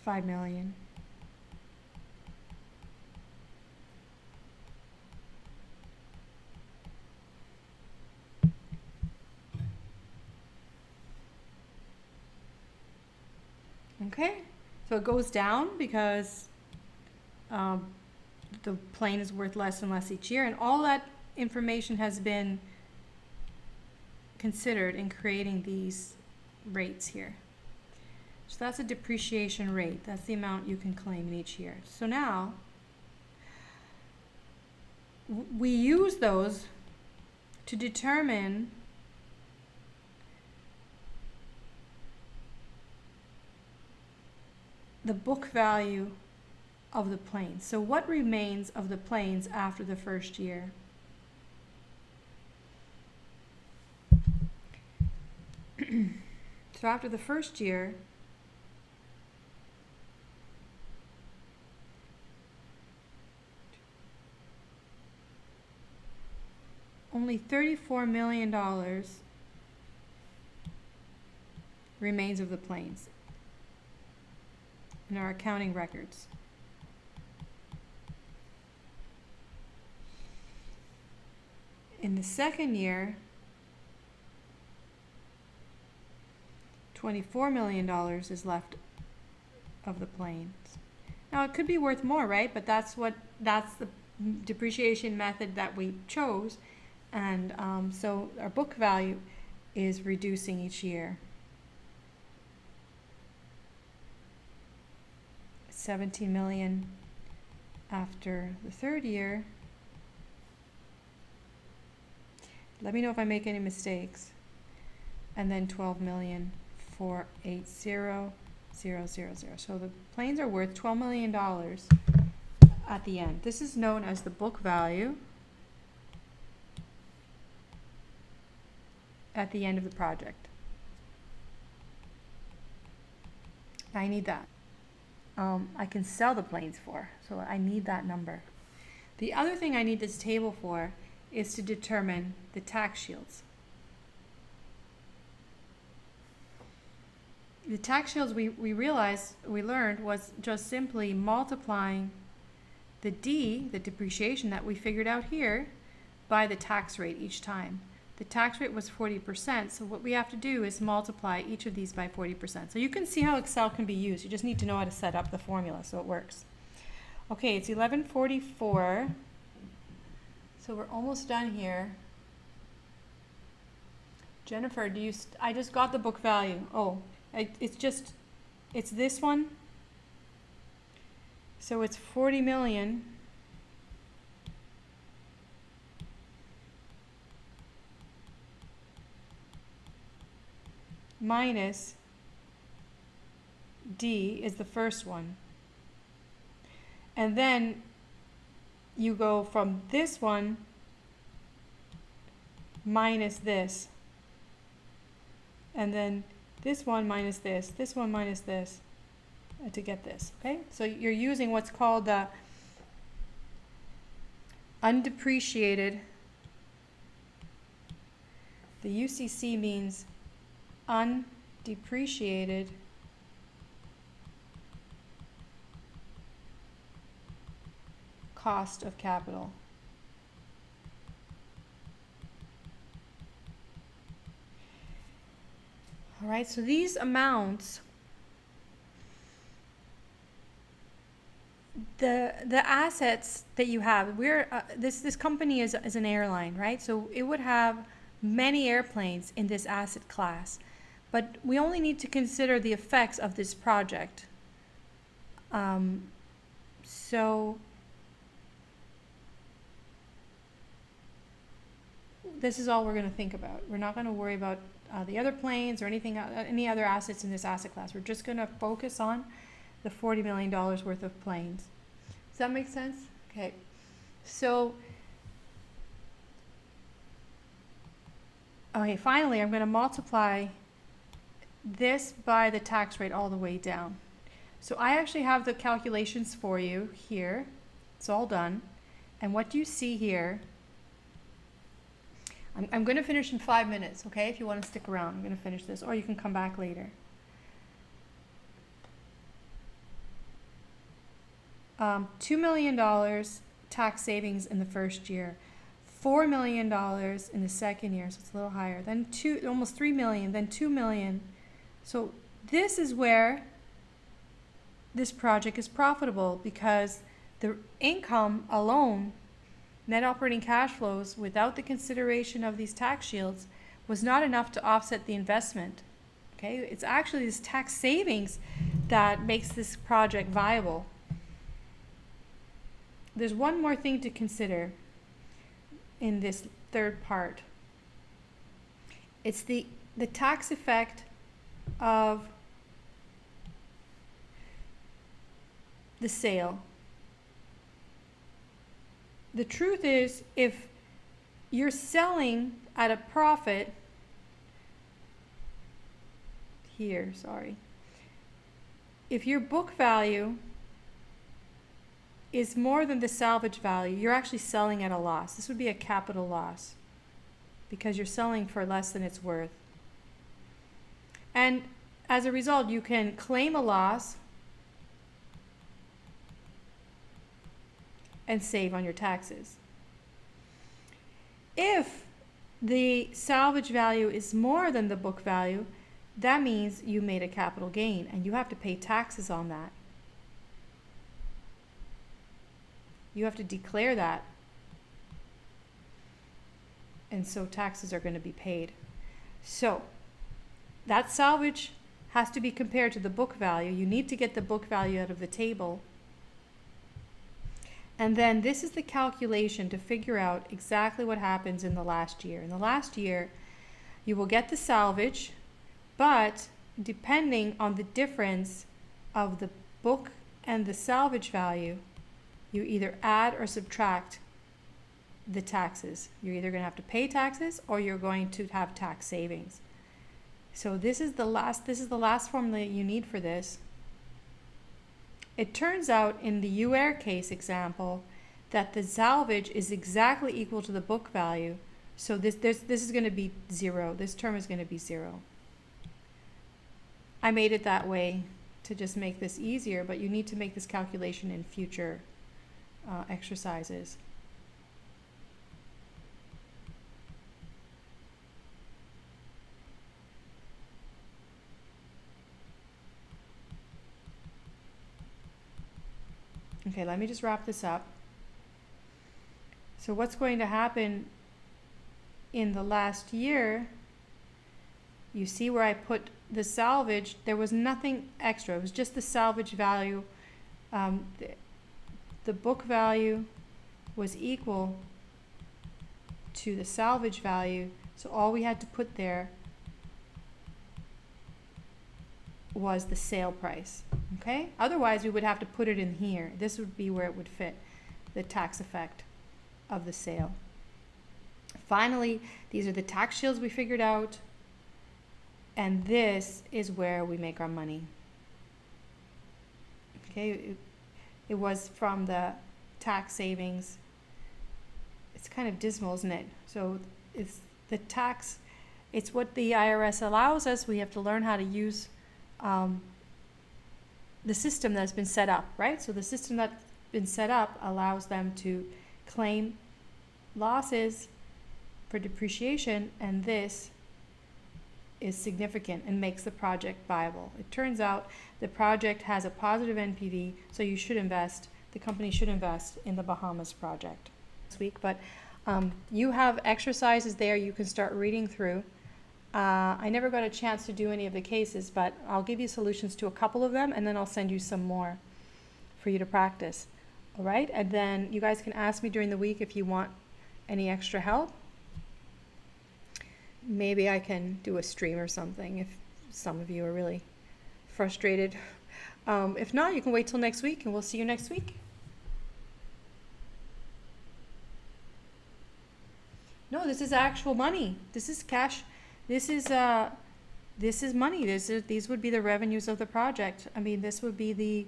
$5 million. Okay, so it goes down because the plane is worth less and less each year, and all that information has been considered in creating these rates here. So that's a depreciation rate. That's the amount you can claim in each year. So now we use those to determine the book value of the planes. So what remains of the planes after the first year? So after the first year, only $34 million remains of the planes in our accounting records. In the second year, $24 million is left of the planes. Now it could be worth more, right? But that's the depreciation method that we chose, and so our book value is reducing each year. 17 million after the third year. Let me know if I make any mistakes. And then 12 million for 80000. So the planes are worth $12 million at the end. This is known as the book value at the end of the project. I need that. I can sell the planes for, so I need that number. The other thing I need this table for is to determine the tax shields. the tax shields we learned was just simply multiplying the D, the depreciation that we figured out here, by the tax rate each time. The tax rate was 40%, so what we have to do is multiply each of these by 40%. So you can see how Excel can be used. You just need to know how to set up the formula so it works. Okay, it's 11:44, so we're almost done here. Jennifer, I just got the book value. Oh, it's this one. So it's 40 million. Minus D is the first one. And then you go from this one minus this. And then this one minus this one minus this to get this, okay? So you're using what's called the undepreciated. The UCC means undepreciated cost of capital. All right, so these amounts, the assets that you have, this company is an airline, right? So it would have many airplanes in this asset class, but we only need to consider the effects of this project. So this is all we're going to think about. We're not going to worry about the other planes or any other assets in this asset class. We're just going to focus on the $40 million worth of planes. Does that make sense? Okay. So, okay, finally, I'm going to multiply this by the tax rate all the way down. So I actually have the calculations for you here. It's all done. And what do you see here? I'm going to finish in 5 minutes, okay? If you want to stick around, I'm going to finish this, or you can come back later. $2 million tax savings in the first year, $4 million in the second year, so it's a little higher. Then almost $3 million, then $2 million. So this is where this project is profitable, because the income alone, net operating cash flows, without the consideration of these tax shields, was not enough to offset the investment. Okay, it's actually this tax savings that makes this project viable. There's one more thing to consider in this third part. It's the tax effect of the sale. The truth is, if you're selling at a profit here, if your book value is more than the salvage value, you're actually selling at a loss. This would be a capital loss because you're selling for less than it's worth. And as a result, you can claim a loss and save on your taxes. If the salvage value is more than the book value, that means you made a capital gain and you have to pay taxes on that. You have to declare that. And so taxes are going to be paid. So that salvage has to be compared to the book value. You need to get the book value out of the table. And then this is the calculation to figure out exactly what happens in the last year. In the last year, you will get the salvage, but depending on the difference of the book and the salvage value, you either add or subtract the taxes. You're either going to have to pay taxes or you're going to have tax savings. So this is the last formula you need for this. It turns out in the UAir case example that the salvage is exactly equal to the book value. So this is going to be 0. This term is going to be 0. I made it that way to just make this easier, but you need to make this calculation in future exercises. Okay, let me just wrap this up. So what's going to happen in the last year, you see where I put the salvage, there was nothing extra. It was just the salvage value. The book value was equal to the salvage value. So all we had to put there was the sale price. Okay? Otherwise, we would have to put it in here. This would be where it would fit, the tax effect of the sale. Finally, these are the tax shields we figured out. And this is where we make our money. Okay, it was from the tax savings. It's kind of dismal, isn't it? So it's the tax, it's what the IRS allows us. We have to learn how to use the system that's been set up, right? So the system that's been set up allows them to claim losses for depreciation, and this is significant and makes the project viable. It turns out the project has a positive NPV, so you should invest, the company should invest in the Bahamas project this week. But you have exercises there you can start reading through. I never got a chance to do any of the cases, but I'll give you solutions to a couple of them, and then I'll send you some more for you to practice. All right? And then you guys can ask me during the week if you want any extra help. Maybe I can do a stream or something if some of you are really frustrated. If not, you can wait till next week, and we'll see you next week. No, this is actual money. This is cash. This is money. These would be the revenues of the project. I mean, this would be the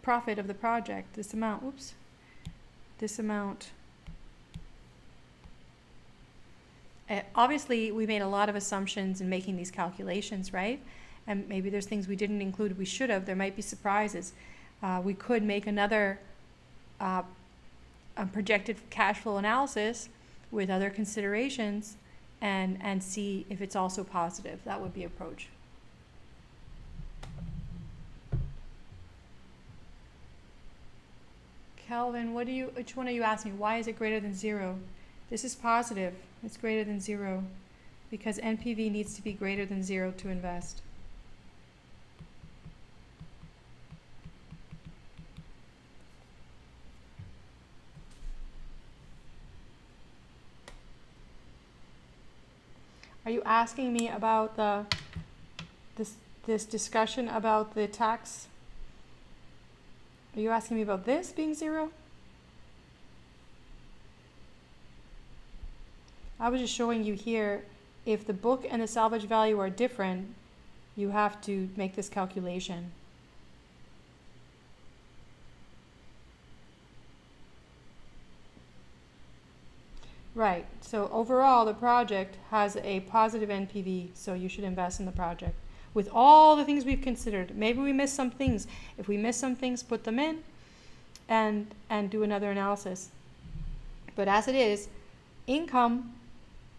profit of the project. This amount. Oops. This amount. Obviously, we made a lot of assumptions in making these calculations, right? And maybe there's things we didn't include we should have. There might be surprises. We could make another projected cash flow analysis with other considerations and see if it's also positive. That would be approach. Calvin, which one are you asking? Why is it greater than 0? This is positive. It's greater than 0 because NPV needs to be greater than 0 to invest. Are you asking me about this discussion about the tax? Are you asking me about this being 0? I was just showing you here, if the book and the salvage value are different, you have to make this calculation. Right, so overall the project has a positive NPV, so you should invest in the project. With all the things we've considered, maybe we missed some things. If we miss some things, put them in and do another analysis. But as it is, income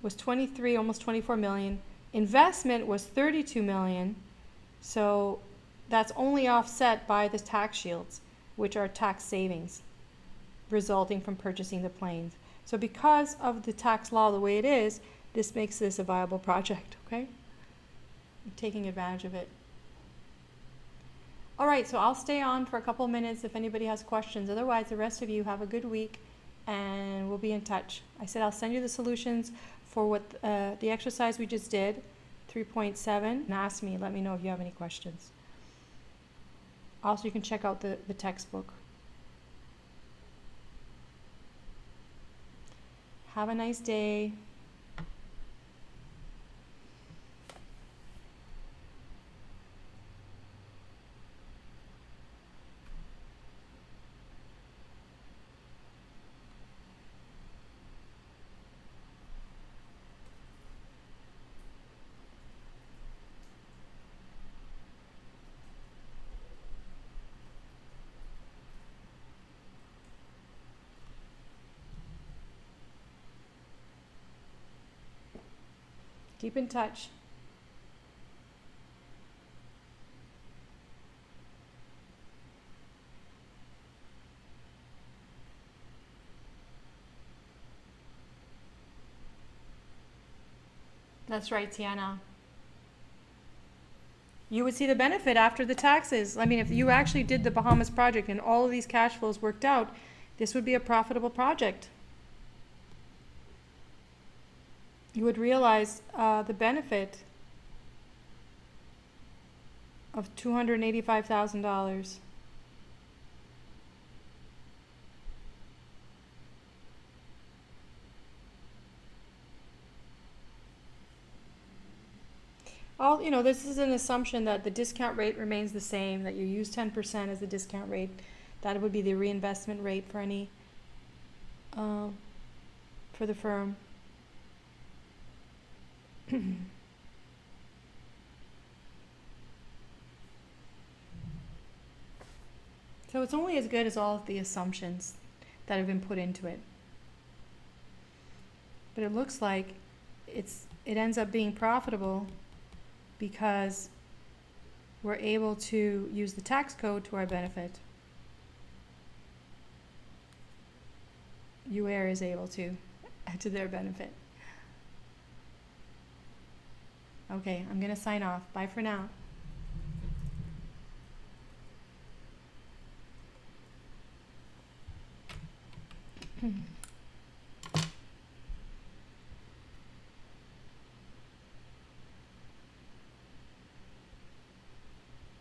was 23, almost 24 million. Investment was 32 million. So that's only offset by the tax shields, which are tax savings resulting from purchasing the planes. So because of the tax law the way it is, this makes this a viable project, okay? I'm taking advantage of it. All right, so I'll stay on for a couple minutes if anybody has questions. Otherwise, the rest of you have a good week and we'll be in touch. I said I'll send you the solutions for what the exercise we just did, 3.7, and ask me, let me know if you have any questions. Also, you can check out the textbook. Have a nice day. Keep in touch. That's right, Tiana. You would see the benefit after the taxes. I mean, if you actually did the Bahamas project and all of these cash flows worked out, this would be a profitable project. You would realize the benefit of $285,000. This is an assumption that the discount rate remains the same, that you use 10% as the discount rate. That would be the reinvestment rate for any, for the firm. So it's only as good as all of the assumptions that have been put into it. But it looks like it ends up being profitable because we're able to use the tax code to our benefit. UAir is able to their benefit. Okay, I'm going to sign off. Bye for now.